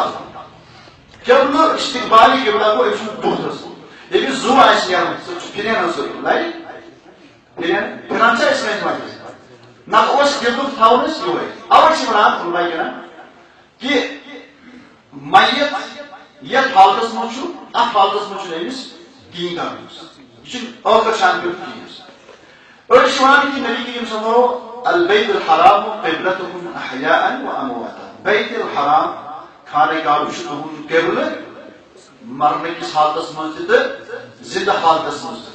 کلہٕ قبلہٕ استقبالی قبلہ گوٚو أمِس چھُنہٕ دۄہ حظ ییٚلہِ یہِ زُو آسہِ نیران سُہ چھُ پھِرین حظ سُہ لرِ پھِران چھا أسۍ کٲنٛسہِ ماجہِ نتہٕ اوس قبلہٕ تھاوُن أسۍ یِہوے اَوے چھِ وَنان علماء کرام کہِ میت یتھ حالتس منٛز چھُ اتھ حالتس منٛز چھُنہٕ أمِس کِہیٖنۍ کرُن یہِ چھُنہٕ ٲخٕر شان کٔرِتھ کِہیٖنۍ أڑۍ چھِ وَنان کہِ نبی کریم صلی اللہ علیہ وسلم البیت الحرام قبلتهم احیاء وامواتا بیت الحرام خانہ کعبہ چھُ تُہُنٛد قبلہٕ مرنہٕ کِس حالتس منٛز تہِ تہٕ زندٕ حالتس منٛز تہِ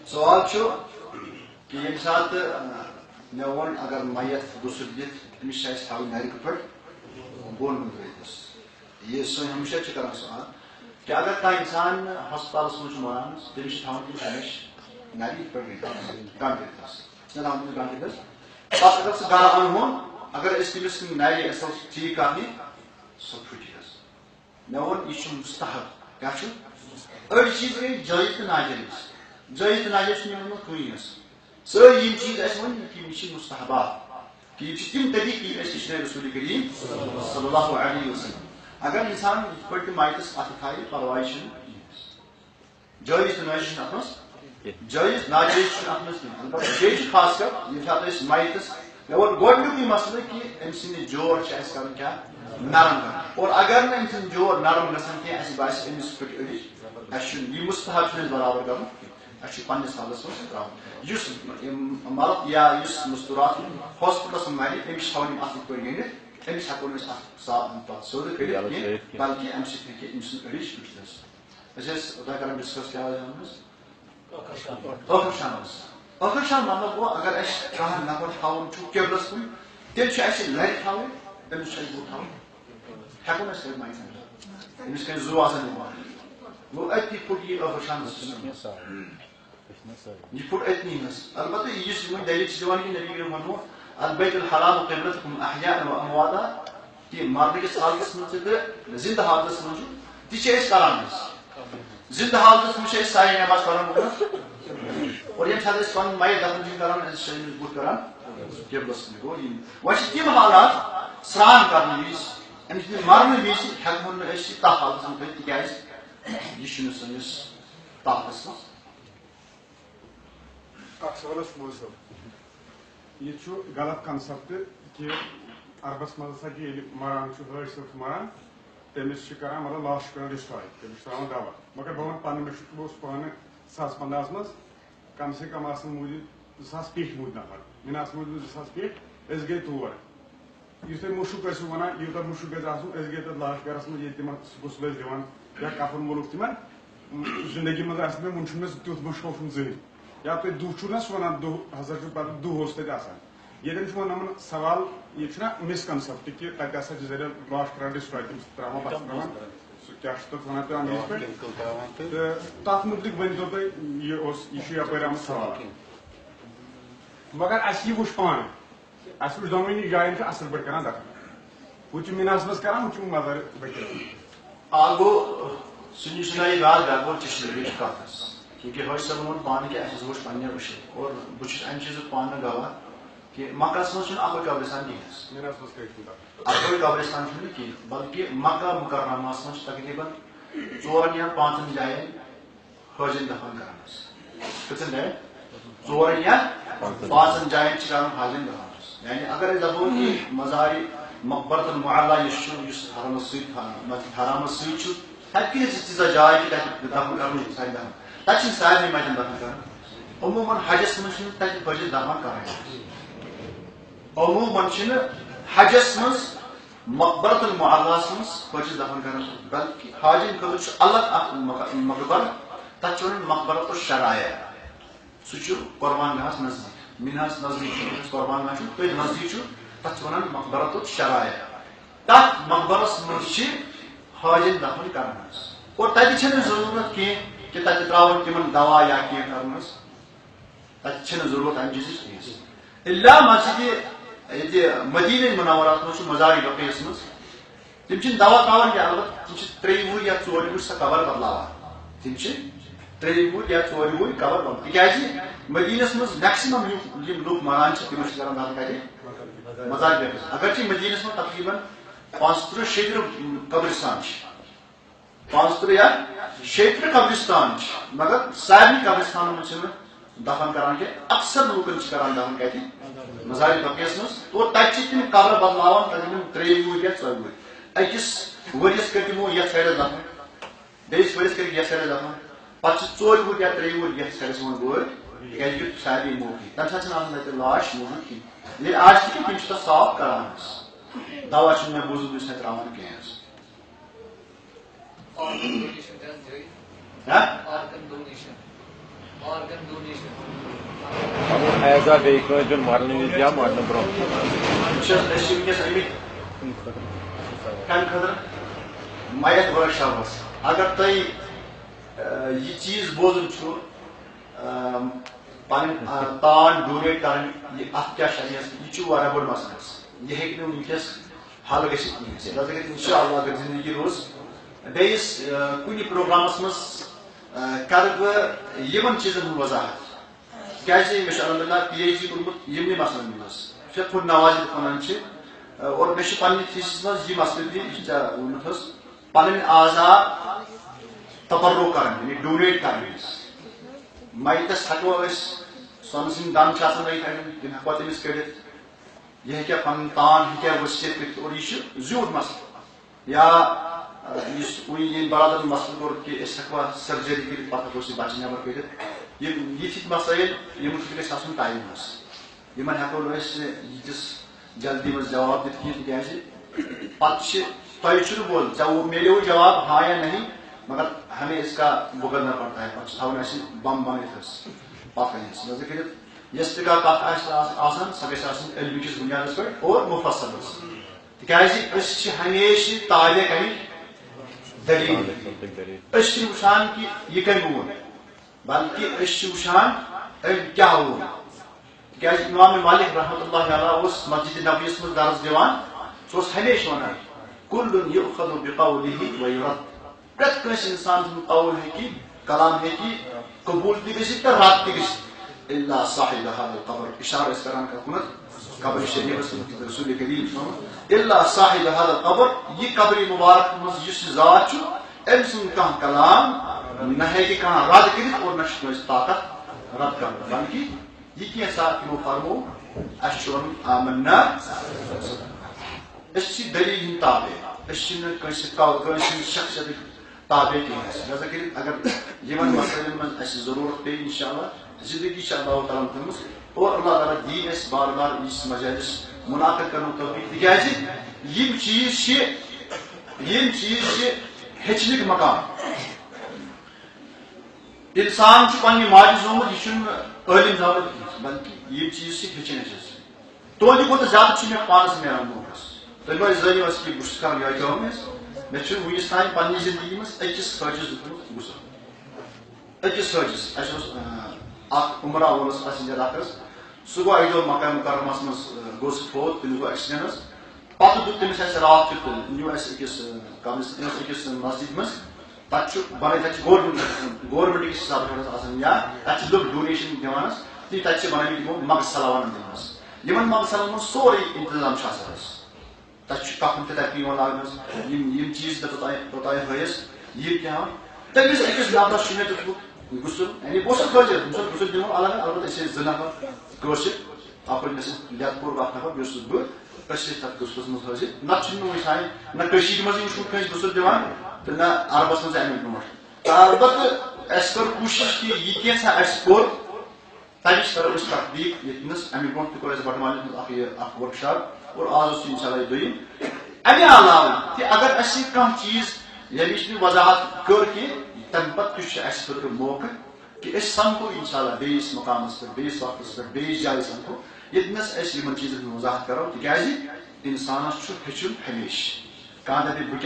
سوال چھُ کہ ییٚمہِ ساتہٕ مےٚ ووٚن اگر میت غسل دِتھ أمِس چھِ اَسہِ تھاوٕنۍ نَرِ پٮ۪ٹھ بۄن کُن ترٲیِتھ یہِ سٲنۍ ہمشیر چھِ کران سوال کہ اگر کانٛہہ اِنسان ہسپتالس منٛز چھُ مران تٔمِس چھِ تھاوُن تٔمِس ہمیشہِ نَرِ پٮ۪ٹھ گنٛڈ کٔرِتھ چھِنہ تھاوُن تٔمِس گنٛڈ کٔرِتھ پتہٕ اگر سُہ گرٕ اَنہون اگر أسۍ تٔمِس نَرِ اَسہِ اوس ٹھیٖک کَرنہِ سۄ پھٕٹہِ حظ مےٚ ووٚن یہِ چھُ مُستحب کیٛاہ چھُ أڑۍ چیٖز گٔے جٲیِز تہٕ ناجٲیِز جٲیِز تہٕ ناجٲیِز چھُنہٕ مےٚ ووٚنمُت کٕہٕنۍ حظ سٲری یِم چیٖز اَسہِ وۄنۍ کہِ یِم چھِ مُستحبات کہ یِم چھِ تِم طریٖقہٕ یِم اَسہِ ہیٚچھنٲے رسوٗلِ کریٖم صلی اللہ علیہ وسلم اگر اِنسان یِتھ پٲٹھۍ تہِ مایتَس اَتھٕ تھاوِ پرواے چھُنہٕ جٲیِز تہٕ ناجٲیِز چھُنہٕ اَتھ منٛز جٲیِز ناجٲیِز چھُنہٕ اَتھ منٛز کِہیٖنۍ البتہ بیٚیہِ چھُ خاص کر ییٚمہِ ساتہٕ أسۍ مایتَس مےٚ ووٚن گۄڈنیُکُے مسلہٕ کہ أمۍ سٕنٛدِ جور چھِ اَسہِ کَرُن کیٛاہ نرم کَرُن اور اگر نہٕ أمۍ سٕنٛدۍ جور نرم گژھن کینٛہہ اَسہِ باسہِ أمِس پھٕٹہِ أڑِچ اَسہِ چھُنہٕ یہِ مُستحب چھُنہٕ اَسہِ برابر کَرُن اَسہِ چھُ پنٛنِس حالس منٛز ترٛاوُن یُس مرد یا یُس مستوٗرات ہاسپِٹلس منٛز مرِ أمِس چھِ تھاوٕنۍ یِم اَصٕل پٲٹھۍ گٔنڈِتھ أمِس ہٮ۪کو نہٕ أسۍ اَتھ پتہٕ سیوٚدُے کٔرِتھ کینٛہہ بلکہِ اَمہِ سۭتۍ ہیٚکہِ أمۍ سٕنٛز أڑِچ پھٕٹِتھ حظ أسۍ ٲسۍ اوٚتام کران ڈِسکس کیٛاہ حظ ٲخٕر شامس ٲخٕر شام مطلب گوٚو اگر اَسہِ کانٛہہ نفر تھاوُن چھُ قبلس کُن تیٚلہِ چھُ اَسہِ لرِ تھاوٕنۍ أمِس چھُ اَسہِ بُتھ تھاوُن ہٮ۪کو نہٕ أسۍ کٔرِتھ مایہِ أمِس کَرِ زُو آسان نِوان گوٚو أتھی پھُٹ یہِ ٲخٕر شامس یہ پھٹ اتنی حظ البتہ یُس یِمن دلیٖل چھِ دِوان کہِ نبی کریٖم ووٚنمو البیت الحرام قبلتکم احیاء و امواتا کہِ مرنٕکِس حالتس منٛز تہِ تہٕ زِندٕ حالتس منٛز چھُ تہِ چھِ أسۍ کران حظ زِندٕ حالتس منٛز چھِ أسۍ سارے نٮ۪ماز پران اور ییٚمہِ ساتہٕ أسۍ پنُن میت دفن چھِ کران أسۍ چھِ أمِس بُتھ کران قبلس کُن گوٚو یِم وۄنۍ چھِ تِم حالات سرٛان کرنہٕ وِزِ أمِس مرنہٕ وِزِ ہٮ۪کہون نہٕ أسۍ یہِ تتھ حالتس منٛز کٔرِتھ تِکیٛازِ یہِ چھُنہٕ سٲنِس طاقتس منٛز اکھ سوال اوس موٗجوٗب یہِ چھُ غلط کنسپٹ کہِ عربس منٛز ہسا کہِ ییٚلہِ مران چھُ حٲج صٲب چھُ مران تٔمِس چھِ کران مطلب لاش چھُ کران ڈسٹراے تٔمِس چھُ تراوان دوا مگر بہٕ وَنہٕ پنُن مےٚ چھُ بہٕ اوسُس پانہٕ 2015 منٛز کم سے کم آسان موٗجوٗد 2000 پیٖٹھۍ موٗدۍ نفر مےٚ نہ آسہٕ موٗجوٗد 2000 پیٖٹھۍ أسۍ گٔے تور یُس تُہۍ مُشُک ٲسِو وَنان یوٗتاہ مُشُک گژھِ آسُن أسۍ گٔے تَتھ لاش گرس منٛز ییٚتہِ تِمن غسل ٲسۍ دِوان یا کفن وولُکھ تِمن زندگی منٛز آسہِ مےٚ وُنہِ چھُنہٕ مےٚ تیُتھ مُشک وُچھمُت زٕہٕنۍ یا تُہۍ دُہ چھُو نہ سُہ وَنان دُہ ہسا چھُ پتہٕ دُہ اوس تَتہِ آسان ییٚتٮ۪ن چھُ وَنان یِمن سوال ییٚتہِ چھُنہ مِسکَنسپٹ کہِ تَتہِ ہسا چھِ زٔریعہ لاش کران ڈِسٹراے تٔمِس تراوان بَتہٕ تراوان سُہ کیاہ چھُ تَتھ وَنان تُہۍ انگریٖزِ پٲٹھۍ تہٕ تَتھ مُتعلِق ؤنۍتو تُہۍ یہِ اوس یہِ چھُ یَپٲرۍ آمُت سوال مگر اَسہِ یہِ وٕچھ پانہٕ اَسہِ وٕچھ دۄنوٕنی جاین چھِ اَصٕل پٲٹھۍ کران دفن ہُہ چھُ میٖناہَس منٛز کران ہُہ چھُ مزار بٔکِر اکھ گوٚو سُہ نِش چھُنہٕ یہِ بیٛاکھ گوٚو چشمہٕ کَتھ حظ کیونکہ حٲج صٲبن ووٚن پانہٕ کہِ اَسہِ وٕچھ پنٛنہِ وٕچھِتھ اور بہٕ چھُس اَمہِ چیٖزُک پانہٕ گواہ کہِ مکعس منٛز چھُنہٕ اَکُے قبرستان کِہیٖنۍ اَکُے قبرستان چھُنہٕ کِہیٖنۍ بلکہِ مکہ مُکرماہس منٛز چھِ تقریٖباً 4 یا 5 جاین حٲجن دفن کران حظ کٔژن جاین 4 یا 5 جاین چھِ کران حاجن دفن حظ یعنی اگر أسۍ دپو کہِ مزارِ مقبرۃ المعلیٰ یُس چھُ یُس حرمس سۭتۍ چھُ تَتہِ کۭژ تیٖژاہ جاے چھِ تَتہِ دفن کرُن سانہِ دفن تَتہِ چھِنہٕ سارنٕے مَتٮ۪ن دفن کران عموٗمن حجس منٛز چھِنہٕ تَتہِ حٲجس دفن کران عموٗمن چھِنہٕ حجس منٛز مقبرۃ المعلیٰ ہس منٛز حٲجس دفن کران بلکہِ حاجن خٲطرٕ چھُ الگ اکھ مقبر تَتھ چھِ وَنان مقبرۃ الشرائع سُہ چھُ قۄربان گاہس نزدیٖک میٖناہس نزدیٖک چھُ قۄربان گاہ چھُ تٔتھۍ نزدیٖک چھُ تَتھ چھِ وَنان مقبرۃ الشرائع تَتھ مقبرس منٛز چھِ حاجن دفن کران حظ اور تَتہِ چھنہٕ ضروٗرت کینٛہہ کہِ تَتہِ تراوُن تِمن دوا یا کینٛہہ کرُن حظ تَتہِ چھنہٕ ضروٗرت اَمہِ چیٖزٕچ کینٛہہ اِلا مسجد ییٚتہِ مدیٖنہ منورہس منٛز چھُ مزارِ بقیعس منٛز تِم چھِنہٕ دوا تراوان کینٛہہ البتہ تِم چھِ 3 وُہٕرۍ یا 4 وُہٕرۍ سۄ کور بدلاوان تِم چھِ 3 وُہٕرۍ یا 4 وُہٕرۍ کور بدلاوان تِکیٛازِ مدیٖنس منٛز میکسِمم یِم لُکھ مران چھِ تِم چھِ کران دفن کتہِ مزارِ بقیعس اگرچہِ مدیٖنس منٛز تقریٖباً 35-36 قبرستان چھِ 35 یا 36 قبرستان چھِ مگر سارنٕے قبرستانن منٛز چھِنہٕ دفن کران کینٛہہ اکثر لوٗکن چھِ کران دفن کتہِ مزارِ بقیعس منٛز اور تَتہِ چھِ تِم قبر بدلاوان تقریٖباً 3 وُہٕرۍ یا 4 وُہٕرۍ أکِس ؤرِیس کٔرۍ تِمو یتھ سایڈس دفن بیٚیِس ؤرِیس کٔرِکھ یتھ سایڈس دفن پتہٕ چھِ 4 وُہٕرۍ یا 3 وُہٕرۍ یتھ سایڈس یِوان گٲڑۍ تِکیٛازِ یہِ سارنٕے موقعی تمہِ ساتہٕ چھِنہٕ آسان تَتہِ لاش موٗجوٗد کِہیٖنۍ ییٚلہِ آز تہِ تِم چھِ تتھ صاف کران حظ دوا چھُنہٕ مےٚ بوٗزمُت یُس تَتہِ تراوان کینٛہہ حظ کر ڈونیشن آرگن ڈونیشن ایزا بیٚیہِ کٲنٛسہِ دیُن مرنہٕ وِزِ یا مرنہٕ برٛونٛہہ کم خطر میت ورک شاپس اگر تھی یہ چیز بوزن پن تان ڈونیٹ کریں ات کیا شریعت یہ بڑ مسئلہ یہ ہوں ونکس حل گھت ان شاء اللہ اگر زندگی روز بیس کن پروگرامس مز کر بہن چیزن ہند وضاحت کیازِ مے الحمد للہ پی ایچ ڈی کورمت یمنی مسلن مز فقہ النوازل ونان اور مے پنہ تھیسس مز یہ مسئلہ تھی ونت پن اعضاء تبرک کریں یعنی ڈونیٹ کریں میتس ہکو سون سن دن نئی تم ہکو تمس کڑت یہ پن تان ورثت کر اور یہ زیوٗٹھ مسئلہ یا ون برادر مسئلہ کور کہ ہکوا سرجری کر پتہ ہکو بچہ نبر کڑت یہ مسائل یمن خٲطرٕ گژھِ آسُن ٹایم یمن ہکو یتس جلدی مز جواب دِتھ کِہیٖنۍ تِکیازِ پتہٕ تۄہہِ چھُنہٕ بول ملیو جواب ہاں یا نہیں مگر ہمیں اس کا بھگتنا پڑتا ہے پتہٕ تھاوُن اَسہِ بم بنٲیِتھ حظ پتہٕ کنہِ لہذا کٔرِتھ یۄس تہِ کانٛہہ کتھ آسہِ آسان سۄ گژھِ آسٕنۍ علمہِ کِس بُنیادس پٮ۪ٹھ اور مُفصل حظ تِکیازِ أسۍ چھِ ہمیشہِ تابع کمِچ دلیٖل أسۍ چھِنہٕ وٕچھان کہِ یہِ کٔمۍ ووٚن بلکہ أسۍ چھِ وٕچھان أمۍ کیٛاہ ووٚن تِکیازِ امام مالک رحمۃ اللہ علیہ اوس مسجد نبویس منٛز درس دِوان سُہ اوس ہمیشہِ وَنان کُلٌ یُؤخذ بقولہ ویرد پرٛٮ۪تھ کٲنٛسہِ اِنسان سُنٛد قول ہیٚکہِ کلام ہیٚکہِ قبوٗل تہِ گٔژھِتھ تہٕ رد تہِ گٔژھِتھ الا صاحب هذا القبر اشارہ ٲسۍ کران کُنتھ قبر شریفس منٛز رسول کریم الا صاحب هذا القبر یہ قبر مبارک منٛز یُس یہِ ذات چھُ أمۍ سُنٛد کانٛہہ کلام نہ ہیٚکہِ کانٛہہ رد کٔرِتھ اور نہ چھُ کٲنٛسہِ طاقت رد کرنُک بلکہ یہ کینٛژھا تِمو فرمو اَسہِ چھُ وَنُن آمنا أسۍ چھِ دلیٖل ہٕنٛدۍ تابع أسۍ چھِنہٕ کٲنٛسہِ شخصیتٕکۍ تابع کینٛہہ لہذا کٔرِتھ اگر یمن مسائلن منٛز اَسہِ ضروٗرت پیٚیہِ انشاء اللہ زندگی چھِ اللہ تعالیٰ تھٲومٕژ اور اللہ تعالیٰ دی اَسہِ بار بار یِژھ مجالس منعقد کرنُک توفیٖق تِکیازِ یِم چیٖز چھِ ہیٚچھنٕکۍ مقام انسان پنہ ماجہِ زامُت یہ عٲلِم زامُت بلکہ یہ چیز ہیٚچھِنۍ اَسہِ تُہنٛدِ کھۄتہٕ زیادٕ چھُ مےٚ پانس نیران برونٛٹھس تُہۍ ما زٲنِو اَسہِ کہِ بہٕ چھُس کران یِہوٚے کٲم مےٚ چھُ وُنِس تام پننہِ زندگی منٛز أکِس حٲجِس دیُتمُت غُسل أکِس حٲجِس اَسہِ اوس اکھ عمرہ وول پیسنجر اکھ حظ سُہ گوٚو اَکہِ دۄہ مکہ مُکرمس منٛز گوٚو سُہ فوت تٔمِس گوٚو ایکسیڈنٹ حظ پتہٕ دیُت تٔمِس اَسہِ راتھ کیُتھ نیوٗ اَسہِ أکِس مسجد منٛز تتہِ چھُ بنٲیِتھ تتہِ چھِ گورمنٹ کِس حسابس پٮ۪ٹھ آسان یا تتہِ چھِ لُکھ ڈونیشن دِوان حظ تہٕ تتہِ چھِ بنٲومٕتۍ یِمو مغسلہ ونان تِم حظ یِمن مغسلن منٛز سورُے انتظام چھُ آسان حظ تتہِ چھُ کفن تہِ تتہِ یِوان لاگنہٕ حظ یِم چیٖز تہِ توٚتانۍ ہٲیِس یہِ تہِ ہاوان تٔمِس أکِس نفرس چھُ مےٚ دیُتمُت غُسل یعنی بہٕ اوسُس حٲضِر غُسل دِمو الگ البتہ أسۍ ٲسۍ 2 نفر کٲشِر اپٲرۍ ٲسۍ لیٚت پوٗر اکھ نفر بیٚیہِ اوسُس بہٕ أسۍ ٲسۍ تتھ غُسلس منٛز حٲضِر نتہٕ چھُنہٕ مےٚ وٕچھان نہ کٔشیٖرِ منٛزٕے وٕچھمُت کٲنٛسہِ غُسل دِوان تہٕ نہ عربس منٛز اَمہِ برونٛٹھ البتہ اَسہِ کٔر کوٗشِش کہِ یہِ کینٛژھا اَسہِ کوٚر تَمِچ کرو أسۍ تقدیٖق ییٚتنس اَمہِ برونٛٹھ تہِ کوٚر اَسہِ بٹمالِس منٛز اکھ ؤرٕک شاپ اور آز اوس اِنشاء اللہ یہِ دوٚیِم اَمہِ علاوٕ تہِ اگر اَسہِ کانٛہہ چیٖز ییٚمِچ نہٕ وضاحت کٔر کینٛہہ تَمہِ پتہٕ تہِ چھُ اَسہِ خٲطرٕ موقعہٕ کہ أسۍ سمکھو انشاء اللہ بیٚیِس مقامس پٮ۪ٹھ بیٚیِس وقتس پٮ۪ٹھ بیٚیِس جایہِ سمکھو ییٚتنس أسۍ یِمن چیٖزن ہٕنٛز وضاحت کرو تِکیازِ انسانس چھُ ہیٚچھُن ہمیشہِ کانٛہہ دپہِ بہٕ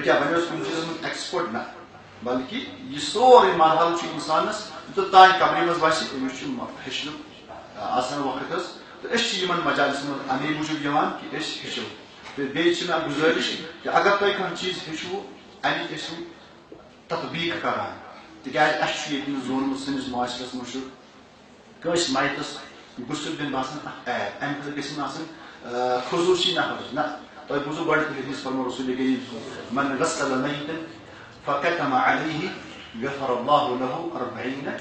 کیٛاہ بنیوس کُنہِ چیٖزس منٛز ایکسپٲرٹ نہ بلکہ یہ سورُے مرحلہٕ چھُ انسانس توٚتانۍ قبرِ منٛز وسہِ أمِس چھُ ہیٚچھنُک آسان وقت حظ تہٕ أسۍ چھِ یِمن مجالسن منٛز اَمے موٗجوٗب یِوان کہِ أسۍ ہیٚچھو تہٕ بیٚیہِ چھِ مےٚ گُزٲرِش کہِ اگر تۄہہِ کانٛہہ چیٖز ہیٚچھوٕ اَمیُک ٲسِو تطبیٖق کران تِکیازِ اَسہِ چھُ ییٚتہِ زونمُت سٲنِس معاشرس منٛز چھُ کٲنٛسہِ میتس غُسل دیُن باسان اکھ عیب اَمہِ خٲطرٕ گژھِ نہٕ آسٕنۍ خصوٗصی نفر نہ تۄہہِ بوٗزوٕ گۄڈٕنیٚتھٕے حدیٖث فرموو رسول کریم من غسل میتا فكتم عليه غفر الله له 40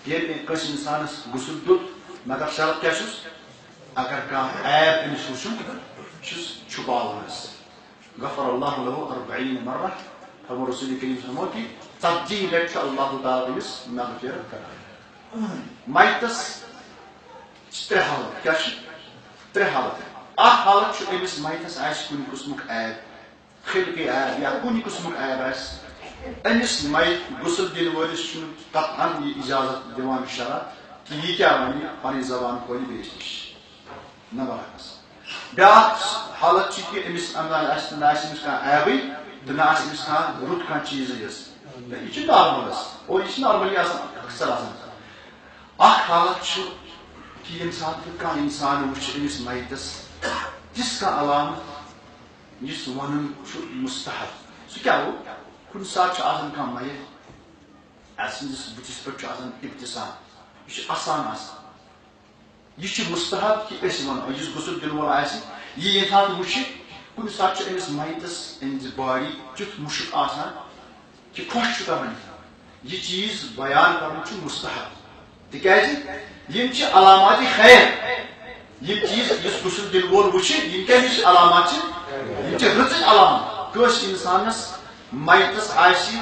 ییٚلہِ کٲنٛسہِ اِنسانس غُسل دیُت مگر شرط کیٛاہ چھُس اگر کانٛہہ عیب أمِس وٕچھُن چھُس چھُپاوُن حظ غفر الله له 40 مرة فرموو رسول کریم فرموو کہِ 40 لٹہِ چھُ اللہ تعالیٰ أمِس مغفرت کران میتس چھِ 3 حالت کیٛاہ چھِ 3 حالت اکھ حالت چھُ أمِس میتس آسہِ کُنہِ قٕسمُک عیب خلقی عیب یا کُنہِ قٕسمُک عیب آسہِ أمس ميت غسل دل ولس قطعا إجازة ديوان الشرع كي يكاوني پنني زبان كوني بيشتش نبركس بیاکھ حالت چھ کہ امس اندر ناس کان ایبی تو ناس کان رُت کان چیز یس یہ چھ نارمل اور یہ نارملی اکثر آسان اخ حالت چھ کہ یم سات کان انسان وچھ امس میتس جس کا علامت جس ونن مستحب سہ کیا ہو کن سات چھ آسان کان میت اسنس بچس پہ چھ آسان ابتسام یہ چھ آسان آسان یہ مستحب کہ ونو اس غسل دن وول آسہ یہ یتھات وچھ کن سات امس میتس اند باڈی تیُتھ مشک آسان کہ خۄش چھُ کران یہ چیز بیان کرن چھ مستحب تکیازِ یم چھ علامات خیر یم چیز اس غسل دن وول وچھ یم کیا علامات چھ یم چھ رٕژ علامات کٲنٛسہِ انسانس میتس آسہِ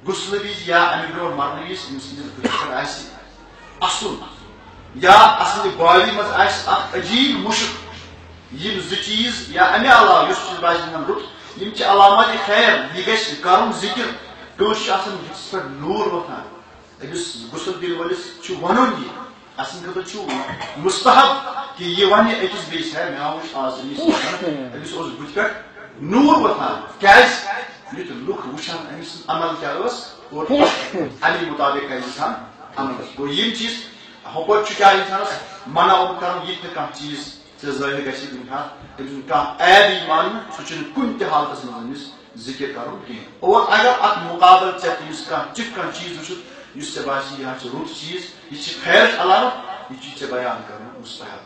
غسل وز یا امہ برونٛٹھ مرنہٕ وز أمۍ سٕنٛدِس بٕتھِس پٮ۪ٹھ آسہِ اصل یا اصل باڈی مز عجیب مشک یم زٕ چیز یا امہ علاوہ یس چیز باسہِ رُت یم چھ علامات خیر یہ گژھِ کرُن ذکر کٲنٛسہِ چھُ آسان بٕتھِس پٮ۪ٹھ نوٗر وۄتھان أمِس غسل دِنہٕ وٲلِس چھُ وَنُن یہِ اَسہِ خٲطرٕ چھُ مستحب کہ یہ ونہِ أکِس بیٚیِس ہے مےٚ وٕچھ آز أمِس اوس بٕتھِ پٮ۪ٹھ نوٗر وۄتھان کیازِ یُتھ لُکھ وٕچھان أمۍ سُنٛد عمل کیاہ ٲس اور اَمہِ مُطابق کرِ اِنسان عمل گوٚو یِم چیٖز ہپٲرۍ چھُ کیاہ اِنسانس منع کرُن یہِ تہِ کانٛہہ چیٖز ژےٚ ظٲہِر گژھِ أمۍ سُنٛد کانٛہہ عیب یی ماننہٕ سُہ چھُنہٕ کُنہِ تہِ حالتس منٛز أمِس ذِکر کرُن کینٛہہ اور اگر اتھ مُقابل ژےٚ تٔمِس کانٛہہ تیُتھ کانٛہہ چیٖز وٕچھُتھ یُس ژےٚ باسہِ یہِ حظ چھُ رُت چیٖز یہِ چھِ خیرٕچ علامت یہِ چھُے ژےٚ بیان کرُن مستحب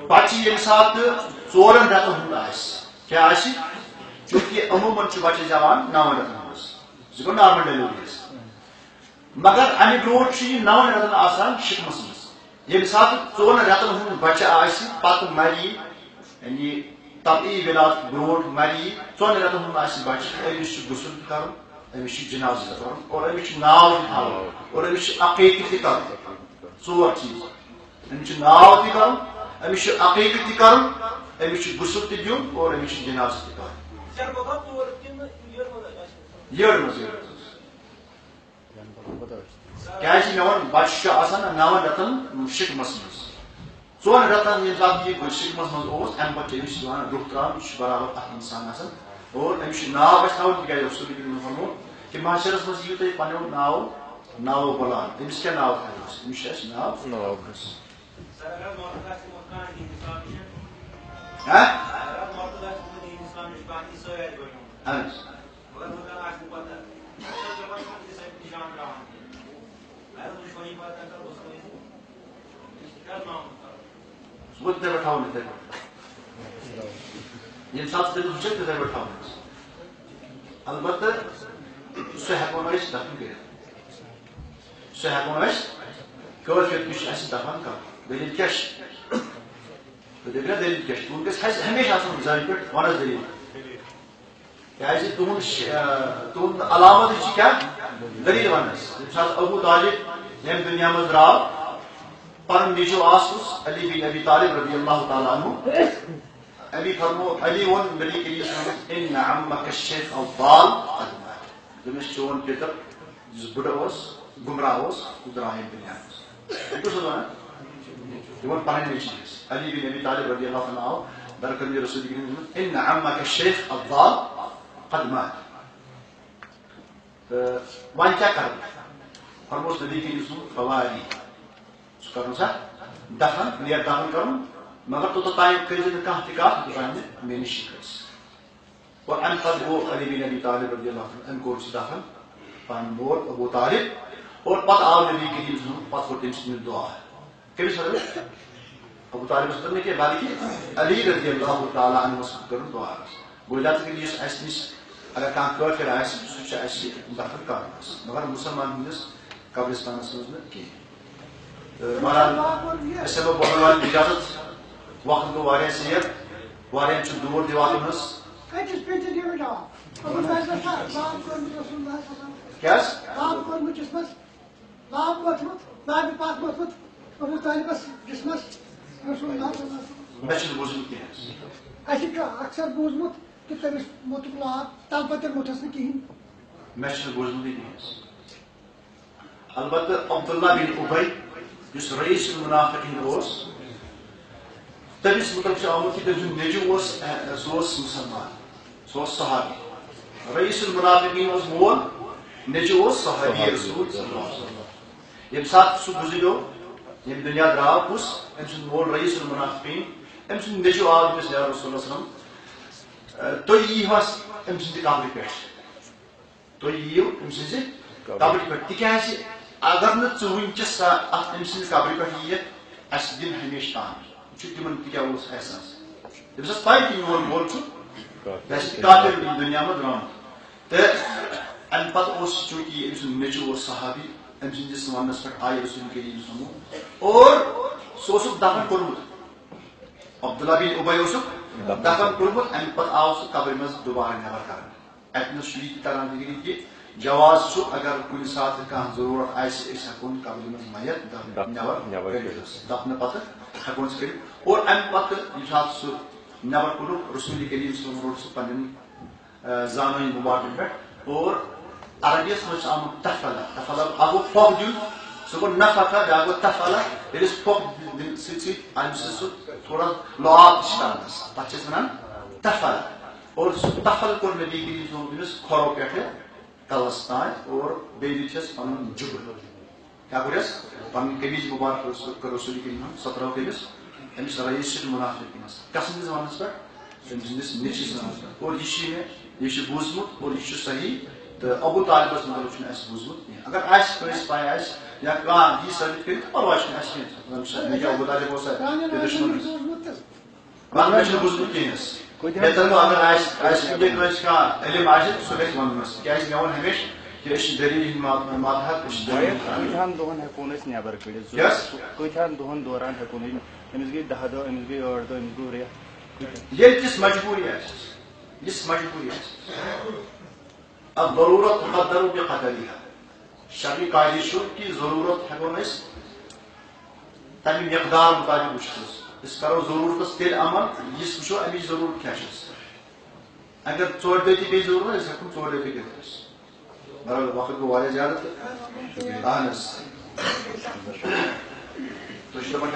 پتہٕ چھِ ییٚمہِ ساتہٕ ژورن رٮ۪تن ہُنٛد آسہِ کیٛاہ آسہِ چوٗنٛکہِ عموٗمن چھُ بچہٕ زٮ۪وان 9 رٮ۪تن منٛز سُہ گوٚو نارمل ڈیلوری مگر امہِ برونٛٹھ چھُ یہِ 9 رٮ۪تن آسان شِکمس منٛز ییٚمہِ ساتہٕ 4 رٮ۪تن ہُنٛد بچہٕ آسہِ پتہٕ مرِ یعنی طبعی ولادت برونٛٹھ مرِ 4 رٮ۪تن ہُنٛد آسہِ بچہٕ أمِس چھُ غسل کرُن أمِس چھُ جنازٕ کرُن اور أمِس چھُ ناو تہِ تھاوُن اور أمِس چھُ عقیٖقہٕ تہِ کرُن 4 چیٖز أمِس چھُ ناو تہِ کرُن أمِس چھُ عقیٖقہٕ تہِ کرُن أمِس چھُ غسل تہِ دیُن اور أمِس چھُ جنازٕ تہِ کرُن یٔڑ منٛز کیازِ مےٚ ووٚن بچہٕ چھُ آسان 9 رٮ۪تن شِکمس منٛز 4 رٮ۪تن ییٚمہِ ساتہٕ یہِ شِکمس منٛز اوس امہِ پتہٕ چھِ أمِس یِوان رُخ تراونہٕ یہِ چھُ برابر اکھ انسان آسان اور أمِس چھُ ناو اَسہِ تھاوُن تِکیازِ رسول فرموو کہِ محشرس منٛز یِیِو تُہۍ پنٕنیو ناوو بُلاونہٕ أمِس کیٛاہ ناو تھاوِ أمِس چھُ اَسہِ ناو وہ تتھے پٮ۪ٹھ تھاوُن یِتھے پٲٹھۍ ییٚمہِ ساتہٕ تٔمِس وٕچھو تِتھے پٲٹھۍ تھاوُن البتہٕ سُہ ہٮ۪کو نہٕ أسۍ دفن کٔرِتھ سُہ ہٮ۪کو نہٕ أسۍ کٲفِر تہِ چھُ اَسہِ دفن کرُن دٔلیٖل کیٛاہ چھِ دٔلیٖل کیٛاہ چھِ تُہُنٛد گژھِ ہمیشہِ آسُن زنہِ پٮ۪ٹھ وَنس دٔلیٖل کیٛازِ تُہُنٛد علامت چھِ کیٛاہ دٔلیٖل وننس ییٚمہِ ساتہٕ ابوٗ طالب ییٚمہِ دُنیا منٛز درٛاو پنُن نیٚچوٗ آسُس علی بن ابی طالب رضی اللہ تعالیٰ عنہ علی ووٚن نبی کریم صلی اللہ علیہ وسلم ان عمک الشیخ الضال قد مات دوٚپمس چون پیتر یُس بُڈٕ اوس گمراہ اوس سُہ درٛاو ییٚمہِ دُنیا منٛز یہِ کُس اوس ونان یہِ ووٚن پنٕنۍ نیٚچوِس علی بن ابی طالب رضی اللہ عنہ آو درکٔرمہِ رسول کریم ان عمک الشیخ الضال قد مات تہٕ وۄنۍ کیٛاہ کرٕ بہٕ فرمووُس نبی کریم صلی فواری سُہ کرُن سا دفن نیر دفن کرُن مگر توٚتتھ تام کٔرزِ نہٕ کانٛہہ تہِ کتھ یُس وَنہِ مےٚ نِش کھٔسہِ اور امہِ پتہٕ گوٚو علی بن ابی طالب رضی اللہ عنہ أمۍ کوٚر سُہ دفن پنُن مول ابوٗ طالب اور پتہٕ آو نبی کریم صلی پتہٕ کوٚر تٔمۍ سٕنٛدِ دُعا کٔمِس خٲطرٕ ابوٗ طالبس خٲطرٕ نہٕ کینٛہہ بلکہِ علی رضی اللہ تعالیٰ عنہس کٔرٕن دُعا گوٚو لٮ۪تہٕ کٔنۍ یُس اَسہِ نِش اگر کانٛہہ کٲفِر آسہِ سُہ چھُ اَسہِ دفن کرُن مگر مُسلمان ہٕنٛدِس قبرستانس منٛز نہٕ کینٛہہ مہران أسۍ ہٮ۪کو بولن والٮ۪ن اِجازت وقت گوٚو واریاہ ژیر واریاہن چھُ دوٗر تہِ واتُن حظ کیٛاہ حظ مےٚ چھُنہٕ بوٗزمُت کینٛہہ اَسہِ چھُ اکثر بوٗزمُت کہِ تٔمِس موٚتُکھ لاد تَنہٕ پَتہٕ موٚتھَس نہٕ کِہیٖنۍ مےٚ چھُنہٕ بوٗزمُتٕے کینٛہہ البتہ عبداللہ بن ابی یُس رئیس المنافقین اوس تٔمِس مُتعلق چھُ آمُت کہِ تٔمۍ سُنٛد نیٚچوٗ اوس سُہ اوس مُسلمان سُہ اوس صحابی رئیس المنافقین اوس مول نیٚچوٗ اوس صحابی رسول صلی اللہ علیہ وسلم ییٚمہِ ساتہٕ سُہ گُزریو ییٚمہِ دُنیا درٛاو کُس أمۍ سُنٛد مول رئیس المنافقین أمۍ سُنٛد نیٚچوٗ آو أمِس یا رسول اللہ صلی تُہۍ ییٖہوس أمۍ سٕنٛدِ قبرِ پٮ۪ٹھ تُہۍ یِیِو أمۍ سٕنٛزِ قبرِ پٮ۪ٹھ تِکیٛازِ اگر نہٕ ژٕ وٕنکٮ۪س اَتھ أمۍ سٕنٛدِ قبرِ پٮ۪ٹھ یِیَکھ اَسہِ دِن ہمیشہِ تام چھُ تِمن تہِ کیٛاہ اوس احساس تٔمِس ٲس پَے کہِ میون مول چھُ کافر دُنیا منٛز درٛامُت تہٕ اَمہِ پَتہٕ اوس چوٗنٛکہِ أمۍ سُنٛد نیٚچوٗ اوس صحابی أمۍ سٕنٛدِس وَننَس پٮ۪ٹھ آیہِ رسول کریم صلی اور سُہ اوسُکھ دفن کوٚرمُت عبداللہ بن ابی اوسُکھ دفن کوٚرمُت اَمہِ پَتہٕ آو سُہ قبرِ منٛز دُبارٕ نٮ۪بر کرنہٕ اَتہِ چھُ یہِ تہِ تران فِکرِ کہِ جواز چھُ اگر کُنہِ ساتہٕ کانٛہہ ضروٗرت آسہِ أسۍ ہٮ۪کون قبرِ منٛز میت نٮ۪بر کٔڑِتھ دفنہٕ پتہٕ ہٮ۪کون سُہ کٔرِتھ اور اَمہِ پتہٕ ییٚمہِ ساتہٕ سُہ نٮ۪بر کوٚڑُکھ رسول کریم صلی روٚٹ سُہ پنٕنٮ۪ن زانٲنۍ مُبارکن پٮ۪ٹھ اور عربیَس منٛز چھُ آمُت تفلا تفلا اکھ گوٚو پھۄکھ دیُن سُہ گوٚو نفقہ بیٛاکھ گوٚو تفلا ییٚلہِ أسۍ پھۄکھ دِنہٕ سۭتۍ سۭتۍ اَمہِ سۭتۍ سُہ تھوڑا لۄب تہِ چھِ کران تتھ چھِ أسۍ وَنان تفل اور سُہ تفل کوٚر نبی کریم صلی تٔمِس کھۄرو پٮ۪ٹھٕ کلس تانۍ اور بیٚیہِ دِژٮ۪س پنُن جُبہٕ کیٛاہ کوٚرُس پنُن قمیٖض مُبارک کٔر رسول کریم سۄ ترٲو تٔمِس أمِس رئیس المنافقیٖنَس کسٕنٛدِس وَننَس پٮ۪ٹھ تٔمۍ سٕنٛدِس نیٚچوِس وَننَس پٮ۪ٹھ اور یہِ چھُ مےٚ یہِ چھُ بوٗزمُت اور یہِ چھُ صحیح تہٕ ابوٗ طالبس مُتعلق چھُنہٕ اَسہِ بوٗزمُت کینٛہہ اگر آسہِ کٲنٛسہِ پاے آسہِ یا کانٛہہ یی ثٲبت کٔرِتھ پرواے چھُنہٕ اَسہِ کینٛہہ ابوٗ طالب اوس مےٚ چھُنہٕ بوٗزمُت کینٛہہ حظ اگر آسہِ کٲنٛسہِ کانٛہہ علم آسہِ سُہ گژھِ وَنُن حظ تِکیٛازِ مےٚ ووٚن ہمیشہِ کہِ أسۍ چھِ دٔلیٖل ہِنٛدۍ ماتحت کۭتہن دۄہن ہٮ۪کون أسۍ نٮ۪بر کٔڑِتھ کۭتہن دۄہن دوران ہٮ۪کون أمِس گٔے 10 دۄہ أمِس گٔے 8 دۄہ أمِس گوٚو رٮ۪تھ ییٚلہِ تِژھ مجبوٗری آسہِ یِژھ مجبوٗری آسہِ ضروٗرت مقدر بقدرها شرعی قاعدٕ چھُ کہِ ضروٗرت ہٮ۪کون أسۍ تَمہِ مقدار مُطابق وٕچھِتھ أسۍ کرو ضروٗرتس تیٚلہِ عمل یُس وٕچھو اَمِچ ضروٗرت کیٛاہ چھِ اَسہِ اگر 4 دۄہ تہِ پیٚیہِ ضروٗرت أسۍ ہٮ۪کو 4 دۄہ تہِ کٔرِتھ أسۍ برابر وقت گوٚو واریاہ زیادٕ تہٕ اہن حظ تُہۍ چھِو دپان